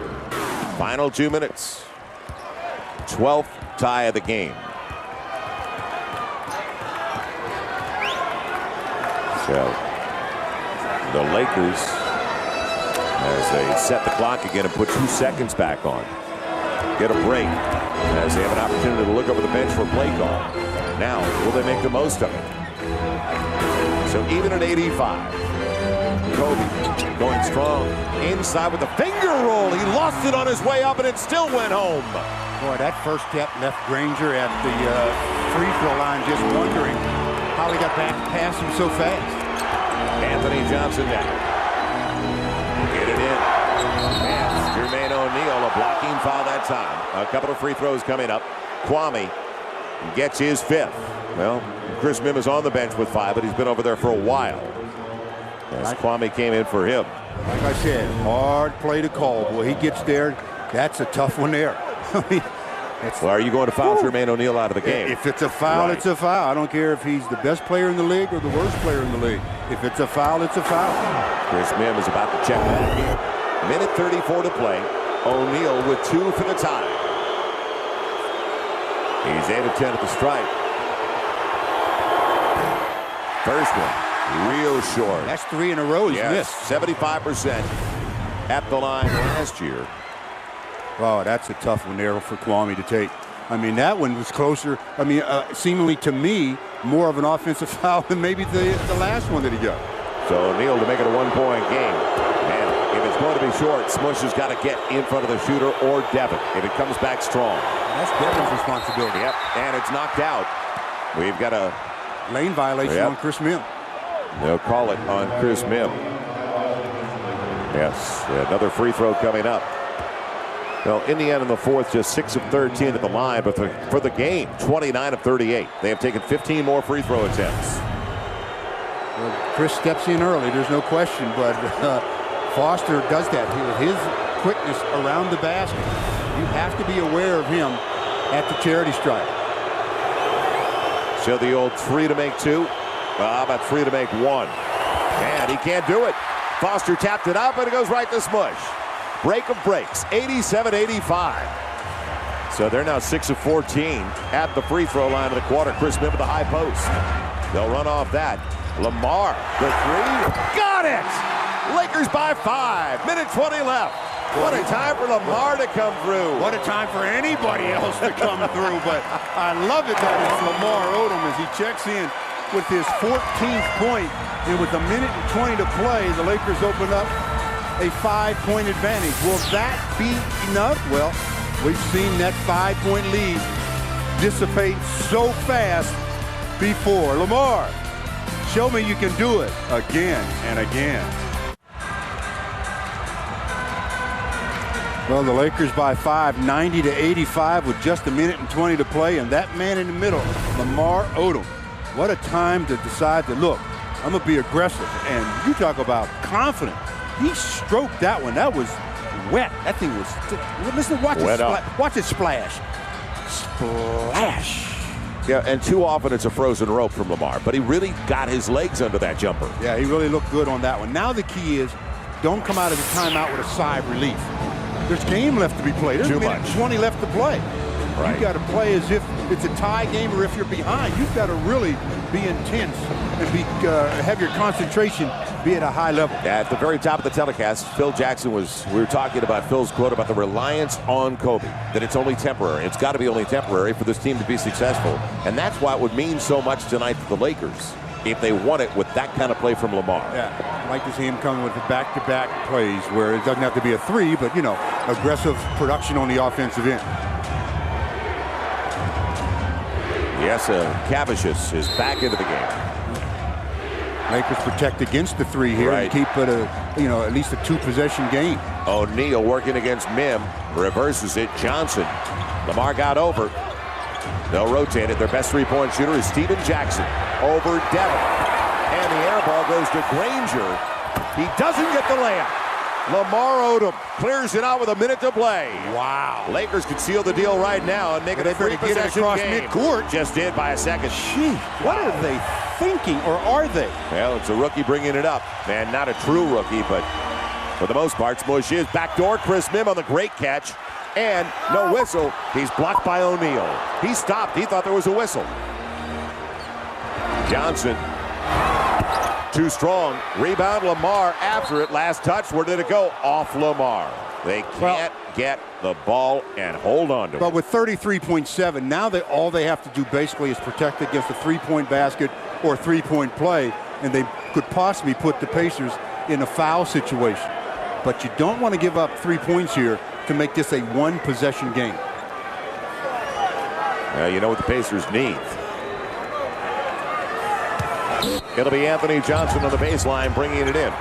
Final 2 minutes. 12th tie of the game. So the Lakers, as they set the clock again and put 2 seconds back on, get a break as they have an opportunity to look over the bench for a play call. Now, will they make the most of it? So even at 85, Kobe going strong inside with the finger roll. He lost it on his way up, and it still went home. Boy, that first step left Granger at the free throw line just wondering how he got back past him so fast. Anthony Johnson now. Get it in. And Jermaine O'Neal, a blocking foul that time. A couple of free throws coming up. Kwame gets his 5th. Well, Chris Mihm is on the bench with 5, but he's been over there for a while. As Kwame came in for him. Like I said, hard play to call. Boy, he gets there. That's a tough one there. I mean, well, are you going to foul Jermaine O'Neal out of the game? If it's a foul, it's a foul. I don't care if he's the best player in the league or the worst player in the league. If it's a foul, it's a foul. Chris Mihm is about to check back in. Minute 34 to play. O'Neal with 2 for the tie. He's 8 of 10 at the stripe. First one, real short. That's 3 in a row he's missed. 75% at the line last year. Oh, that's a tough one there for Kwame to take. I mean, that one was closer. I mean, seemingly to me, more of an offensive foul than maybe the last one that he got. So O'Neal to make it a 1-point game. And if it's going to be short, Smush has got to get in front of the shooter or Devin if it comes back strong. That's Devin's responsibility. Yep, and it's knocked out. We've got a lane violation on Chris Mihm. They'll call it on Chris Mihm. Yes, another free throw coming up. Well, Indiana in the 4th, just 6 of 13 at the line, but for the game, 29 of 38. They have taken 15 more free throw attempts. Well, Chris steps in early, there's no question, but Foster does that. His quickness around the basket, you have to be aware of him at the charity stripe. So the old 3 to make 2. How about 3 to make 1? And he can't do it. Foster tapped it up, and it goes right to Smush. Break of breaks, 87-85. So they're now 6 of 14 at the free throw line of the quarter. Chris Mihm at the high post. They'll run off that. Lamar, the 3. Got it! Lakers by 5. Minute 20 left. What a time for Lamar to come through. What a time for anybody else to come through. But I love it that it's Lamar Odom as he checks in with his 14th point. And with a minute and 20 to play, the Lakers open up a 5-point advantage. Will that be enough? Well, we've seen that 5-point lead dissipate so fast before. Lamar, show me you can do it again and again. Well, the Lakers by 5, 90-85 with just a minute and 20 to play. And that man in the middle, Lamar Odom. What a time to decide to look. I'm going to be aggressive. And you talk about confident. He stroked that one. That was wet. That thing was. Listen, watch it. Watch it splash. Splash. Yeah, and too often it's a frozen rope from Lamar, but he really got his legs under that jumper. Yeah, he really looked good on that one. Now the key is don't come out of the timeout with a sigh of relief. There's game left to be played. There's too a minute much. 20 left to play. Right. You've got to play as if it's a tie game or if you're behind. You've got to really be intense and have your concentration be at a high level. At the very top of the telecast, Phil Jackson we were talking about Phil's quote about the reliance on Kobe, that it's only temporary. It's got to be only temporary for this team to be successful. And that's why it would mean so much tonight to the Lakers if they won it with that kind of play from Lamar. Yeah, I'd like to see him coming with the back-to-back plays where it doesn't have to be a 3, but, you know, aggressive production on the offensive end. Yes, Cavicius is back into the game. Lakers protect against the 3 here and keep it at least a 2-possession game. O'Neal working against Mihm, reverses it. Johnson. Lamar got over. They'll rotate it. Their best 3-point shooter is Steven Jackson over Devin. And the air ball goes to Granger. He doesn't get the layup. Lamar Odom clears it out with a minute to play. Wow. Lakers can seal the deal right now and make it a 3-possession game. Midcourt. Just did by a second. Gee, what are they thinking, or are they? Well, it's a rookie bringing it up. Man, not a true rookie, but for the most part, Smush is backdoor. Chris Mihm on the great catch. And no whistle. He's blocked by O'Neal. He stopped. He thought there was a whistle. Johnson. Too strong. Rebound, Lamar after it. Last touch. Where did it go? Off Lamar. They can't get the ball and hold on to it. But with 33.7, now all they have to do basically is protect against a 3-point basket or 3-point play, and they could possibly put the Pacers in a foul situation. But you don't want to give up 3 points here to make this a 1-possession game. You know what the Pacers need. It'll be Anthony Johnson on the baseline bringing it in.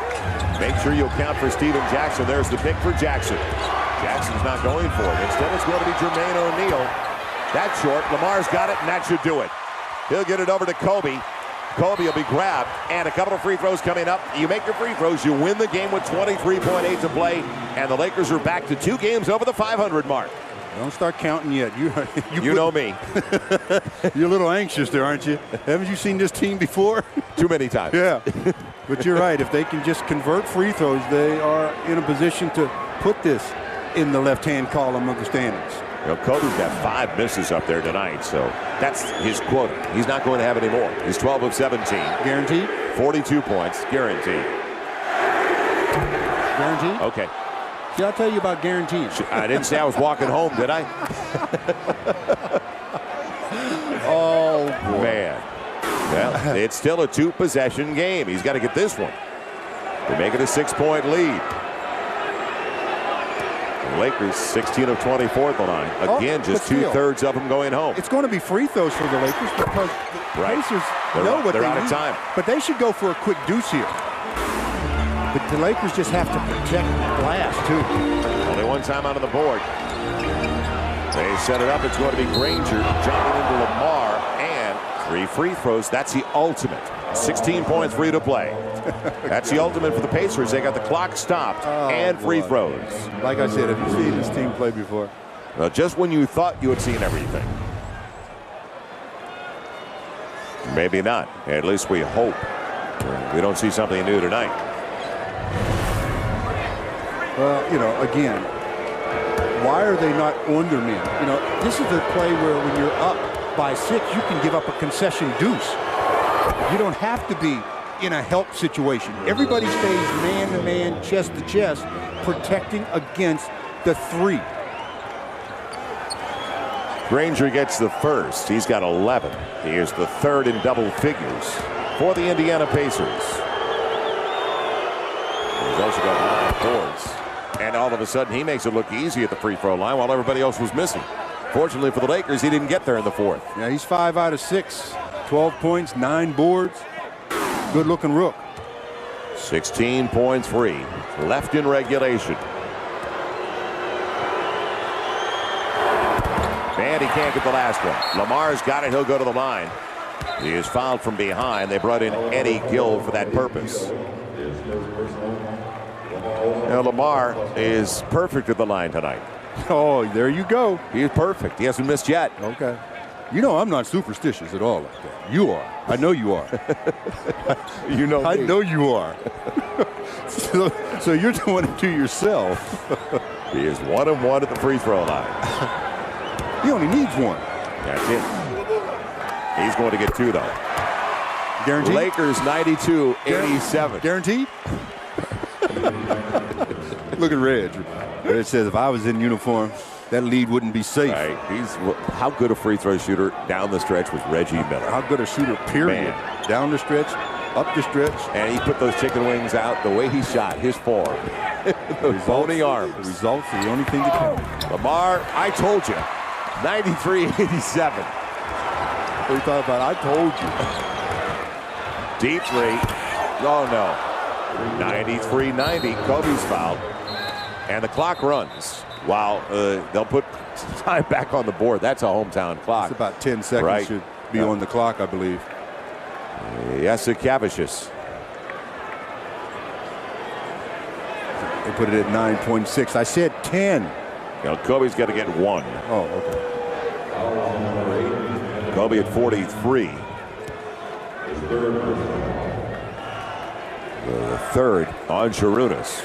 Make sure you account for Steven Jackson. There's the pick for Jackson. Jackson's not going for it. Instead, it's going to be Jermaine O'Neal. That's short. Lamar's got it, and that should do it. He'll get it over to Kobe. Kobe will be grabbed, and a couple of free throws coming up. You make your free throws, you win the game with 23.8 to play, and the Lakers are back to 2 games over the 500 mark. Don't start counting yet. You know me. You're a little anxious there, aren't you? Haven't you seen this team before? Too many times. Yeah. But you're right. If they can just convert free throws, they are in a position to put this in the left-hand column of the standings. You know, Kobe's got 5 misses up there tonight, so that's his quota. He's not going to have any more. He's 12 of 17. Guaranteed? 42 points, guaranteed. Guaranteed? Okay. See, I'll tell you about guarantees. I didn't say I was walking home, did I? Oh, boy. Man. Well, it's still a 2-possession game. He's got to get this one to make it a 6-point lead. The Lakers 16 of 24 at the line. Again, just 2/3 of them going home. It's going to be free throws for the Lakers because the Pacers know what they need. They're out of time. But they should go for a quick deuce here. But the Lakers just have to protect the glass, too. Only one time out on the board. They set it up. It's going to be Granger jumping into Lamar, and 3 free throws. That's the ultimate. 16 points free to play. That's the ultimate for the Pacers. They got the clock stopped and free throws. Like I said, have you seen this team play before? Well, just when you thought you had seen everything. Maybe not. At least we hope we don't see something new tonight. Well, you know, again, why are they not on their men? You know, this is a play where when you're up by 6, you can give up a concession deuce. You don't have to be in a help situation. Everybody stays man-to-man, chest-to-chest, protecting against the 3. Granger gets the first. He's got 11. He is the 3rd in double figures for the Indiana Pacers. He's also got 9 boards. And all of a sudden, he makes it look easy at the free throw line while everybody else was missing. Fortunately for the Lakers, he didn't get there in the 4th. Yeah, he's 5 out of 6. 12 points, 9 boards. Good-looking rook. 16 points free. Left in regulation. And he can't get the last one. Lamar's got it. He'll go to the line. He is fouled from behind. They brought in Eddie Gill for that purpose. Now Lamar is perfect at the line tonight. Oh, there you go. He is perfect. He hasn't missed yet. Okay. You know I'm not superstitious at all like that. You are. I know you are. You know I me. know you are. so you're doing it to yourself. He is 1 of 1 at the free throw line. He only needs 1. That's it. He's going to get 2 though. Guaranteed? Lakers 92-87. Guaranteed? Look at Reg. Reg says if I was in uniform, that lead wouldn't be safe. Right. How good a free throw shooter down the stretch was Reggie Miller. How good a shooter, period. Man. Down the stretch, up the stretch. And he put those chicken wings out the way he shot, his form. Those bony arms. The results are the only thing that counts. Lamar, I told you. 93-87. What are you talking about? I told you. Deep 3. Oh, no. 93-90. Kobe's fouled. And the clock runs while they'll put time back on the board. That's a hometown clock. It's about 10 seconds Right. should be on the clock, I believe. Jasikevicius. They put it at 9.6. I said 10. Now, Kobe's got to get 1. Oh, okay. Kobe at 43. The 3rd on Sharunas.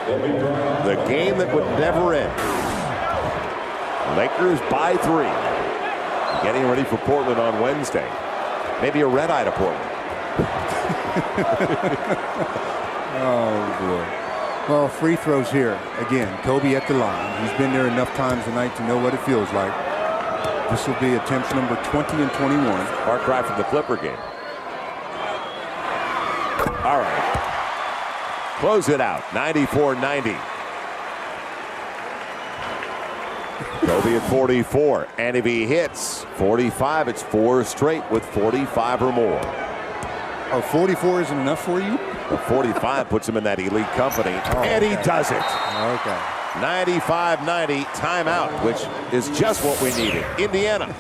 The game that would never end. Lakers by 3. Getting ready for Portland on Wednesday. Maybe a red eye to Portland. Oh, boy. Well, free throws here. Again, Kobe at the line. He's been there enough times tonight to know what it feels like. This will be attempts number 20 and 21. Far cry from the Clipper game. All right. Close it out. 94-90. Kobe at 44. And if he hits 45, it's 4 straight with 45 or more. Oh, 44 isn't enough for you? The 45 puts him in that elite company. And he does it. Okay. 95-90 timeout, which is just what we needed. Indiana.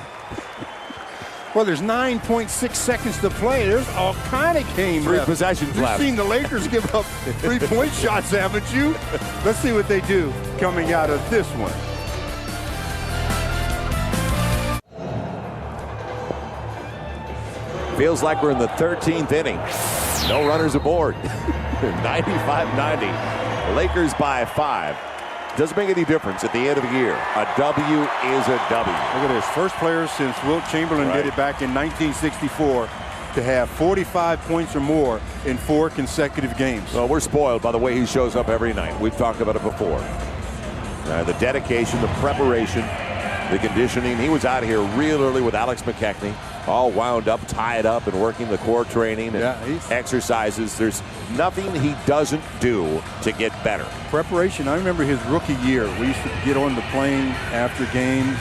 Well, there's 9.6 seconds to play. There's all kind of game 3 left. possessions You've left. seen the Lakers give up 3-point shots, haven't you? Let's see what they do coming out of this one. Feels like we're in the 13th inning. No runners aboard. 95-90. Lakers by 5. Doesn't make any difference at the end of the year. A W is a W. Look at this. First player since Wilt Chamberlain did it back in 1964 to have 45 points or more in 4 consecutive games. Well, we're spoiled by the way he shows up every night. We've talked about it before. The dedication, the preparation, the conditioning. He was out of here real early with Alex McKechnie, all wound up, tied up, and working the core training and exercises. There's nothing he doesn't do to get better. Preparation. I remember his rookie year. We used to get on the plane after games.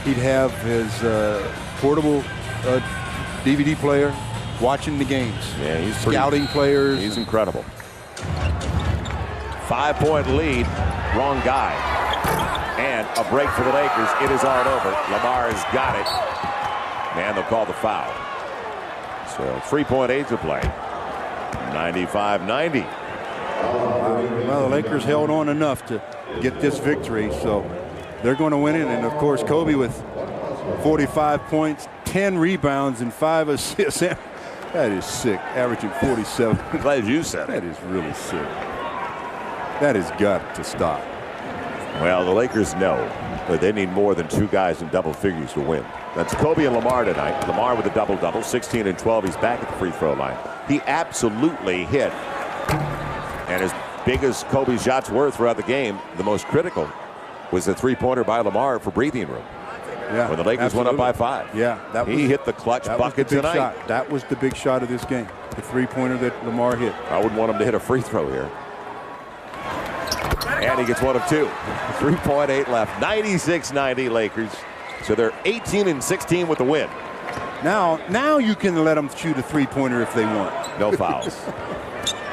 He'd have his portable DVD player, watching the games. Yeah, he's scouting players. He's incredible. 5-point lead. Wrong guy. And a break for the Lakers. It is all over. Lamar has got it. And they'll call the foul. So 3.8 to play. 95-90. Well, the Lakers held on enough to get this victory, so they're going to win it. And, of course, Kobe with 45 points, 10 rebounds and 5 assists. That is sick, averaging 47. Glad you said it. That is really sick. That has got to stop. Well, the Lakers know that they need more than 2 guys in double figures to win. That's Kobe and Lamar tonight. Lamar with a double-double, 16 and 12. He's back at the free throw line. He absolutely hit. And as big as Kobe's shots were throughout the game, the most critical was the three-pointer by Lamar for breathing room. Yeah, when the Lakers went up by 5. Yeah, he hit the clutch bucket tonight. Shot. That was the big shot of this game, the three-pointer that Lamar hit. I wouldn't want him to hit a free throw here. And he gets 1 of 2. 3.8 left. 96-90 Lakers. So they're 18 and 16 with the win. Now you can let them shoot a three-pointer if they want. No fouls.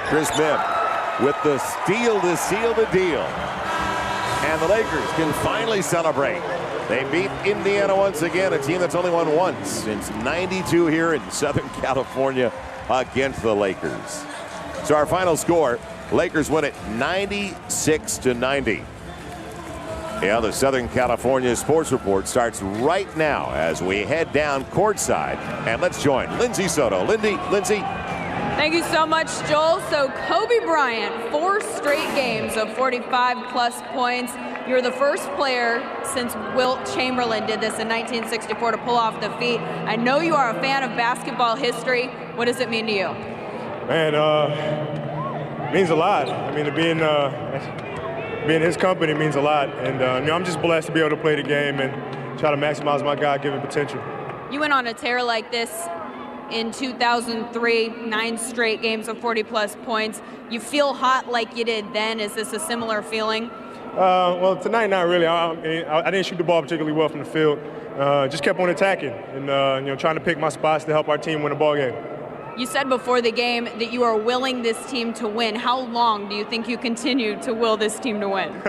Chris Mihm with the steal to seal the deal. And the Lakers can finally celebrate. They beat Indiana once again, a team that's only won once since '92 here in Southern California against the Lakers. So our final score, Lakers win it 96-90. Yeah, the Southern California Sports Report starts right now as we head down courtside. And let's join Lindsay Soto. Lindsay. Thank you so much, Joel. So Kobe Bryant, 4 straight games of 45-plus points. You're the first player since Wilt Chamberlain did this in 1964 to pull off the feat. I know you are a fan of basketball history. What does it mean to you? Man, it means a lot. I mean, being in his company means a lot. And I'm just blessed to be able to play the game and try to maximize my God-given potential. You went on a tear like this in 2003, 9 straight games of 40-plus points. You feel hot like you did then. Is this a similar feeling? Well, tonight, not really. I didn't shoot the ball particularly well from the field. Just kept on attacking and trying to pick my spots to help our team win a ball game. You said before the game that you are willing this team to win. How long do you think you continue to will this team to win?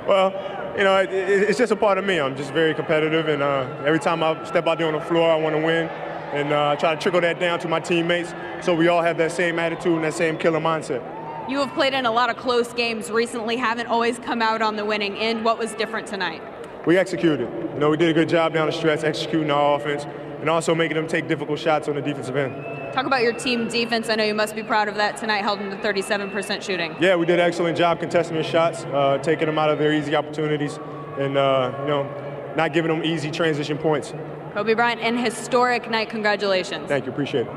Well, it's just a part of me. I'm just very competitive, and every time I step out there on the floor, I want to win. And I try to trickle that down to my teammates so we all have that same attitude and that same killer mindset. You have played in a lot of close games recently, haven't always come out on the winning end. What was different tonight? We executed. We did a good job down the stretch executing our offense and also making them take difficult shots on the defensive end. Talk about your team defense. I know you must be proud of that tonight, held them to 37% shooting. Yeah, we did an excellent job contesting their shots, taking them out of their easy opportunities, and not giving them easy transition points. Kobe Bryant, an historic night. Congratulations. Thank you. Appreciate it.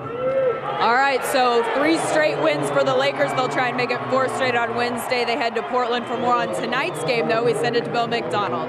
All right, so 3 straight wins for the Lakers. They'll try and make it 4 straight on Wednesday. They head to Portland for more on tonight's game, though. We send it to Bill McDonald.